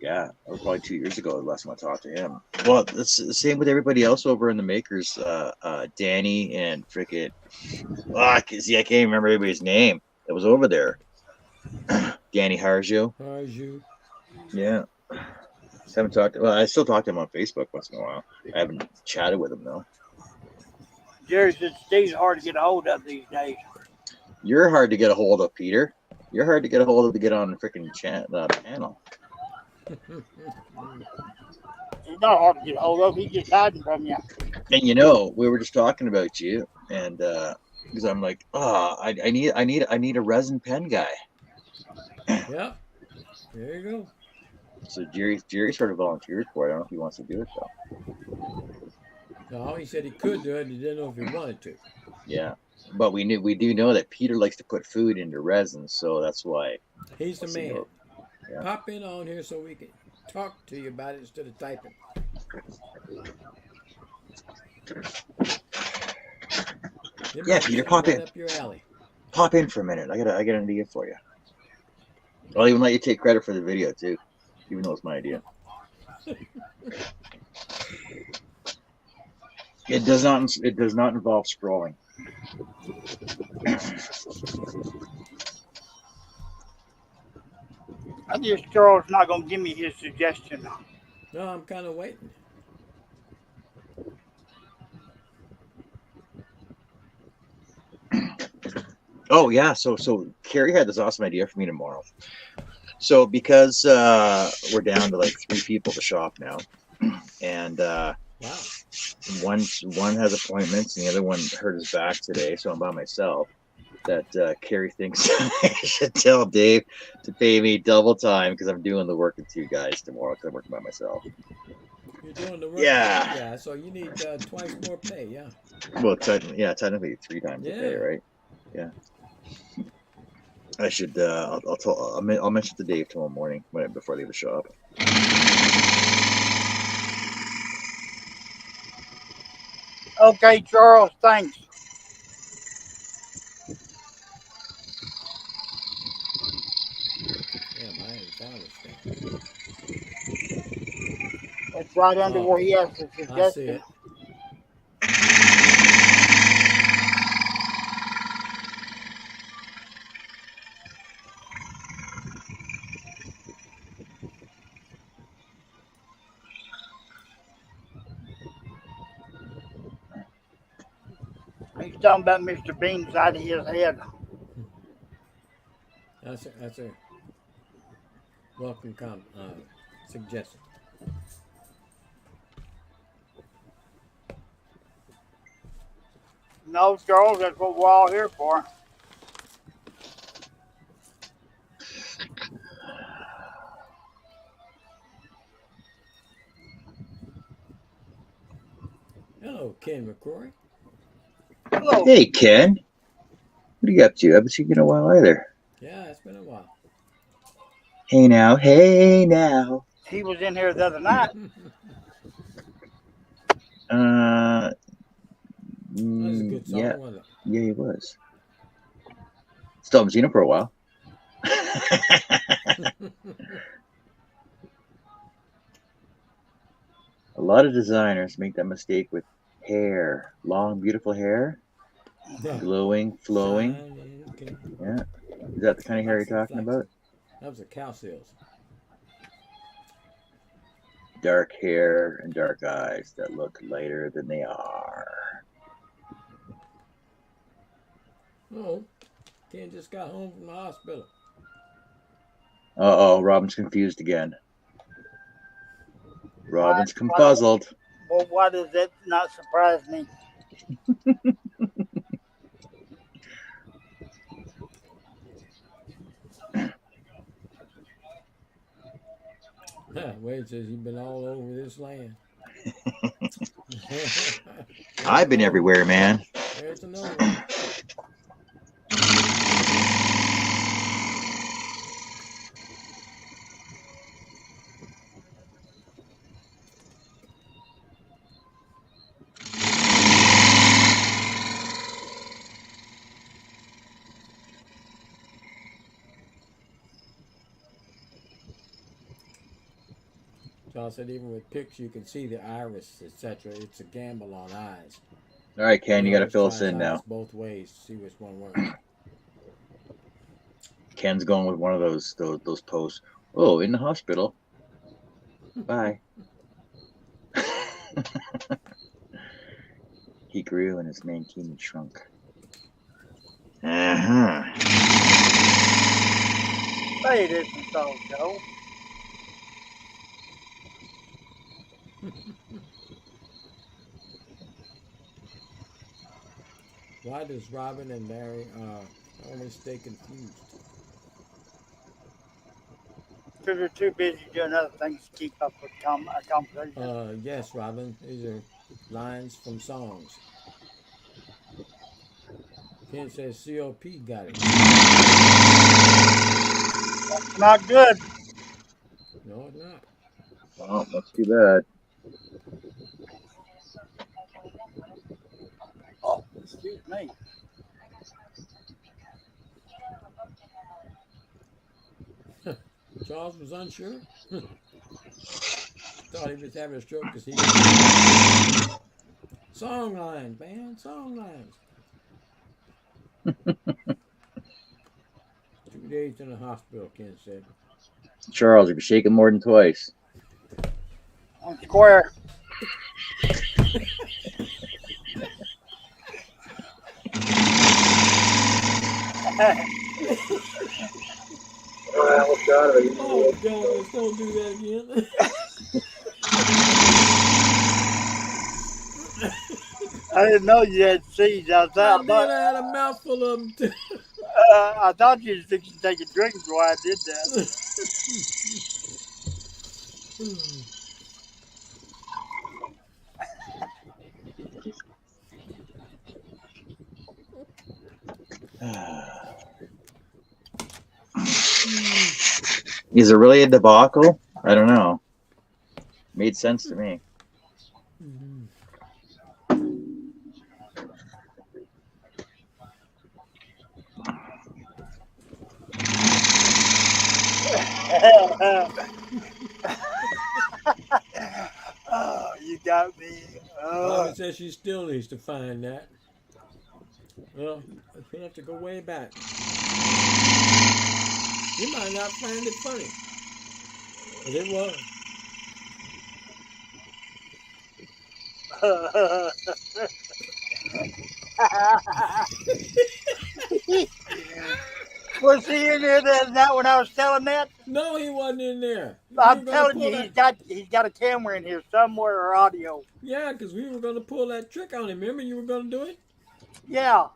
Speaker 1: Yeah, that was probably 2 years ago. The last time I talked to him. Well, it's the same with everybody else over in the makers. Danny and frickin', see, I can't remember everybody's name that was over there. Danny Harjo.
Speaker 3: Harju.
Speaker 1: Yeah. Haven't talked. Well, I still talk to him on Facebook once in a while. I haven't chatted with him though.
Speaker 2: Jerry said Steve's hard to get a hold of these days.
Speaker 1: You're hard to get a hold of, Peter. You're hard to get a hold of to get on the freaking panel.
Speaker 2: He's not hard to get a hold of. He's just hiding from you.
Speaker 1: And we were just talking about you, and because I'm like, I need a resin pen guy.
Speaker 3: Yep. There you go.
Speaker 1: So Jerry sort of volunteered for it. I don't know if he wants to do it though.
Speaker 3: No, he said he could do it. He didn't know if he wanted to.
Speaker 1: Yeah, but we do know that Peter likes to put food into resin, so that's why.
Speaker 3: He's the man.
Speaker 1: Yeah.
Speaker 3: Pop in on here so we can talk to you about it instead of typing.
Speaker 1: Yeah, Peter, pop in.
Speaker 3: Up your alley.
Speaker 1: Pop in for a minute. I got an idea for you. I'll even let you take credit for the video too, even though it's my idea. It does not involve scrolling.
Speaker 2: I just Charles not gonna give me his suggestion.
Speaker 3: No, I'm kind of waiting.
Speaker 1: Oh yeah, so Carrie had this awesome idea for me tomorrow. So because we're down to like 3 people to shop now, and
Speaker 3: Wow.
Speaker 1: one has appointments and the other one hurt his back today, so I'm by myself. That Carrie thinks I should tell Dave to pay me double time because I'm doing the work with 2 guys tomorrow because I'm working by myself.
Speaker 3: You're doing the work.
Speaker 1: Yeah.
Speaker 3: Yeah, so you need twice more pay, yeah.
Speaker 1: Well, technically 3 times the pay, right? Yeah. I should. I'll mention it to Dave tomorrow morning before I leave the shop.
Speaker 2: Okay, Charles, thanks.
Speaker 3: Damn, I haven't found this thing.
Speaker 2: It's right under where he has the
Speaker 3: I see
Speaker 2: suggestion.
Speaker 3: it.
Speaker 2: He's talking about Mr. Bean's side of his head.
Speaker 3: That's a welcome suggestion.
Speaker 2: No, Charles, that's what we're all here for.
Speaker 3: Hello, Ken McCrory.
Speaker 2: Hello.
Speaker 1: Hey, Ken. What are you up to? I haven't seen you in a while either.
Speaker 3: Yeah, it's been a while.
Speaker 1: Hey now. Hey now.
Speaker 2: He was in here the other night.
Speaker 3: That was a good song,
Speaker 1: Yeah.
Speaker 3: wasn't it?
Speaker 1: Yeah, he was. Still haven't seen him for a while. A lot of designers make that mistake with hair. Long, beautiful hair.
Speaker 3: Yeah.
Speaker 1: Glowing, flowing.
Speaker 3: Shining, okay.
Speaker 1: Yeah. Is that the kind of hair you're talking about?
Speaker 3: That was a cow seals.
Speaker 1: Dark hair and dark eyes that look lighter than they are.
Speaker 3: Oh, Ken just got home from the hospital.
Speaker 1: Uh-oh, Robin's confused again. Robin's confuzzled.
Speaker 2: Well, why does that not surprise me?
Speaker 3: Wade says he's been all over this land.
Speaker 1: I've been everywhere, man.
Speaker 3: There's another one. John said even with pics you can see the iris, etc. It's a gamble on eyes.
Speaker 1: All right, Ken, you got to
Speaker 3: always
Speaker 1: fill us
Speaker 3: try
Speaker 1: in
Speaker 3: his
Speaker 1: now.
Speaker 3: eyes both ways to see which one works.
Speaker 1: Ken's going with one of those posts. Oh, in the hospital. Bye. He grew and his mankini shrunk.
Speaker 2: Say it isn't so, Joe.
Speaker 3: Why does Robin and Larry always stay confused?
Speaker 2: Because they're too busy doing other things to keep up with conversation.
Speaker 3: Yes, Robin. These are lines from songs. Ken says COP got it.
Speaker 2: That's not good.
Speaker 3: No, it's not.
Speaker 1: Well, that's too bad.
Speaker 2: Oh, excuse me.
Speaker 3: Charles was unsure. Thought he was having a stroke because he song lines, man, song lines. 2 days in the hospital, Ken said.
Speaker 1: Charles, you've been shaking more than twice.
Speaker 2: On square.
Speaker 3: Oh, God, let's don't do that again.
Speaker 2: I didn't know you had seeds outside.
Speaker 3: I had a mouthful of them, too.
Speaker 2: I thought you was fixing to take a drink before I did that.
Speaker 1: Is it really a debacle? I don't know. Made sense to me.
Speaker 2: Oh, you got me.
Speaker 3: Robin says she still needs to find that. Well, you have to go way back. You might not find it funny. But it was.
Speaker 2: Was he in there that when I was telling that?
Speaker 3: No, he wasn't in there.
Speaker 2: I'm telling you, he's got a camera in here somewhere or audio.
Speaker 3: Yeah, because we were going to pull that trick on him. Remember you were going to do it?
Speaker 2: Yeah.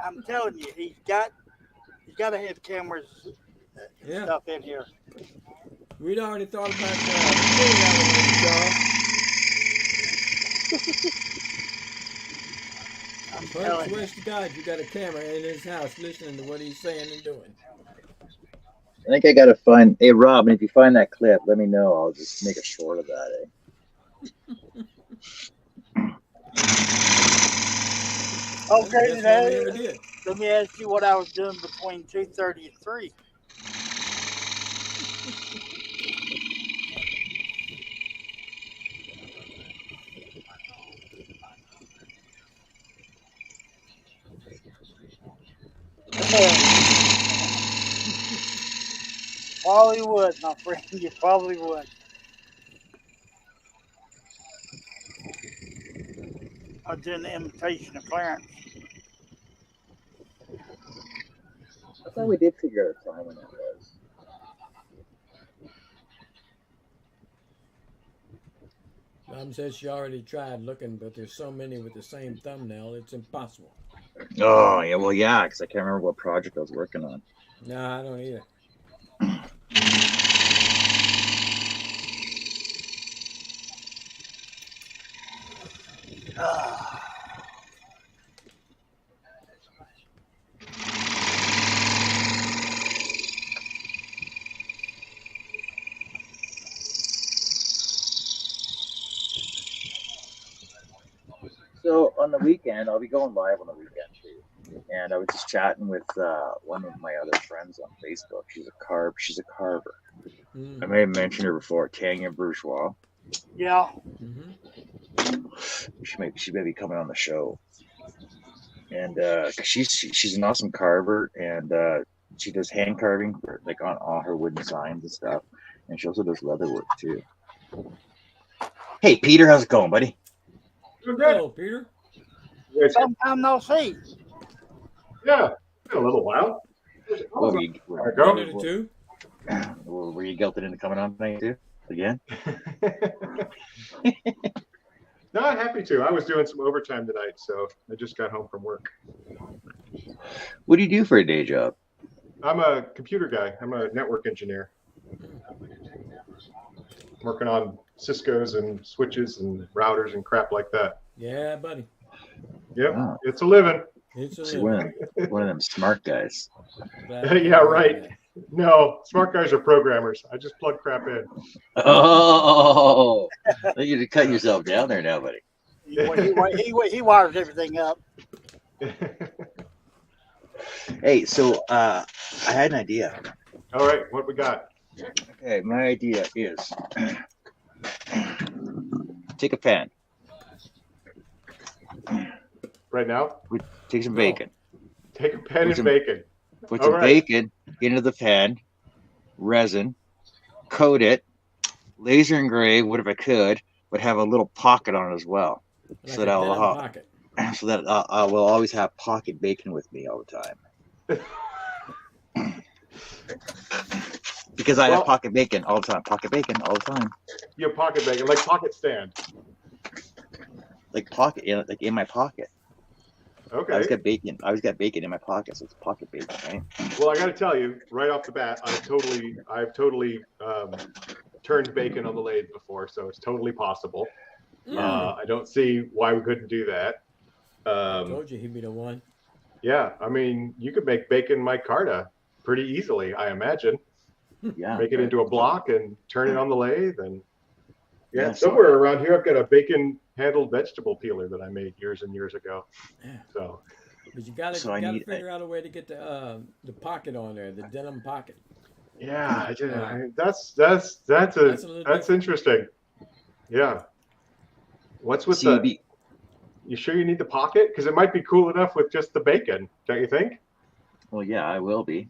Speaker 2: I'm telling you, he's got to have cameras and stuff in here.
Speaker 3: We'd already thought about that. I swear to God, you got a camera in his house listening to what he's saying and doing.
Speaker 1: I think I gotta find. Hey, Rob, if you find that clip, let me know. I'll just make a short of that.
Speaker 2: Okay, today. Let me ask you what I was doing between 2:30 and 3. Probably would, my friend. You probably would. I was doing the imitation of Clarence.
Speaker 1: I thought we did figure out a time when that was.
Speaker 3: Mom says she already tried looking, but there's so many with the same thumbnail, it's impossible.
Speaker 1: Oh, yeah, well, yeah, because I can't remember what project I was working on.
Speaker 3: No, I don't either.
Speaker 1: So on the weekend, I'll be going live on the weekend too. And I was just chatting with one of my other friends on Facebook. She's a carver. I may have mentioned her before, Tanya Bourgeois.
Speaker 2: Yeah.
Speaker 1: She may be coming on the show. And she's an awesome carver, and she does hand carving for, like, on all her wooden signs and stuff. And she also does leather work too. Hey Peter, how's it going, buddy?
Speaker 3: Hello, Peter.
Speaker 2: Sometime no see.
Speaker 5: Yeah, been a little while.
Speaker 1: What were you,
Speaker 5: There we
Speaker 3: One or two.
Speaker 1: were you guilted into coming on tonight too? Again?
Speaker 5: No, I'm happy to. I was doing some overtime tonight, so I just got home from work.
Speaker 1: What do you do for a day job?
Speaker 5: I'm a computer guy. I'm a network engineer. Working on Cisco's and switches and routers and crap like that.
Speaker 3: Yeah, buddy.
Speaker 5: Yep,
Speaker 1: Wow.
Speaker 5: it's a living.
Speaker 3: It's a
Speaker 1: See,
Speaker 3: little.
Speaker 1: one of them smart guys.
Speaker 5: Yeah, right. No, smart guys are programmers. I just plug crap in.
Speaker 1: Oh, you to cut yourself down there now, buddy.
Speaker 2: He wires everything up.
Speaker 1: Hey, so I had an idea.
Speaker 5: All right, what we got?
Speaker 1: Okay, my idea is take a pan,
Speaker 5: Right now?
Speaker 1: take some bacon,
Speaker 5: Take a pen and
Speaker 1: Some-
Speaker 5: bacon.
Speaker 1: put
Speaker 5: All
Speaker 1: some
Speaker 5: right.
Speaker 1: bacon into the pan, resin, coat it, laser engrave, what if I could, but have a little pocket on it as well,
Speaker 3: Like
Speaker 1: so
Speaker 3: a
Speaker 1: that I'll
Speaker 3: denim
Speaker 1: have,
Speaker 3: pocket.
Speaker 1: so that I will always have pocket bacon with me all the time. Because I
Speaker 5: Well-
Speaker 1: have pocket bacon all the time. Pocket bacon all the time.
Speaker 5: You have pocket bacon, like pocket stand.
Speaker 1: Like pocket, like in my pocket. I always
Speaker 5: Okay.
Speaker 1: got bacon. I always got bacon in my pocket, so it's pocket bacon, right?
Speaker 5: Well, I got to tell you, right off the bat, I've totally turned bacon on the lathe before, so it's totally possible. I don't see why we couldn't do that.
Speaker 3: Told you he'd be the one.
Speaker 5: Yeah, I mean, you could make bacon micarta pretty easily, I imagine.
Speaker 1: Yeah.
Speaker 5: Make it into a block and turn it on the lathe, and
Speaker 1: Yeah,
Speaker 5: yeah,
Speaker 1: so-
Speaker 5: somewhere around here, I've got a bacon-handled vegetable peeler that I made years and years ago.
Speaker 3: Yeah.
Speaker 5: So
Speaker 3: But you gotta,
Speaker 1: So I
Speaker 3: gotta
Speaker 1: need-
Speaker 3: figure out a way to get the pocket on there, the denim pocket.
Speaker 5: yeah, that's
Speaker 3: That's a little different.
Speaker 5: interesting. Yeah. What's with
Speaker 1: See,
Speaker 5: the? You sure you need the pocket? Because it might be cool enough with just the bacon, don't you think?
Speaker 1: well, yeah, I will be.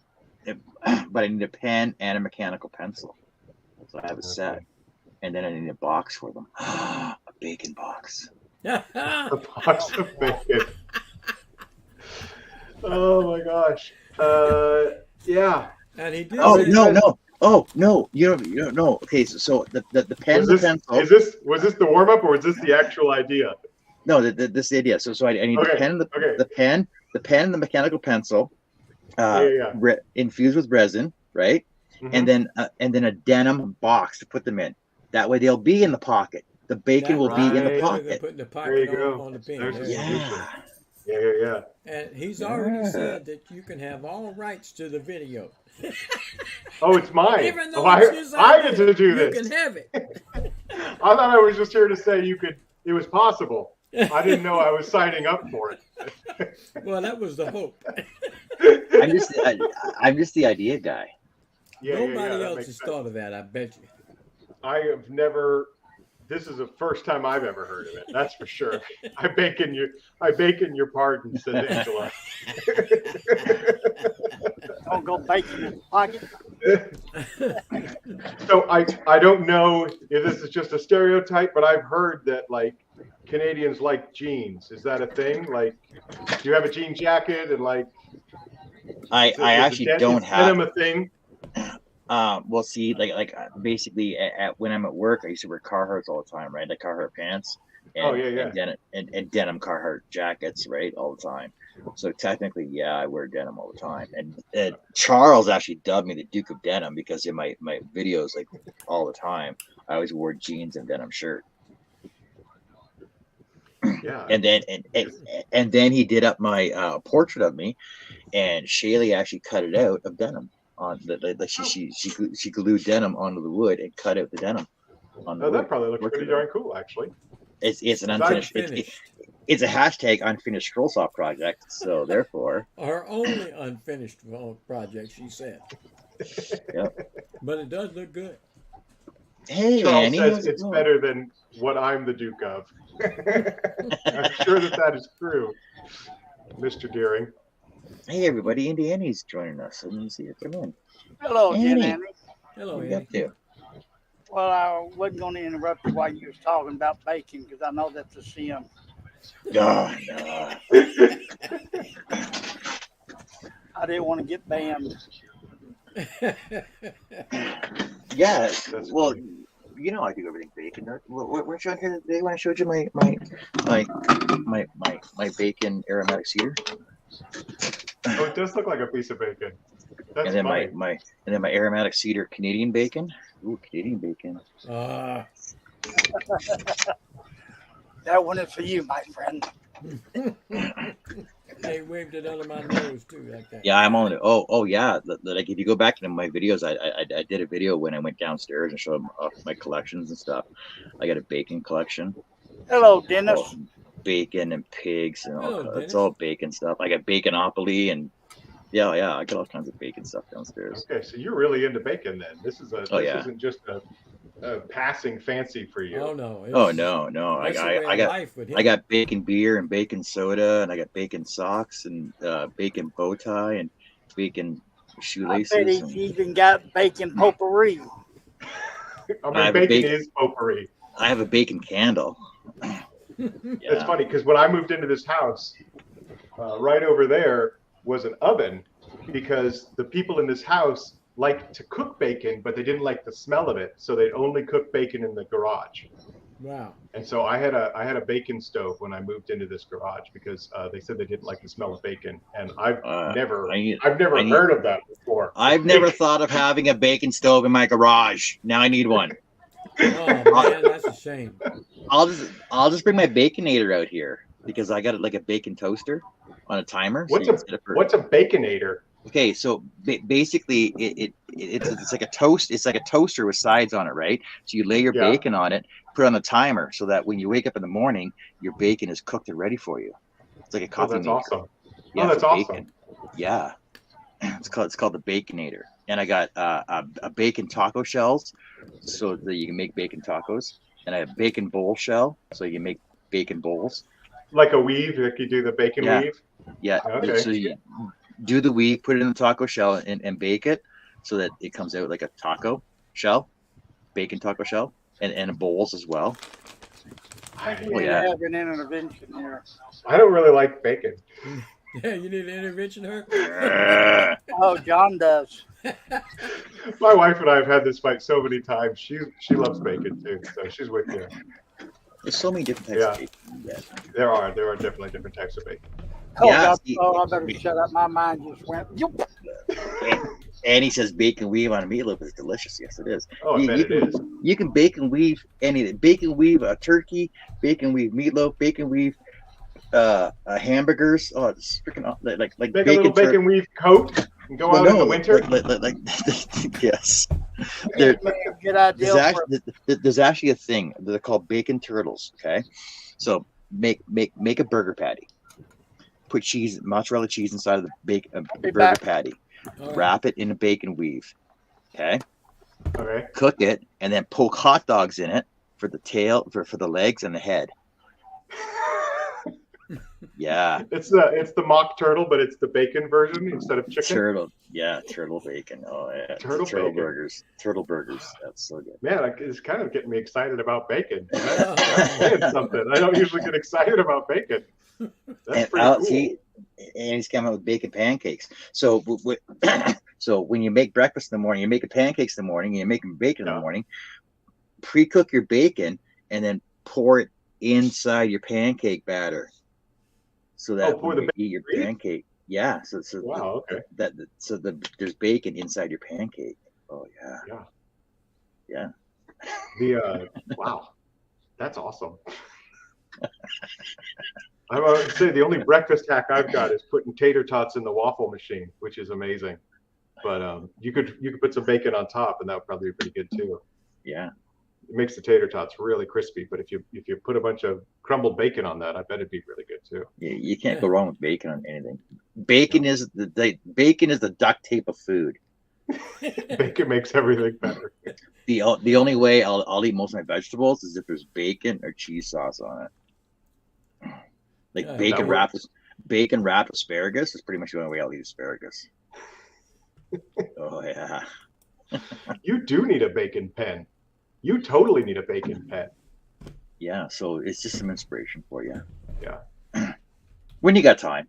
Speaker 1: But I need a pen and a mechanical pencil. So I have a set. And then I need a box for them. A bacon box.
Speaker 5: A box of bacon. Oh my gosh. Yeah.
Speaker 3: And he did.
Speaker 1: Oh
Speaker 3: say-
Speaker 1: no. Oh no. You don't know. Okay, so the pen and the pencil.
Speaker 5: Was this the warm up or was this the actual idea?
Speaker 1: No, this is the idea. So I need
Speaker 5: Okay,
Speaker 1: the pen and
Speaker 5: okay.
Speaker 1: the pen and the mechanical pencil,
Speaker 5: Yeah.
Speaker 1: infused with resin, right?
Speaker 5: Mhm.
Speaker 1: And then a denim box to put them in. That way they'll be in the pocket. The bacon
Speaker 3: That
Speaker 1: will be in
Speaker 5: right.
Speaker 1: the
Speaker 3: They're
Speaker 1: pocket.
Speaker 3: putting the
Speaker 5: There you
Speaker 3: pocket
Speaker 5: go.
Speaker 3: on the pin.
Speaker 5: There's
Speaker 3: There
Speaker 5: the
Speaker 3: you go.
Speaker 5: solution.
Speaker 1: Yeah.
Speaker 5: Yeah.
Speaker 3: And he's already
Speaker 1: Yeah.
Speaker 3: said that you can have all rights to the video.
Speaker 5: Oh, it's mine.
Speaker 3: Even though
Speaker 5: Oh,
Speaker 3: it's his
Speaker 5: I
Speaker 3: idea,
Speaker 5: get to do
Speaker 3: you
Speaker 5: this.
Speaker 3: can have it.
Speaker 5: I thought I was just here to say it was possible. I didn't know I was signing up for it.
Speaker 3: Well, that was the hope.
Speaker 1: I'm just the idea guy.
Speaker 3: Nobody
Speaker 5: that
Speaker 3: else
Speaker 5: makes
Speaker 3: has
Speaker 5: sense.
Speaker 3: thought of that, I bet you.
Speaker 5: I have never. This is the first time I've ever heard of it. That's for sure. I bake in your pardon, says Angela.
Speaker 2: Don't go bacon in the pocket.
Speaker 5: So I don't know if this is just a stereotype, but I've heard that like Canadians like jeans. Is that a thing? Like, do you have a jean jacket and like?
Speaker 1: I actually don't
Speaker 5: is
Speaker 1: have.
Speaker 5: denim a thing.
Speaker 1: Well, see, basically, when I'm at work, I used to wear Carhartts all the time, right? Like Carhartt pants. And,
Speaker 5: Oh, yeah.
Speaker 1: and denim Carhartt jackets, right? All the time. So technically, yeah, I wear denim all the time. And Charles actually dubbed me the Duke of Denim because in my videos, like all the time, I always wore jeans and denim shirt.
Speaker 5: Yeah, Yeah.
Speaker 1: And then he did up my portrait of me, and Shaylee actually cut it out of denim on like she glued denim onto the wood and cut out the denim on the
Speaker 5: Oh,
Speaker 1: wood.
Speaker 5: that probably looks pretty darn cool, actually.
Speaker 1: It's an unfinished. It's a hashtag unfinished Scrollsoft project. So therefore,
Speaker 3: our only unfinished project, she said.
Speaker 1: Yep.
Speaker 3: But it does look good.
Speaker 1: Hey,
Speaker 5: Charles
Speaker 1: Annie,
Speaker 5: says
Speaker 1: how's it
Speaker 5: it's
Speaker 1: going?
Speaker 5: better than what I'm the Duke of. I'm sure that is true, Mr. Deering.
Speaker 1: Hey, everybody, Annie's joining us. Let me see her come in.
Speaker 2: Hello, Jen
Speaker 1: Annie.
Speaker 2: Annie.
Speaker 3: Hello,
Speaker 1: What are you
Speaker 3: Annie.
Speaker 1: up to?
Speaker 2: Well, I wasn't going to interrupt you while you was talking about baking because I know that's a sin.
Speaker 1: Oh, no.
Speaker 2: I didn't want to get banned.
Speaker 1: Yeah,
Speaker 5: That's
Speaker 1: well,
Speaker 5: funny.
Speaker 1: you know I do everything bacon. Weren't you on here today when I showed you my bacon aromatic cedar?
Speaker 5: Oh, it does look like a piece of bacon. That's
Speaker 1: And then
Speaker 5: funny.
Speaker 1: my aromatic cedar Canadian bacon. Ooh, Canadian bacon.
Speaker 2: That one is for you, my friend.
Speaker 3: They waved it under my nose too, like that.
Speaker 1: Yeah, I'm on it. Oh yeah. Like if you go back into my videos, I did a video when I went downstairs and showed them off my collections and stuff. I got a bacon collection.
Speaker 2: Hello, Dennis.
Speaker 1: Oh, bacon and pigs and
Speaker 3: Hello,
Speaker 1: it's
Speaker 3: Dennis.
Speaker 1: all bacon stuff. I got Baconopoly and yeah, I got all kinds of bacon stuff downstairs.
Speaker 5: Okay, so you're really into bacon then. This
Speaker 1: yeah.
Speaker 5: isn't just a passing fancy for you.
Speaker 3: Oh no.
Speaker 1: Oh no.
Speaker 3: That's the way
Speaker 1: I
Speaker 3: of
Speaker 1: got
Speaker 3: life with him.
Speaker 1: I got bacon beer and bacon soda, and I got bacon socks and bacon bow tie and bacon
Speaker 2: I
Speaker 1: shoelaces.
Speaker 2: bet he's even got bacon potpourri.
Speaker 5: I
Speaker 1: I
Speaker 5: mean,
Speaker 1: have a
Speaker 5: bacon
Speaker 1: bacon-
Speaker 5: is potpourri.
Speaker 1: I have a bacon candle.
Speaker 5: It's
Speaker 1: Yeah.
Speaker 5: funny because when I moved into this house, right over there was an oven because the people in this house liked to cook bacon, but they didn't like the smell of it, so they'd only cook bacon in the garage.
Speaker 3: Wow.
Speaker 5: And so I had a bacon stove when I moved into this garage because they said they didn't like the smell of bacon, and I've never
Speaker 1: I need-
Speaker 5: heard of that before.
Speaker 1: I've never thought of having a bacon stove in my garage. Now I need one.
Speaker 3: Oh man, that's a shame.
Speaker 1: I'll just bring my Baconator out here because I got like a bacon toaster on a timer. so
Speaker 5: What's
Speaker 1: you can set it for-
Speaker 5: What's a baconator?
Speaker 1: Okay, so basically, it's like a toast. It's like a toaster with sides on it, right? So you lay your
Speaker 5: Yeah.
Speaker 1: bacon on it, put it on the timer, so that when you wake up in the morning, your bacon is cooked and ready for you. It's like a
Speaker 5: Oh,
Speaker 1: coffee
Speaker 5: that's
Speaker 1: maker.
Speaker 5: awesome.
Speaker 1: Yeah,
Speaker 5: Oh, that's
Speaker 1: for
Speaker 5: awesome.
Speaker 1: bacon. Yeah, it's called the Baconator, and I got a bacon taco shells, so that you can make bacon tacos, and I have bacon bowl shell, so you can make bacon bowls.
Speaker 5: Like a weave, like you do the bacon
Speaker 1: Yeah.
Speaker 5: weave.
Speaker 1: Yeah.
Speaker 5: Okay.
Speaker 1: So you do the weave, put it in the taco shell, and bake it so that it comes out like a taco shell, bacon taco shell, and bowls as well.
Speaker 2: I think
Speaker 1: Oh,
Speaker 2: we need
Speaker 1: yeah.
Speaker 2: to have an intervention here.
Speaker 5: I don't really like bacon.
Speaker 3: Yeah, you need an intervention, her.
Speaker 2: Oh, John does.
Speaker 5: My wife and I have had this fight so many times. She loves bacon too, so she's with you.
Speaker 1: There's so many different types
Speaker 5: Yeah.
Speaker 1: of bacon. you get.
Speaker 5: There are definitely different types of bacon.
Speaker 2: Oh,
Speaker 1: Yeah,
Speaker 2: God.
Speaker 1: see-
Speaker 2: Oh, I better shut up. My mind just went. Yoop.
Speaker 1: And he says bacon weave on a meatloaf is delicious. Yes, it is.
Speaker 5: Oh, I
Speaker 1: You-
Speaker 5: bet
Speaker 1: you
Speaker 5: it
Speaker 1: can-
Speaker 5: is.
Speaker 1: You can bacon weave anything. Bacon weave a turkey, bacon weave meatloaf, bacon weave hamburgers. Oh, it's freaking like
Speaker 5: Make a
Speaker 1: bacon
Speaker 5: little bacon weave coat and go
Speaker 1: Well,
Speaker 5: out in
Speaker 1: no,
Speaker 5: the winter.
Speaker 1: like yes. There,
Speaker 2: Good idea.
Speaker 1: there's actually a thing that they're called bacon turtles. Okay, so make a burger patty. Put cheese, mozzarella cheese inside of the burger
Speaker 2: back.
Speaker 1: patty.
Speaker 3: All right.
Speaker 1: Wrap it in a bacon weave. Okay,
Speaker 5: Okay.
Speaker 1: cook it, and then poke hot dogs in it for the tail, for the legs and the head. Yeah,
Speaker 5: It's the mock turtle, but it's the bacon version instead of chicken.
Speaker 1: turtle. Yeah, turtle bacon. Oh yeah,
Speaker 5: Turtle bacon.
Speaker 1: burgers. Turtle burgers. That's so good.
Speaker 5: Man, it's kind of getting me excited about bacon. That's saying something. I don't usually get excited about bacon. That's
Speaker 1: And
Speaker 5: pretty cool.
Speaker 1: see, and he's coming out with bacon pancakes. So, so when you make breakfast in the morning, you're making pancakes in the morning, and you're making bacon in
Speaker 5: Yeah.
Speaker 1: the morning. Pre-cook your bacon and then pour it inside your pancake batter, so that
Speaker 5: pour
Speaker 1: when
Speaker 5: the
Speaker 1: you eat your
Speaker 5: bacon?
Speaker 1: pancake, yeah. So
Speaker 5: Wow. Okay.
Speaker 1: there's bacon inside your pancake. Oh yeah.
Speaker 5: Wow. That's awesome. I would say the only breakfast hack I've got is putting tater tots in the waffle machine, which is amazing. But you could put some bacon on top, and that would probably be pretty good too.
Speaker 1: Yeah.
Speaker 5: It makes the tater tots really crispy. But if you put a bunch of crumbled bacon on that, I bet it'd be really good too.
Speaker 1: You can't go wrong with bacon on anything. Bacon is the duct tape of food.
Speaker 5: Bacon makes everything better.
Speaker 1: The only way I'll eat most of my vegetables is if there's bacon or cheese sauce on it. Like
Speaker 3: Yeah,
Speaker 1: bacon wrapped asparagus is pretty much the only way I'll eat asparagus. Oh yeah.
Speaker 5: You do need a bacon pen. You totally need a bacon pen.
Speaker 1: Yeah, so it's just some inspiration for you.
Speaker 5: Yeah.
Speaker 1: When you got time,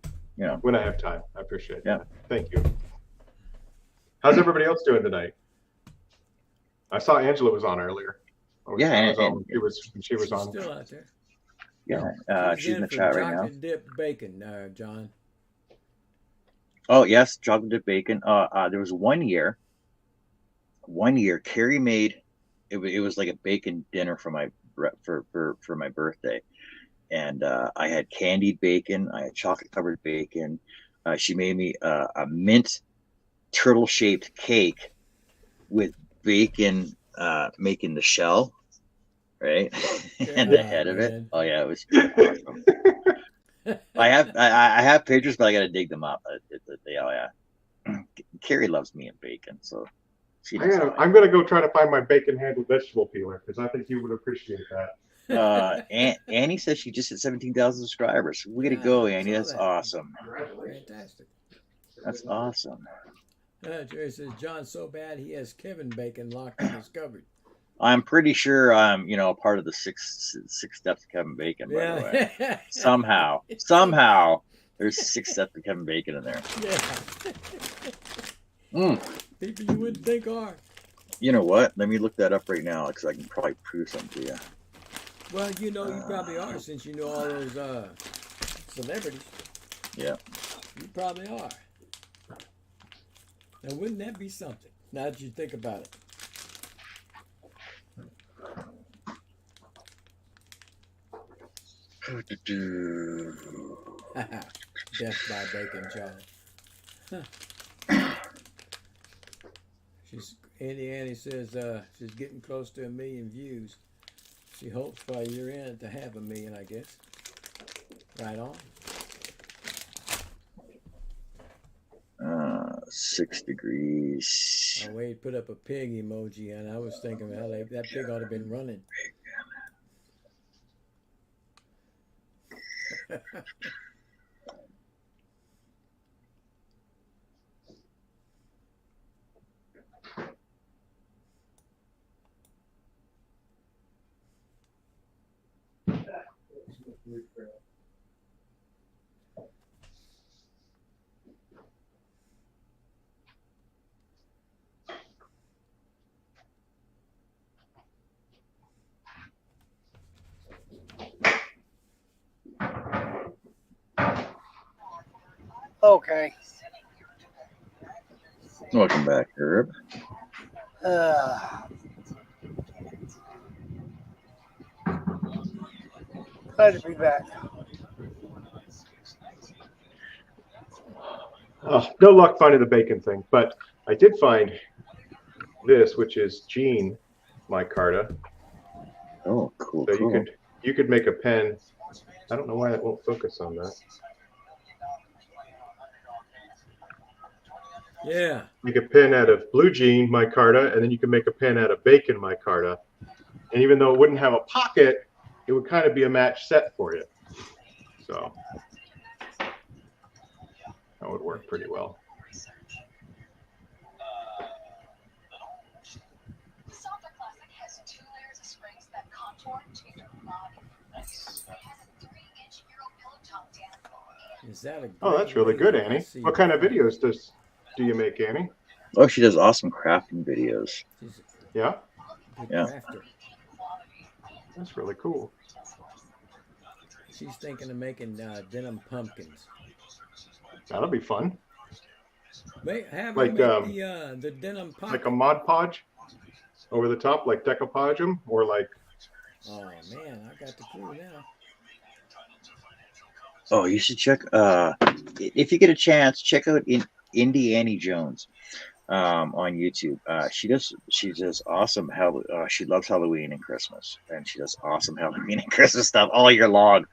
Speaker 5: When I have time. I appreciate
Speaker 1: Yeah.
Speaker 5: that. Thank you. How's everybody else doing tonight? I saw Angela was on earlier.
Speaker 1: Yeah,
Speaker 5: I was
Speaker 1: and-
Speaker 5: on- she was
Speaker 3: She's
Speaker 5: on.
Speaker 3: still out there.
Speaker 1: Yeah. She's in the
Speaker 3: for
Speaker 1: chat right now.
Speaker 3: chocolate dipped bacon, John.
Speaker 1: Oh yes, chocolate dip bacon. There was 1 year. Carrie made it was like a bacon dinner for my birthday, and I had candied bacon. I had chocolate covered bacon. She made me a mint turtle shaped cake with bacon making the shell, right, and the head of it.
Speaker 3: man.
Speaker 1: Oh yeah, it was awesome. I have pictures, but I got to dig them up. Carrie loves me and bacon, so she knows how I
Speaker 5: I'm gonna go try to find my bacon handled vegetable peeler because I think you would appreciate that.
Speaker 1: Annie says she just hit 17,000 subscribers. We gotta go, Annie. That's awesome.
Speaker 3: Fantastic.
Speaker 1: That's awesome.
Speaker 3: Jerry says John's so bad he has Kevin Bacon locked in his cupboard.
Speaker 1: I'm pretty sure I'm, part of the six steps of Kevin Bacon. By the way,
Speaker 3: Yeah.
Speaker 1: somehow, there's 6 steps of Kevin Bacon in there.
Speaker 3: Yeah. People you wouldn't think are.
Speaker 1: You know what? Let me look that up right now because I can probably prove something to you.
Speaker 3: Well, you probably are since you know all those celebrities.
Speaker 1: Yeah.
Speaker 3: You probably are. Now, wouldn't that be something? Now that you think about it. Death by Bacon Child. Huh. Annie says she's getting close to 1 million views. She hopes by year end to have 1 million, I guess. Right on.
Speaker 1: 6 degrees.
Speaker 3: Oh, Wade put up a pig emoji, and I was thinking, well, that pig ought to have been running.
Speaker 2: Okay.
Speaker 1: Welcome back, Herb.
Speaker 2: Glad to be back.
Speaker 5: No luck finding the bacon thing, but I did find this, which is Gene micarta.
Speaker 1: Oh, cool.
Speaker 5: So
Speaker 1: cool.
Speaker 5: you could make a pen. I don't know why that won't focus on that.
Speaker 3: Yeah.
Speaker 5: Make a pen out of blue Gene micarta, and then you can make a pen out of bacon micarta. And even though it wouldn't have a pocket, it would kind of be a match set for you. So that would work pretty well.
Speaker 3: Is that a
Speaker 5: Oh, that's really good, Annie. What kind of videos do you make, Annie?
Speaker 1: Oh, she does awesome crafting videos.
Speaker 3: She's
Speaker 5: Yeah,
Speaker 3: a good
Speaker 1: Yeah.
Speaker 3: crafter.
Speaker 5: that's really cool.
Speaker 3: She's thinking of making denim pumpkins.
Speaker 5: That'll be fun.
Speaker 3: Have
Speaker 5: Like,
Speaker 3: her make the denim pumpkin.
Speaker 5: Like a Mod Podge over the top, like decoupage them, or like
Speaker 3: Oh man, I got the clue now.
Speaker 1: Oh, you should check. If you get a chance, check out Indie Annie Jones on YouTube. She does awesome. She loves Halloween and Christmas, and she does awesome Halloween and Christmas stuff all year long.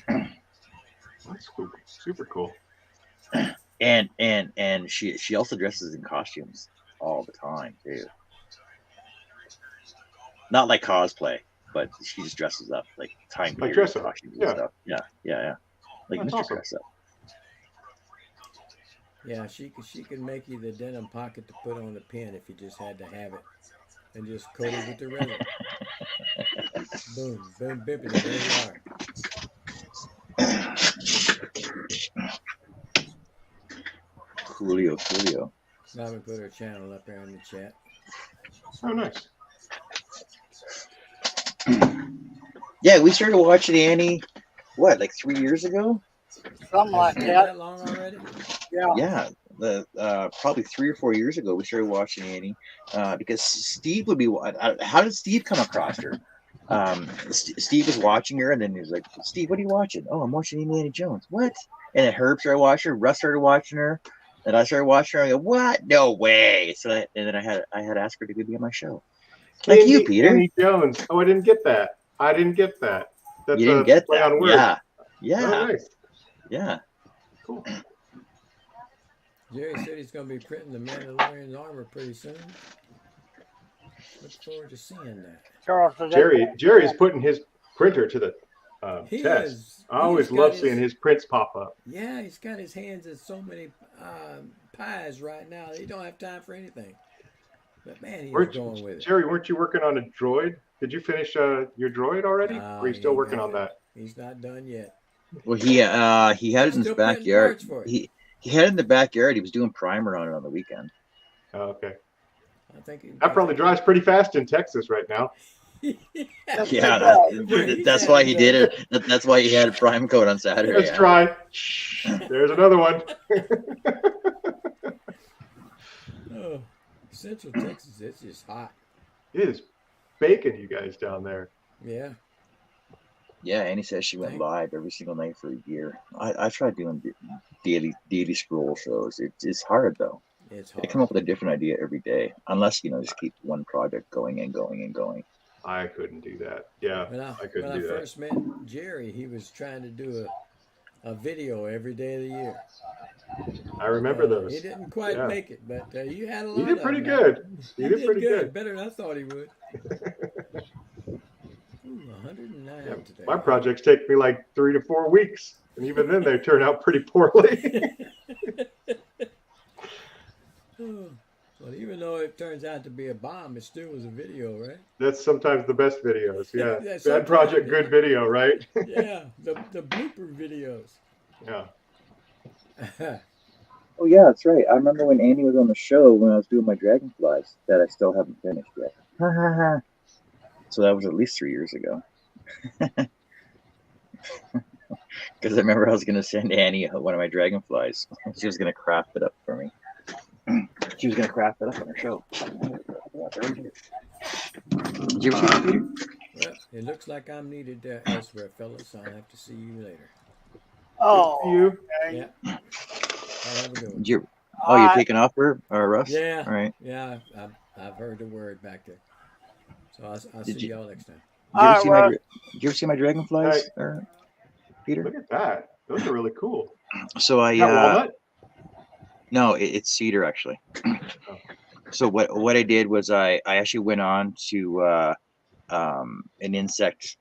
Speaker 5: That's cool. Super cool.
Speaker 1: And she also dresses in costumes all the time too. Not like cosplay, but she just dresses up like time
Speaker 5: Like
Speaker 1: period
Speaker 5: dress up.
Speaker 1: costumes and
Speaker 5: Yeah.
Speaker 1: stuff. Yeah. Like
Speaker 5: That's
Speaker 1: Mr.
Speaker 5: awesome.
Speaker 1: Dress Up.
Speaker 3: Yeah, she could make you the denim pocket to put on the pin if you just had to have it, and just coat it with the resin. Boom, boom, bippity, there you are.
Speaker 1: Coolio.
Speaker 3: Now we put her channel up there in the chat.
Speaker 5: Oh, nice.
Speaker 1: Yeah, we started watching Annie, like 3 years ago?
Speaker 2: Something like
Speaker 3: Has it been
Speaker 2: that.
Speaker 3: that long already?
Speaker 2: Yeah.
Speaker 1: Yeah, probably 3 or 4 years ago we started watching Annie because Steve would be. How did Steve come across her? Steve was watching her, and then he was like, "Steve, what are you watching?" "Oh, I'm watching Indiana Jones." "What?" And then Herb started watching her. Russ started watching her. And I started watching her. I go, "What? No way!" And then I had asked her to be on my show. Like you, Peter.
Speaker 5: Annie Jones. Oh, I didn't get that. That's
Speaker 1: You didn't
Speaker 5: a
Speaker 1: get
Speaker 5: play
Speaker 1: that?
Speaker 5: on words.
Speaker 1: Yeah.
Speaker 5: Oh, nice.
Speaker 1: Yeah.
Speaker 5: Cool.
Speaker 3: Jerry said he's going to be printing the Mandalorian's armor pretty soon. Look forward to seeing that.
Speaker 2: Charles says
Speaker 5: Jerry's putting his printer to the
Speaker 3: He
Speaker 5: test.
Speaker 3: is.
Speaker 5: I always
Speaker 3: he's got
Speaker 5: love
Speaker 3: his-
Speaker 5: seeing his prints pop up.
Speaker 3: Yeah, he's got his hands in so many pies right now. He don't have time for anything. But man, he's going with it.
Speaker 5: Jerry, weren't you working on a droid? Did you finish your droid already?
Speaker 3: Nah,
Speaker 5: or are you
Speaker 3: he
Speaker 5: still
Speaker 3: ain't
Speaker 5: working
Speaker 3: got
Speaker 5: on
Speaker 3: it.
Speaker 5: that?
Speaker 3: He's not done yet.
Speaker 1: Well, he had
Speaker 3: He's
Speaker 1: it in his
Speaker 3: still printing
Speaker 1: backyard.
Speaker 3: parts for it.
Speaker 1: He had it in the backyard. He was doing primer on it on the weekend.
Speaker 5: Oh, okay.
Speaker 3: I think
Speaker 5: That probably dries pretty fast in Texas right now.
Speaker 1: Yeah, that's why he did it. That's why he had a prime coat on Saturday.
Speaker 5: Let's try. There's another one.
Speaker 3: Oh, Central Texas, it's just hot.
Speaker 5: It is baking you guys down there.
Speaker 3: Yeah.
Speaker 1: Yeah, and he says she went live every single night for a year. I tried doing daily scroll shows. It's hard though.
Speaker 3: It's
Speaker 1: They
Speaker 3: hard.
Speaker 1: come up with a different idea every day, unless just keep one project going and going and going.
Speaker 5: I couldn't do that. Yeah, I couldn't
Speaker 3: when
Speaker 5: do
Speaker 3: I
Speaker 5: that.
Speaker 3: first met Jerry, he was trying to do a video every day of the year.
Speaker 5: I remember those.
Speaker 3: He didn't quite
Speaker 5: Yeah.
Speaker 3: make it, but you had a lot
Speaker 5: He did
Speaker 3: of
Speaker 5: pretty
Speaker 3: them, man.
Speaker 5: good.
Speaker 3: He
Speaker 5: He did pretty good.
Speaker 3: Better than I thought he would. Ooh, 109
Speaker 5: Yeah,
Speaker 3: today.
Speaker 5: my projects take me like 3 to 4 weeks, and even then they turn out pretty poorly.
Speaker 3: Oh, well, even though it turns out to be a bomb, it still was a video, right?
Speaker 5: That's sometimes the best videos. Yeah,
Speaker 3: Yeah,
Speaker 5: bad
Speaker 3: sometimes,
Speaker 5: project,
Speaker 3: yeah.
Speaker 5: good video, right?
Speaker 3: Yeah, the blooper videos.
Speaker 5: Yeah.
Speaker 1: Oh yeah, that's right. I remember when Andy was on the show when I was doing my dragonflies that I still haven't finished yet. So that was at least 3 years ago. Because I remember I was going to send Annie one of my dragonflies. She was going to craft it up for me. She was going to craft it up on her show. Did you ever see that, Peter?
Speaker 3: Well, it looks like I'm needed elsewhere, fellas. I'll have to see you later.
Speaker 2: Oh,
Speaker 5: You?
Speaker 2: okay.
Speaker 3: Yeah. I'll have a good one.
Speaker 1: You're
Speaker 2: All right.
Speaker 1: taking off, Russ?
Speaker 3: Yeah.
Speaker 1: All right.
Speaker 3: Yeah, I've heard the word back there. So I'll see y'all next time.
Speaker 1: Did you,
Speaker 2: All right,
Speaker 1: did you ever see my dragonflies, Peter?
Speaker 5: Look at that. Those are really cool.
Speaker 1: So I
Speaker 5: That walnut?
Speaker 1: no, it's cedar actually. So what I did was I actually went on to an insect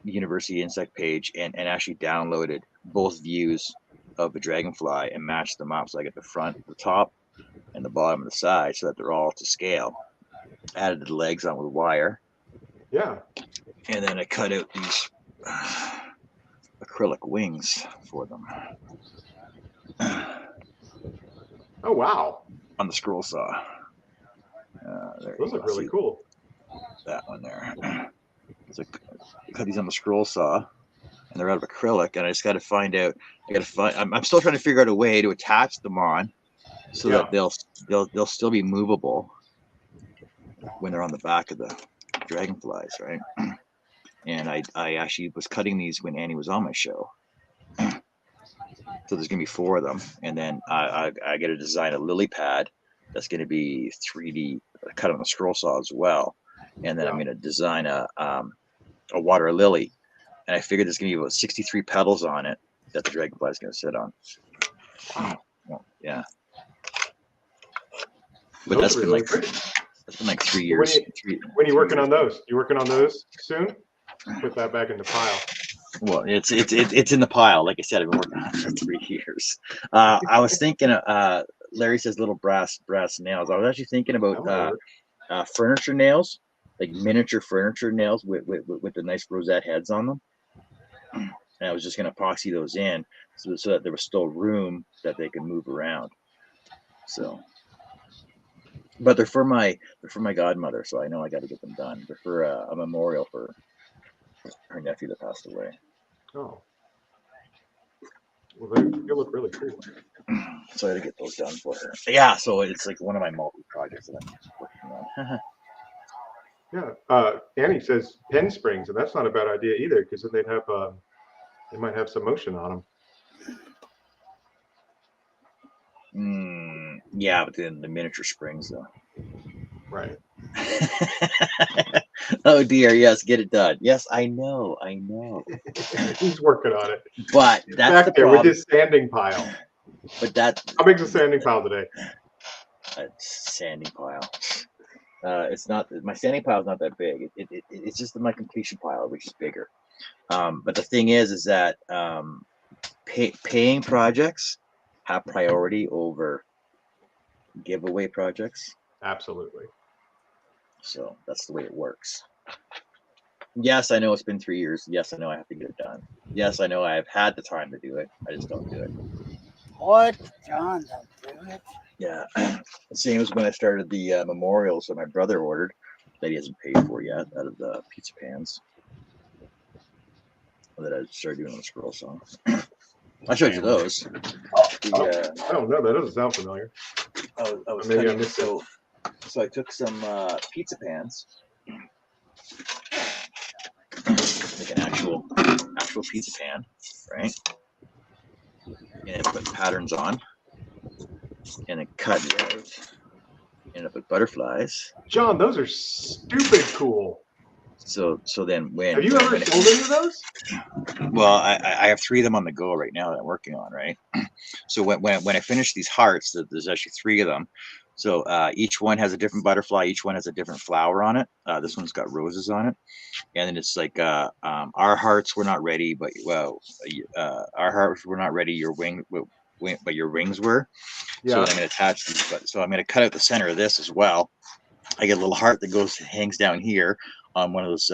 Speaker 1: university insect page and actually downloaded both views of a dragonfly and matched them up, so I get the front, the top, and the bottom and the side, so that they're all to scale. Added the legs on with wire,
Speaker 5: Yeah.
Speaker 1: and then I cut out these acrylic wings for them
Speaker 5: Oh, wow.
Speaker 1: on the scroll saw. There
Speaker 5: Those
Speaker 1: you
Speaker 5: look
Speaker 1: go.
Speaker 5: really
Speaker 1: See
Speaker 5: cool.
Speaker 1: that one there. So I cut these on the scroll saw, and they're out of acrylic. And I just got to find out. I'm still trying to figure out a way to attach them on, so that they'll still be movable when they're on the back of the dragonflies, right? And I actually was cutting these when Annie was on my show, So there's gonna be 4 of them, and then I got to design a lily pad that's gonna be 3D cut on the scroll saw as well, and then I'm gonna design a water lily, and I figured there's gonna be about 63 petals on it that the dragonfly is gonna sit on. Well, yeah, but
Speaker 5: Those
Speaker 1: that's
Speaker 5: are
Speaker 1: been
Speaker 5: really
Speaker 1: like
Speaker 5: pretty.
Speaker 1: that's been like 3 years.
Speaker 5: When are you working on those? You working on those soon? Put that back in the pile.
Speaker 1: Well, it's in the pile. Like I said, I've been working on it for 3 years. I was thinking. Larry says little brass nails. I was actually thinking about furniture nails, like miniature furniture nails with the nice rosette heads on them. And I was just gonna epoxy those in so that there was still room that they could move around. So, but they're for my godmother, so I know I got to get them done. They're for a memorial for her nephew that passed away.
Speaker 5: Oh. Well, they look really cool.
Speaker 1: So I got to get those done for her. Yeah, so it's like one of my multi projects that I'm working on.
Speaker 5: Yeah. Annie says pen springs, and that's not a bad idea either, because then they might have some motion on them.
Speaker 1: Yeah, but then the miniature springs though.
Speaker 5: Right.
Speaker 1: Oh dear, yes, get it done. Yes, I know.
Speaker 5: He's working on it.
Speaker 1: But that's
Speaker 5: Back
Speaker 1: the
Speaker 5: there
Speaker 1: problem.
Speaker 5: with his sanding pile.
Speaker 1: But that.
Speaker 5: How big's the sanding pile today?
Speaker 1: A sanding pile. It's not. My sanding pile is not that big. It's just my completion pile, which is bigger. But the thing is that paying projects have priority over giveaway projects.
Speaker 5: Absolutely.
Speaker 1: So that's the way it works. Yes, I know it's been 3 years. Yes, I know I have to get it done. Yes, I know I've had the time to do it. I just don't do it.
Speaker 2: What? John, don't do it.
Speaker 1: Yeah. The same as when I started the memorials that my brother ordered that he hasn't paid for yet out of the pizza pans that I started doing on the scroll song. I showed you those.
Speaker 5: I don't know. That doesn't sound familiar.
Speaker 1: I was
Speaker 5: Maybe I
Speaker 1: cutting,
Speaker 5: missed it.
Speaker 1: so I took some pizza pans, like an actual pizza pan, right? And I put patterns on, and then cut it out. And I put butterflies.
Speaker 5: John, those are stupid cool.
Speaker 1: So then when
Speaker 5: have you ever sold any of those?
Speaker 1: Well, I have 3 of them on the go right now that I'm working on, right? So when I finish these hearts, there's actually 3 of them. So each one has a different butterfly. Each one has a different flower on it. This one's got roses on it. And then it's like our hearts were not ready, but our hearts were not ready. But your wings were.
Speaker 5: Yeah.
Speaker 1: So I'm going to attach these. So I'm going to cut out the center of this as well. I get a little heart that hangs down here on one of those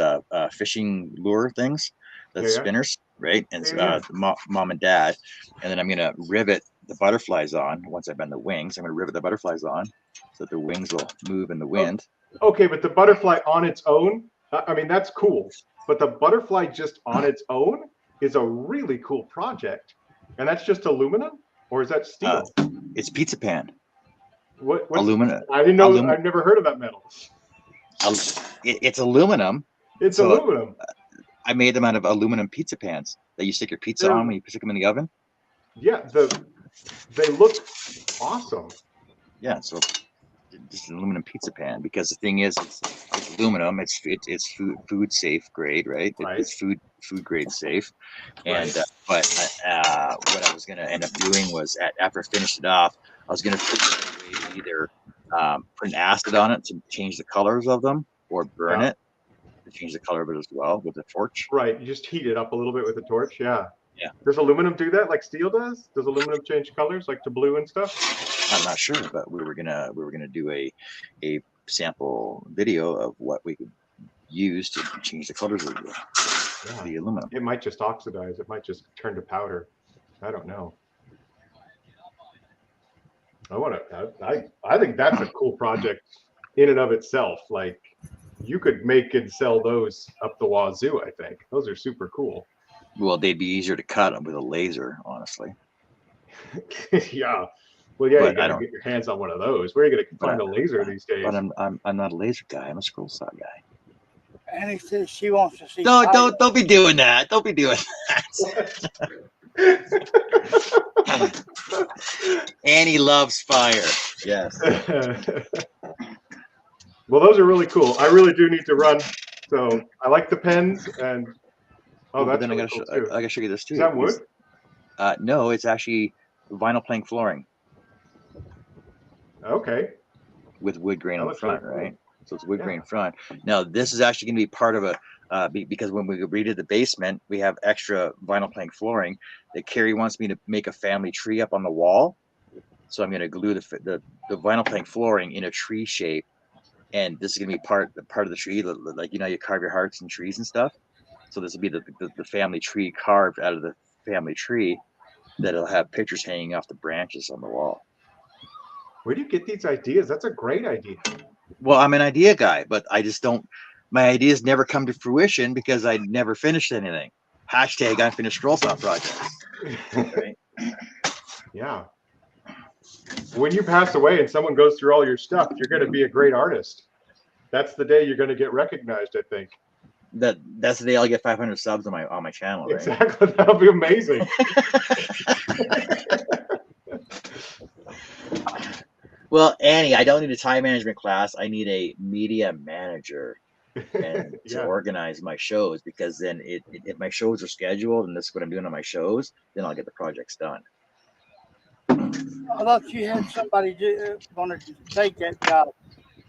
Speaker 1: fishing lure things, that's spinners, right? And mom and dad. And then I'm going to rivet the butterflies on. Once I bend the wings, I'm going to rivet the butterflies on so that the wings will move in the wind.
Speaker 5: Okay, but the butterfly on its own, I mean, that's cool. But the butterfly just on its own is a really cool project. And that's just aluminum? Or is that steel?
Speaker 1: It's pizza pan.
Speaker 5: What's
Speaker 1: aluminum?
Speaker 5: I didn't know. I've never heard of that metal.
Speaker 1: It's aluminum.
Speaker 5: It's aluminum.
Speaker 1: I made them out of aluminum pizza pans that you stick your pizza on when you stick them in the oven.
Speaker 5: Yeah, they look awesome.
Speaker 1: Yeah, so just an aluminum pizza pan, because the thing is, it's aluminum. It's food safe grade, right? It's food grade safe. And but what I was gonna end up doing was after I finished it off, I was gonna either put an acid on it to change the colors of them, or burn it to change the color of it as well with a torch.
Speaker 5: Right, you just heat it up a little bit with a torch. Yeah.
Speaker 1: Yeah.
Speaker 5: Does aluminum do that like steel does? Does aluminum change colors like to blue and stuff?
Speaker 1: I'm not sure, but we were gonna do a sample video of what we could use to change the colors of the aluminum.
Speaker 5: It might just oxidize. It might just turn to powder. I don't know. I think that's a cool project in and of itself. Like, you could make and sell those up the wazoo. I think those are super cool.
Speaker 1: Well, they'd be easier to cut with a laser, honestly.
Speaker 5: Yeah. Well, yeah,
Speaker 1: but
Speaker 5: you gotta get your hands on one of those. Where are you gonna find a laser these days?
Speaker 1: But I'm not a laser guy. I'm a scroll saw guy.
Speaker 2: Annie says she wants to see.
Speaker 1: Don't be doing that. Don't be doing that. Annie loves fire. Yes.
Speaker 5: Well, those are really cool. I really do need to run. So I like the pens and
Speaker 1: But
Speaker 5: that's
Speaker 1: then
Speaker 5: really cool too.
Speaker 1: I gotta show you this too.
Speaker 5: Is that wood?
Speaker 1: No, it's actually vinyl plank flooring
Speaker 5: Okay.
Speaker 1: with wood grain on the
Speaker 5: That looks really
Speaker 1: front,
Speaker 5: cool.
Speaker 1: right? So it's wood
Speaker 5: Yeah.
Speaker 1: grain front. Now this is actually going to be part of a because when we redid the basement, we have extra vinyl plank flooring that Carrie wants me to make a family tree up on the wall. So I'm going to glue the vinyl plank flooring in a tree shape, and this is going to be part of the tree, like you know you carve your hearts and trees and stuff. So this will be the family tree carved out of the family tree that'll have pictures hanging off the branches on the wall.
Speaker 5: Where do you get these ideas? That's a great idea.
Speaker 1: Well, I'm an idea guy, but I just don't. My ideas never come to fruition because I never finished anything. Hashtag unfinished scroll saw projects. Right?
Speaker 5: Yeah. When you pass away and someone goes through all your stuff, you're going to be a great artist. That's the day you're going to get recognized, I think.
Speaker 1: That's the day I'll get 500 subs on my channel, right?
Speaker 5: Exactly. That'll be amazing.
Speaker 1: Well, Annie, I don't need a time management class. I need a media manager and to
Speaker 5: Yeah.
Speaker 1: organize my shows, because then if my shows are scheduled and this is what I'm doing on my shows, then I'll get the projects done.
Speaker 2: I thought you had somebody wanted to take that job.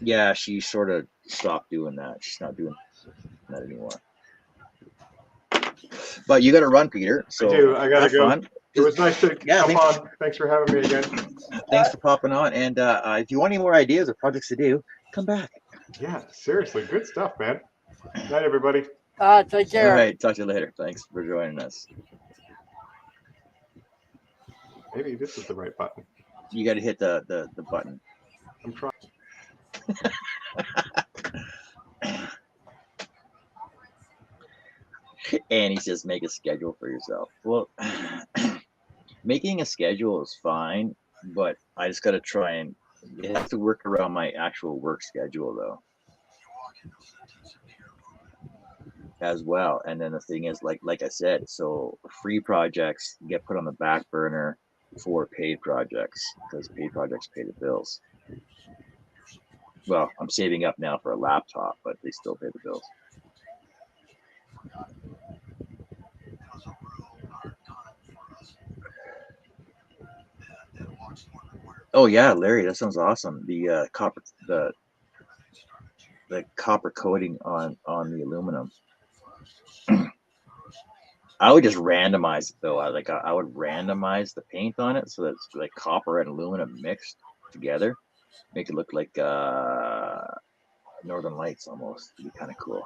Speaker 1: Yeah, she sort of stopped doing that. She's not doing that anymore. But you got to run, Peter. So
Speaker 5: I do. I gotta
Speaker 1: have
Speaker 5: go.
Speaker 1: fun.
Speaker 5: It was nice to
Speaker 1: Yeah,
Speaker 5: come on. Thanks for having me again.
Speaker 1: Thanks for popping on. And if you want any more ideas or projects to do, come back.
Speaker 5: Yeah, seriously, good stuff, man. Night, everybody.
Speaker 2: Take
Speaker 1: All
Speaker 2: care.
Speaker 1: right, talk to you later. Thanks for joining us.
Speaker 5: Maybe this is the right button.
Speaker 1: You got to hit the button.
Speaker 5: I'm trying.
Speaker 1: And he says, make a schedule for yourself. Well, making a schedule is fine, but I just got to try and it has to work around my actual work schedule, though, as well. And then the thing is, like I said, so free projects get put on the back burner for paid projects because paid projects pay the bills. Well, I'm saving up now for a laptop, but they still pay the bills. Oh yeah, Larry, that sounds awesome. The copper coating on the aluminum. I would just randomize it though. I would randomize the paint on it so that it's like copper and aluminum mixed together, make it look like Northern Lights almost. It'd be kind of cool.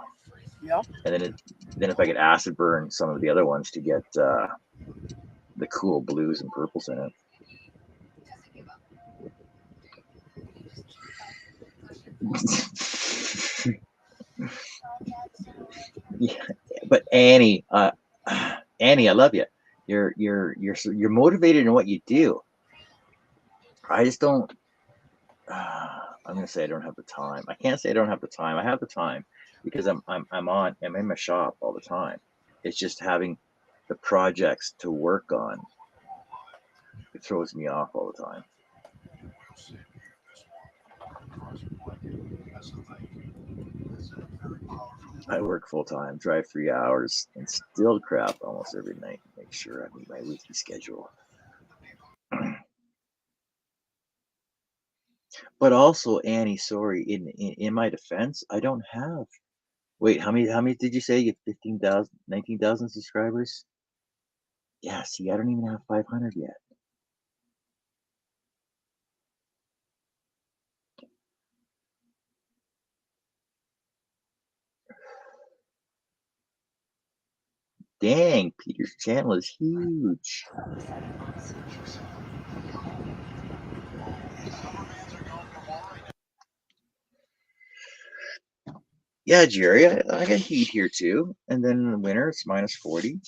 Speaker 2: Yep.
Speaker 1: And then if I could acid burn some of the other ones to get the cool blues and purples in it. Yeah, but Annie, I love you. You're motivated in what you do. I just don't. I'm gonna say I don't have the time. I can't say I don't have the time. I have the time because I'm in my shop all the time. It's just having the projects to work on. It throws me off all the time. I work full time, drive 3 hours, and still crap almost every night. Make sure I meet my weekly schedule. But also, Annie, sorry, in my defense, I don't have. Wait, how many did you say? You have 15,000, 19,000 subscribers? Yeah, see, I don't even have 500 yet. Dang, Peter's channel is huge. Yeah, Jerry, I got heat here too. And then in the winter, it's minus 40.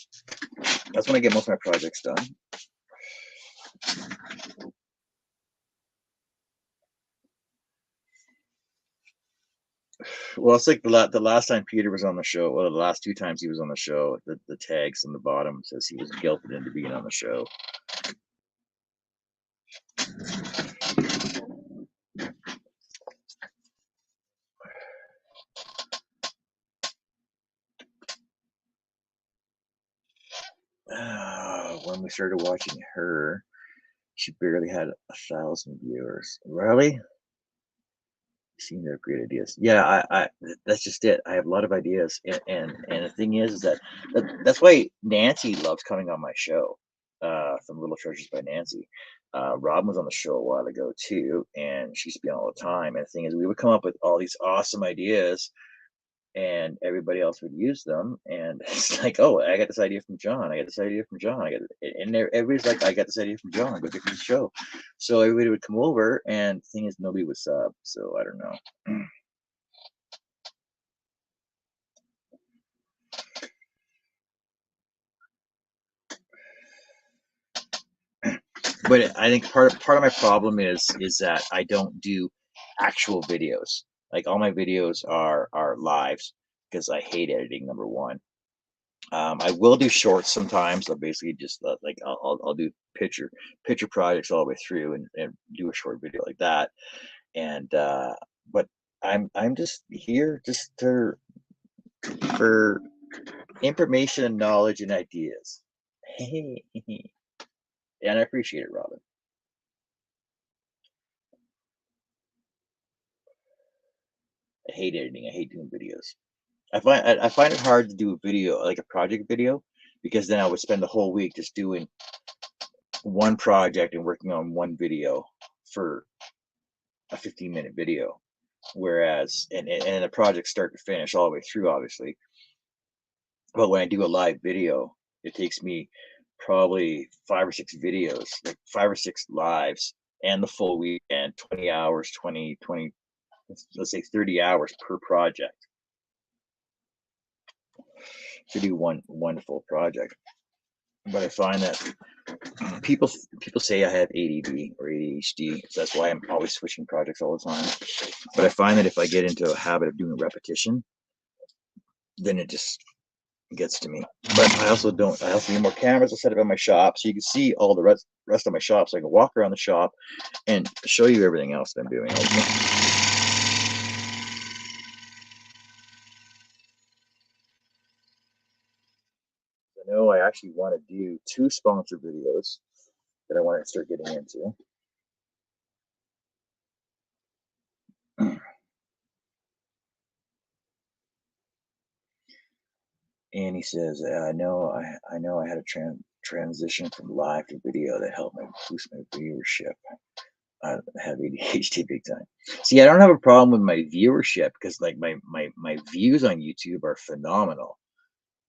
Speaker 1: That's when I get most of my projects done. Well, it's like the last time Peter was on the show. Well, the last 2 times he was on the show, the tags on the bottom says he was guilted into being on the show. When we started watching her, she barely had 1,000 viewers. Really? Seem to have great ideas. Yeah, I that's just it. I have a lot of ideas, and the thing is that's why Nancy loves coming on my show, from Little Treasures by Nancy. Robin was on the show a while ago too, and she used to be on all the time. And the thing is, we would come up with all these awesome ideas, and everybody else would use them. And it's like, oh, I got this idea from John. I got this idea from John. And everybody's like, I got this idea from John. Go take the show. So everybody would come over, and the thing is, nobody would sub. So I don't know. But I think part of my problem is that I don't do actual videos. Like all my videos are lives because I hate editing. Number one, I will do shorts sometimes. I'll basically just like I'll do picture projects all the way through and do a short video like that. And but I'm just here just for information and knowledge and ideas. Hey. And I appreciate it, Robin. I hate editing. I hate doing videos. I find it hard to do a video, like a project video, because then I would spend the whole week just doing one project and working on one video for a 15-minute video. Whereas, and the project start to finish all the way through, obviously. But when I do a live video, it takes me probably 5 or 6 videos, like 5 or 6 lives, and the full weekend, 20 hours, 20, let's say 30 hours per project to do one full project. But I find that people say I have ADD or ADHD, so that's why I'm always switching projects all the time. But I find that if I get into a habit of doing repetition, then it just gets to me. But I also need more cameras to set up in my shop so you can see all the rest of my shop, so I can walk around the shop and show you everything else that I'm doing also. I know I actually want to do 2 sponsor videos that I want to start getting into. And he says, I know I had a transition from live to video that helped me boost my viewership. I have ADHD big time. See, I don't have a problem with my viewership because like my views on YouTube are phenomenal.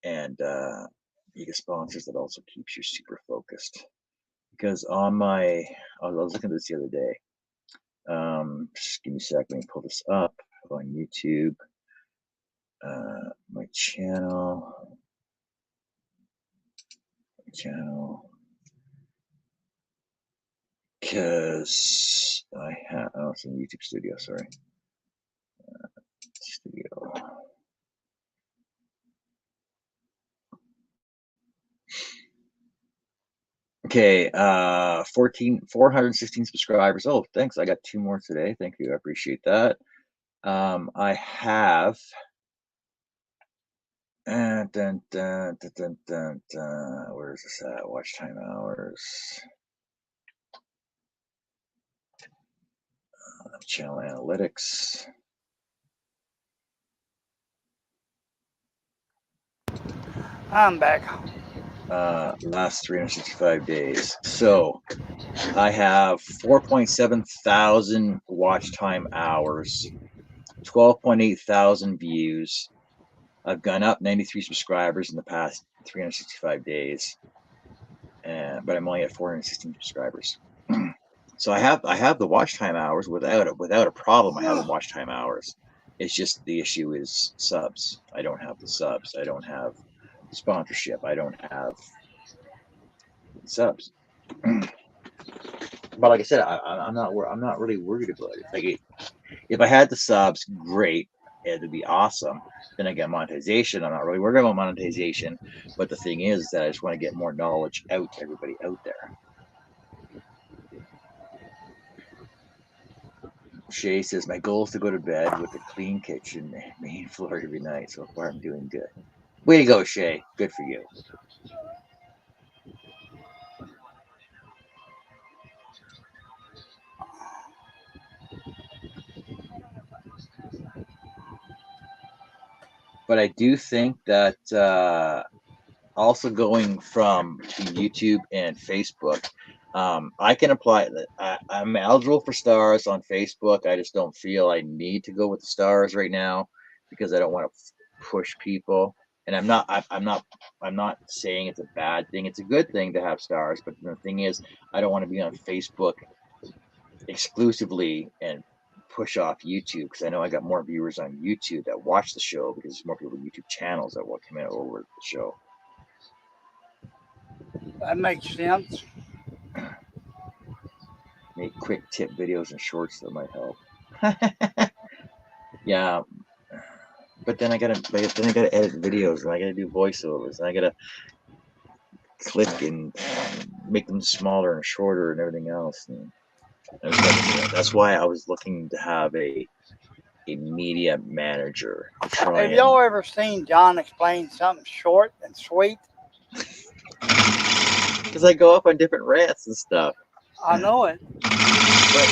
Speaker 1: And you get sponsors that also keeps you super focused. Because on I was looking at this the other day. Just give me a sec, let me pull this up on YouTube. My channel, because I have, oh, it's in YouTube Studio, sorry. Studio. Okay, 416 subscribers. Oh, thanks. I got 2 more today. Thank you. I appreciate that. I have where is this at? Watch time hours. Channel analytics.
Speaker 2: I'm back.
Speaker 1: Last 365 days. So I have 4.7 thousand watch time hours, 12.8 thousand views. I've gone up 93 subscribers in the past 365 days, but I'm only at 416 subscribers. So I have the watch time hours without a problem. I have the watch time hours. It's just the issue is subs. I don't have the subs. I don't have sponsorship. I don't have subs. But like I said, I'm not really worried about it. Like if I had the subs, great. it'd be awesome. Then I get monetization. I'm not really worried about monetization, but the thing is that I just want to get more knowledge out to everybody out there. Shay says, my goal is to go to bed with a clean kitchen and main floor every night. So far, I'm doing good. Way to go, Shay. Good for you. But I do think that also going from YouTube and Facebook, I can apply that. I'm eligible for stars on Facebook. I just don't feel I need to go with the stars right now because I don't want to push people. And I'm not saying it's a bad thing. It's a good thing to have stars. But the thing is, I don't want to be on Facebook exclusively and push off YouTube because I know I got more viewers on YouTube that watch the show because there's more people with YouTube channels that will come in over the show.
Speaker 2: That makes sense.
Speaker 1: Make quick tip videos and shorts that might help. Yeah, but then I gotta edit videos and I gotta do voiceovers and I gotta click and make them smaller and shorter and everything else. And that's why I was looking to have a media manager.
Speaker 2: Have y'all ever seen John explain something short and sweet?
Speaker 1: Because I go up on different rants and stuff.
Speaker 2: I know it.
Speaker 1: But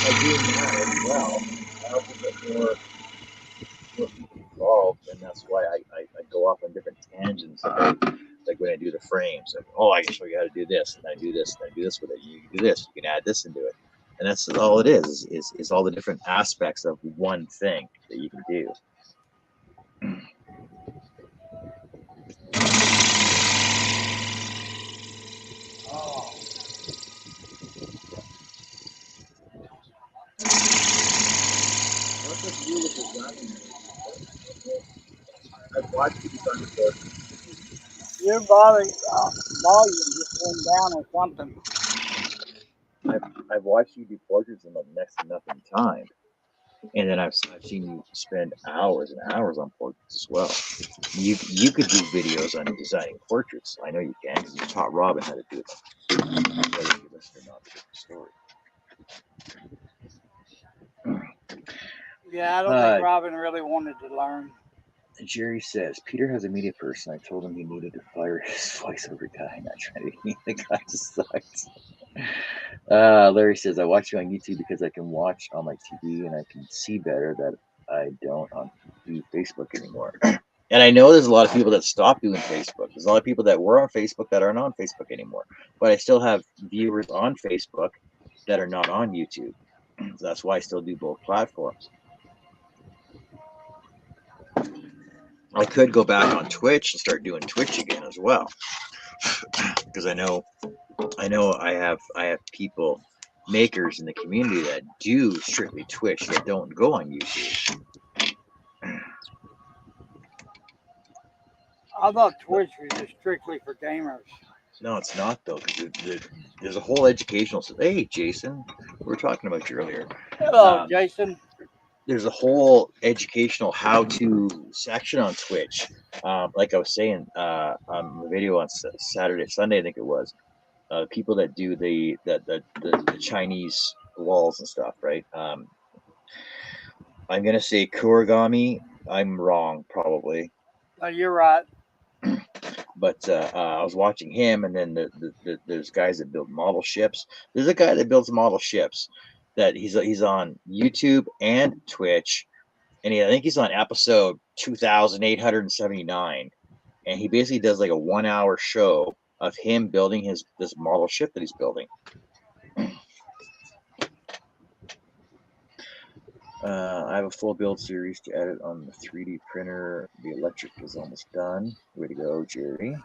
Speaker 1: by doing that as well, I also get more people involved, and that's why I go off on different tangents. Like when I do the frames, like, oh, I can show you how to do this, and I do this, and I do this with it. You can do this, you can add this into it, and that's all it is all the different aspects of one thing that you can do.
Speaker 2: Oh.
Speaker 1: I've watched you on the board.
Speaker 2: Your volume just went down or something.
Speaker 1: I've watched you do portraits in like next to nothing time, and then I've seen you spend hours and hours on portraits as well. You could do videos on designing portraits. I know you can because you taught Robin how to do it. Whether you listen or not, it's a different story.
Speaker 2: Yeah, I don't think Robin really wanted to learn.
Speaker 1: Jerry says, Peter has a media person. I told him he needed to fire his voiceover guy. Not trying to be the guy just sucks. Larry says, I watch you on YouTube because I can watch on my TV and I can see better that I don't do Facebook anymore. And I know there's a lot of people that stopped doing Facebook. There's a lot of people that were on Facebook that aren't on Facebook anymore. But I still have viewers on Facebook that are not on YouTube. So that's why I still do both platforms. I could go back on Twitch and start doing Twitch again as well, because I know I have people, makers in the community that do strictly Twitch that don't go on YouTube.
Speaker 2: I thought Twitch was just strictly for gamers.
Speaker 1: No, it's not though. There's a whole educational. Hey, Jason, we were talking about you earlier.
Speaker 2: Hello, Jason.
Speaker 1: There's a whole educational how-to section on Twitch. Like I was saying on the video on Sunday, I think it was. People that do the Chinese walls and stuff, right? I'm gonna say Kurigami. I'm wrong, probably.
Speaker 2: Oh, you're right.
Speaker 1: But I was watching him, and then there's guys that build model ships. There's a guy that builds model ships that he's on YouTube and Twitch, and I think he's on episode 2879, and he basically does like a 1 hour show of him building this model ship that he's building. I have a full build series to edit on the 3D printer. The electric is almost done. Way to go, Jerry.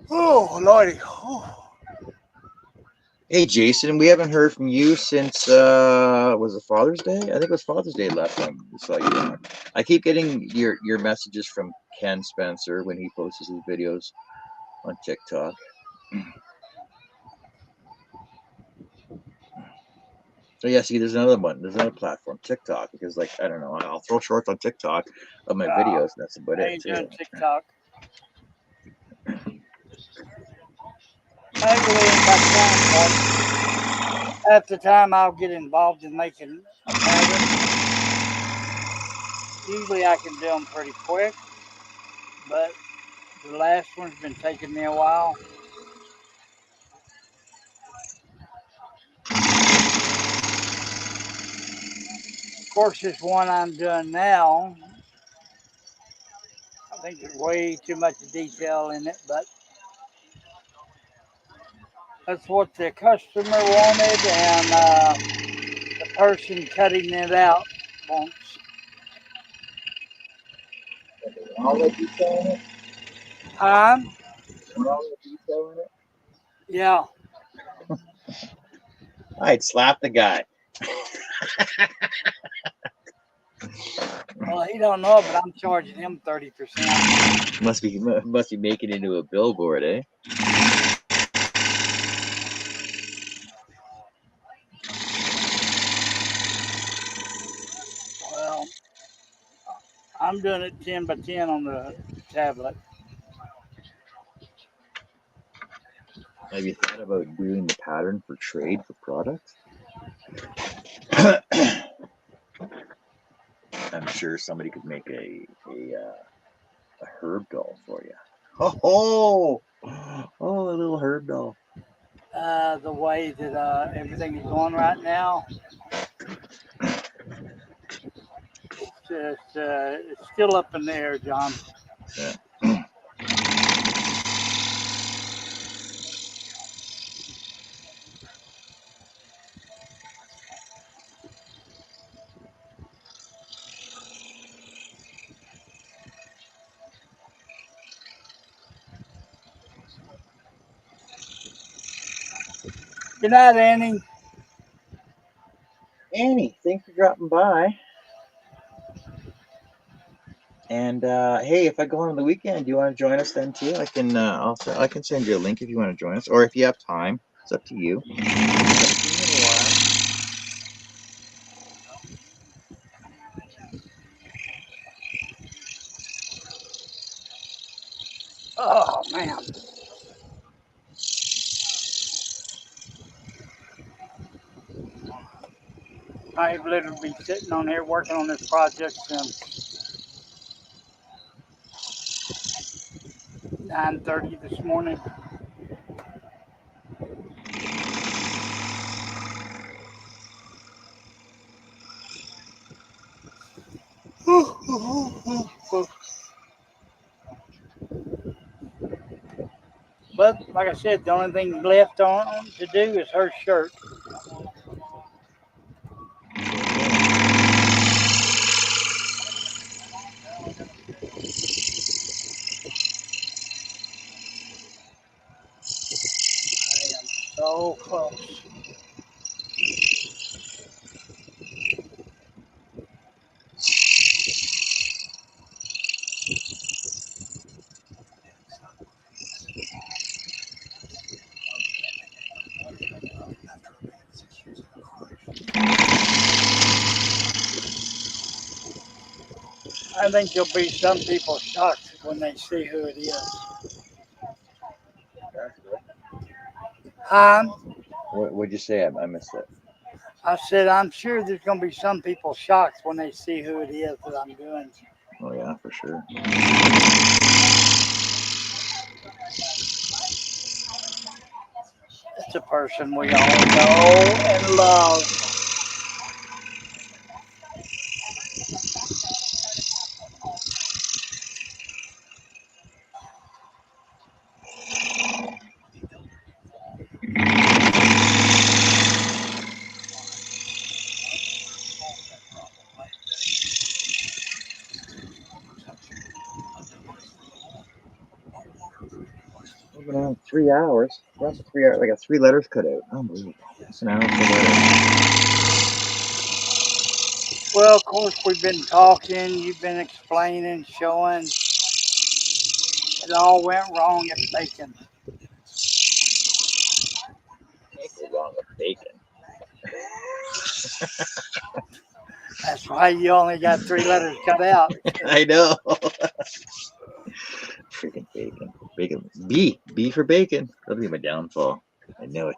Speaker 2: Oh, Lordy. Oh.
Speaker 1: Hey, Jason, we haven't heard from you since, was it Father's Day? I think it was Father's Day last time we saw you on. I keep getting your messages from Ken Spencer when he posts his videos on TikTok. Oh yeah, see, there's another one. There's another platform, TikTok, because like I don't know, I'll throw shorts on TikTok of my videos. That's about
Speaker 2: I
Speaker 1: it
Speaker 2: ain't
Speaker 1: too.
Speaker 2: doing TikTok. I really ain't got time, but half the time I'll get involved in making a pattern. Usually I can do them pretty quick, but the last one's been taking me a while. Of course, this one I'm doing now, I think there's way too much detail in it, but that's what the customer wanted, and the person cutting it out wants.
Speaker 1: All the detail in it.
Speaker 2: Time?
Speaker 1: All the detail in it.
Speaker 2: Yeah.
Speaker 1: I'd slap the guy.
Speaker 2: Well, he don't know it, but I'm charging him 30%.
Speaker 1: Must be making it into a billboard, eh?
Speaker 2: Well, I'm doing it 10 by 10 on the tablet.
Speaker 1: Have you thought about doing the pattern for trade for products? I'm sure somebody could make a herb doll for you. Oh, a little herb doll.
Speaker 2: The way that everything is going right now, it's still up in the air, John.
Speaker 1: Yeah.
Speaker 2: Good night, Annie.
Speaker 1: Annie, thanks for dropping by. And hey, if I go on the weekend, do you want to join us then too? I can I can send you a link if you want to join us, or if you have time. It's up to you.
Speaker 2: Oh, man. I've literally been sitting on here working on this project since 9:30 this morning. But like I said, the only thing left on to do is her shirt. I am so close. I think there'll be some people shocked when they see who it is.
Speaker 1: What'd you say? I missed it.
Speaker 2: I said, I'm sure there's going to be some people shocked when they see who it is that I'm doing.
Speaker 1: Oh yeah, for sure.
Speaker 2: It's a person we all know and love.
Speaker 1: We've been on 3 hours. That's 3 hours. I got 3 letters cut out. Unbelievable. It's an hour per letter.
Speaker 2: Well, of course, we've been talking, you've been explaining, showing. It all went wrong at Bacon.
Speaker 1: Can't go wrong with bacon.
Speaker 2: That's why you only got 3 letters cut out.
Speaker 1: I know. Freaking bacon. Bacon. B. B for bacon. That'll be my downfall. I know it.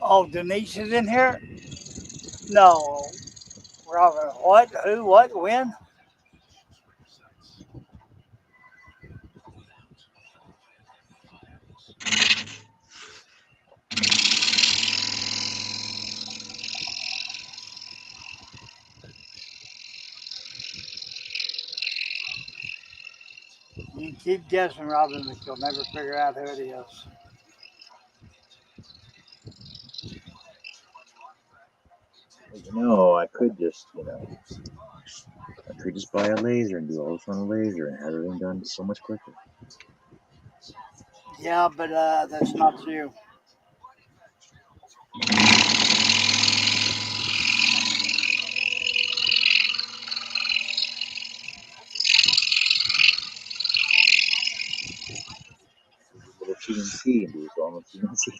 Speaker 2: Oh, Denise is in here? No. Robert, what? Who? What? When? You can keep guessing, Robin, but you'll never figure out who it is.
Speaker 1: I could just, I could just buy a laser and do all this on a laser and have everything done so much quicker.
Speaker 2: Yeah, but that's not you.
Speaker 1: Little CNC and do this all on CNC.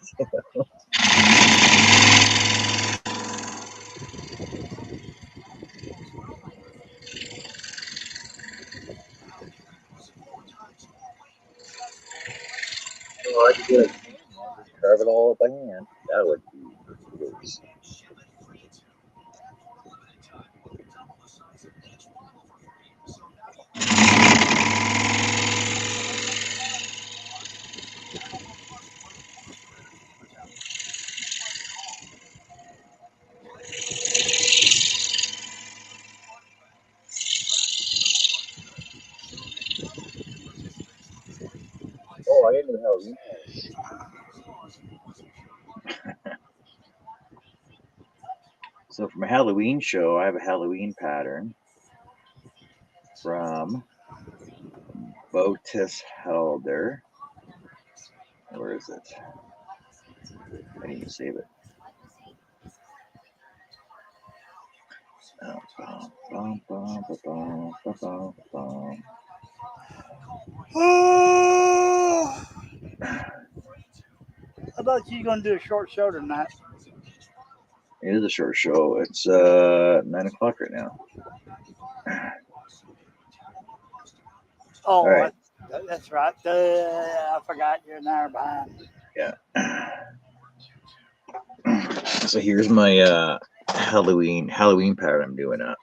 Speaker 1: I could do it. Carve it all up by hand. That would be gross. Oh, I didn't know Halloween. So for my Halloween show, I have a Halloween pattern from Botis Helder. Where is it? I need to save it.
Speaker 2: I thought you were going to do a short show tonight.
Speaker 1: It is a short show. It's 9 o'clock right now.
Speaker 2: Oh,
Speaker 1: All right.
Speaker 2: that's right. I forgot you're an hour behind.
Speaker 1: Yeah. So here's my Halloween pattern I'm doing up.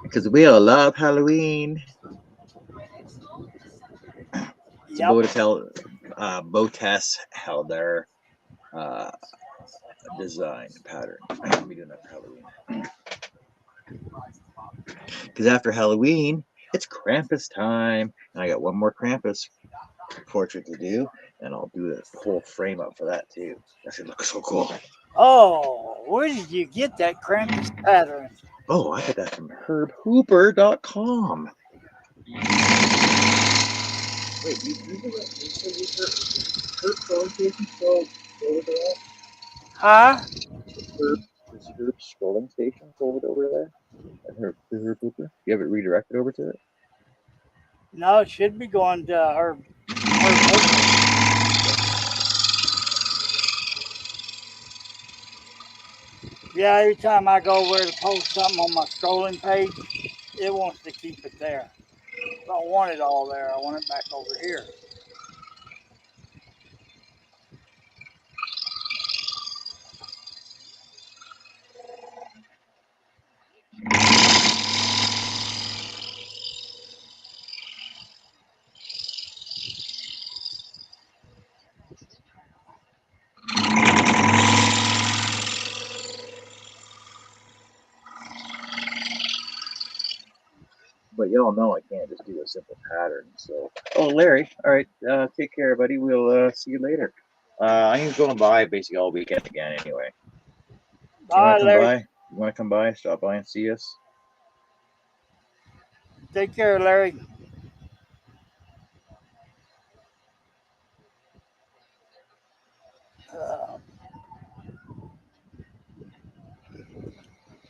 Speaker 1: Because we all love Halloween. It's
Speaker 2: Yep.
Speaker 1: Botes Helder design pattern. I'm gonna be doing that for Halloween. Because after Halloween, it's Krampus time, and I got one more Krampus portrait to do, and I'll do the whole frame up for that too. That should look so cool.
Speaker 2: Oh, where did you get that Krampus pattern?
Speaker 1: Oh, I got that from herbhooper.com. Wait, you Herb scrolling station still over there?
Speaker 2: Huh?
Speaker 1: Is Herb scrolling station forward over there? Herb Hooper? You have it redirected over to it?
Speaker 2: No, it should be going to her. Yeah, every time I go over to post something on my scrolling page, it wants to keep it there. I don't want it all there. I want it back over here.
Speaker 1: But y'all know I can't just do a simple pattern. So, oh, Larry, all right, take care, buddy. We'll see you later. I'm going by basically all weekend again, anyway.
Speaker 2: Bye, Larry.
Speaker 1: You want to come by? Stop by and see us.
Speaker 2: Take care, Larry.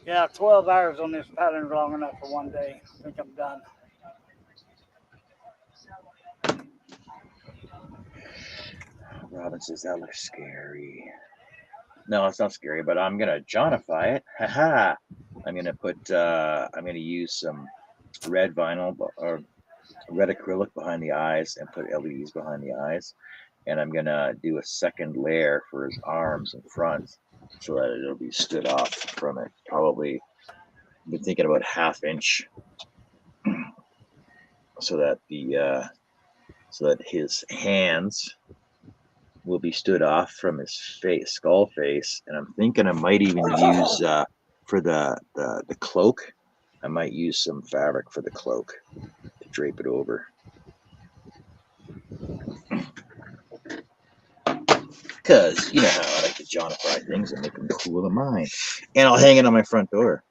Speaker 2: Yeah, Yeah, 12 hours on this pattern long enough for one day. I think I'm done.
Speaker 1: Robin says that looks scary. No, it's not scary, but I'm gonna Johnify it. Haha. I'm gonna use some red vinyl or red acrylic behind the eyes and put LEDs behind the eyes. And I'm gonna do a second layer for his arms and front so that it'll be stood off from it. Probably been thinking about 1/2 inch so that his hands will be stood off from his face, skull face. And I'm thinking I might even use for the cloak, I might use some fabric for the cloak to drape it over. Because you know how I like to Johnify things and make them cool in mine. And I'll hang it on my front door.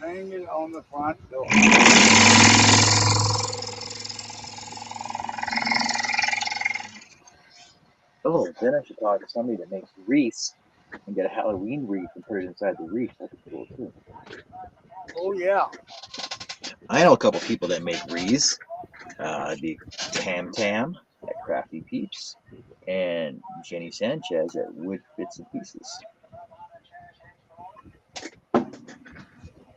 Speaker 2: Hang it on the front door.
Speaker 1: Oh, then I should talk to somebody that makes wreaths and get a Halloween wreath and put it inside the wreath. That'd be cool too.
Speaker 2: Oh, yeah.
Speaker 1: I know a couple people that make wreaths. The Tam Tam at Crafty Peeps and Jenny Sanchez at Wood Bits and Pieces.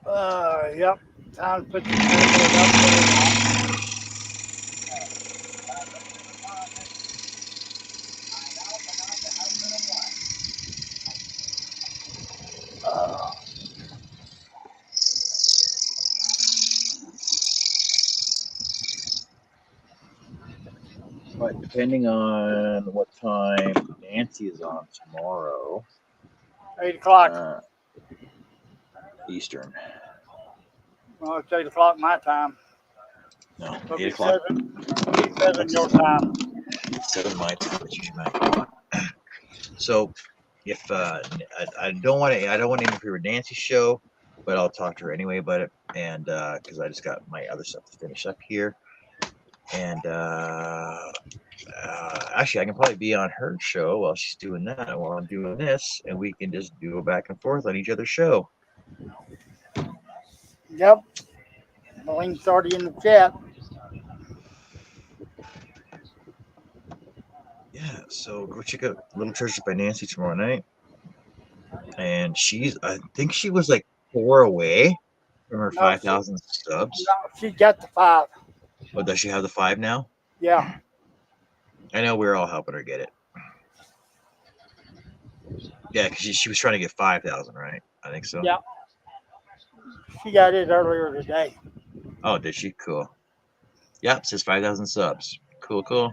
Speaker 2: Yep. Time to put the table up.
Speaker 1: But depending on what time Nancy is on tomorrow,
Speaker 2: 8 o'clock.
Speaker 1: Eastern.
Speaker 2: Well, it's 8 o'clock my time.
Speaker 1: No,
Speaker 2: It'll
Speaker 1: 8
Speaker 2: be
Speaker 1: o'clock.
Speaker 2: 7 your time.
Speaker 1: 7 my time. That's usually my time. So, if I don't want to interfere with Nancy's show, but I'll talk to her anyway about it, and because I just got my other stuff to finish up here, and actually I can probably be on her show while she's doing that, while I'm doing this, and we can just do a back and forth on each other's show.
Speaker 2: Yep. The link's already in the chat.
Speaker 1: Yeah, so go check out Little Churches by Nancy tomorrow night. And I think she was like 4 away from her 5,000 subs.
Speaker 2: No, she got the 5.
Speaker 1: Oh, does she have the 5 now?
Speaker 2: Yeah.
Speaker 1: I know we're all helping her get it. Yeah, because she was trying to get 5,000, right? I think so.
Speaker 2: Yeah. She got it earlier today.
Speaker 1: Oh, did she? Cool. Yeah, it says 5,000 subs. Cool, cool.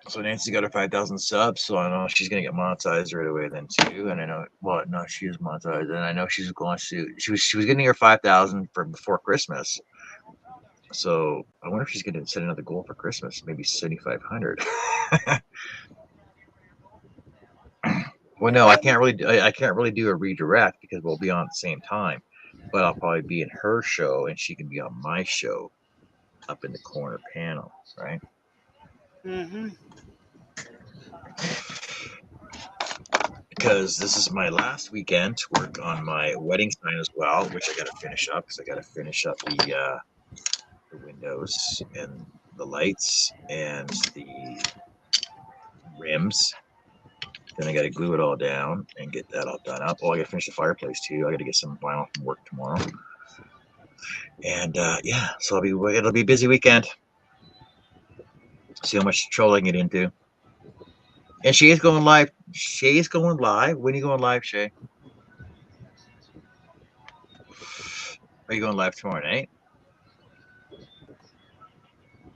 Speaker 1: So Nancy got her 5,000 subs, so I know she's gonna get monetized right away then too. And I know, well, no, she is monetized, and I know she's going to. She was getting her 5,000 for before Christmas. So I wonder if she's gonna set another goal for Christmas, maybe 7,500. Well, no, I can't really do a redirect because we'll be on at the same time. But I'll probably be in her show, and she can be on my show, up in the corner panel, right?
Speaker 2: Mm-hmm.
Speaker 1: Because this is my last weekend to work on my wedding sign as well, which I got to finish up because I got to finish up the windows and the lights and the rims. Then I got to glue it all down and get that all done up. Oh, I got to finish the fireplace too. I got to get some vinyl from work tomorrow. And yeah, so it'll be a busy weekend. See how much trouble I can get into. And Shay's going live. Shay's going live. When are you going live, Shay? Are you going live tomorrow night?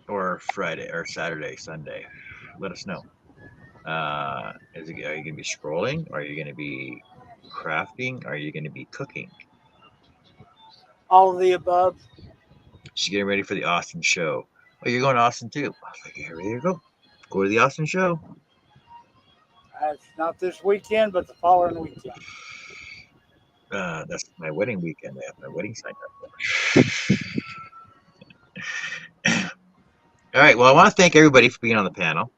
Speaker 1: Or Friday or Saturday, Sunday? Let us know. Are you going to be scrolling? Or are you going to be crafting? Or are you going to be cooking?
Speaker 2: All of the above.
Speaker 1: She's getting ready for the Austin show. Oh, you're going to Austin too. I was like, here you go. Go to the Austin show.
Speaker 2: It's not this weekend, but the following weekend.
Speaker 1: That's my wedding weekend. I have my wedding signed up for. All right. Well, I want to thank everybody for being on the panel.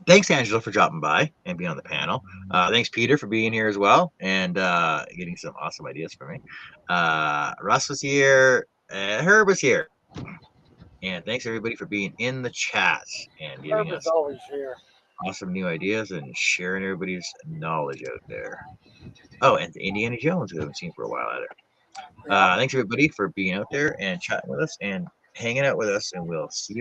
Speaker 1: Thanks, Angela, for dropping by and being on the panel. Thanks, Peter, for being here as well and getting some awesome ideas for me. Russ was here. Herb was here. And thanks, everybody, for being in the chat and giving
Speaker 2: Herb is
Speaker 1: us
Speaker 2: always here.
Speaker 1: awesome new ideas and sharing everybody's knowledge out there. Oh, and Indiana Jones, who I haven't seen for a while either.
Speaker 2: Yeah.
Speaker 1: Thanks, everybody, for being out there and chatting with us and hanging out with us. And we'll see you later.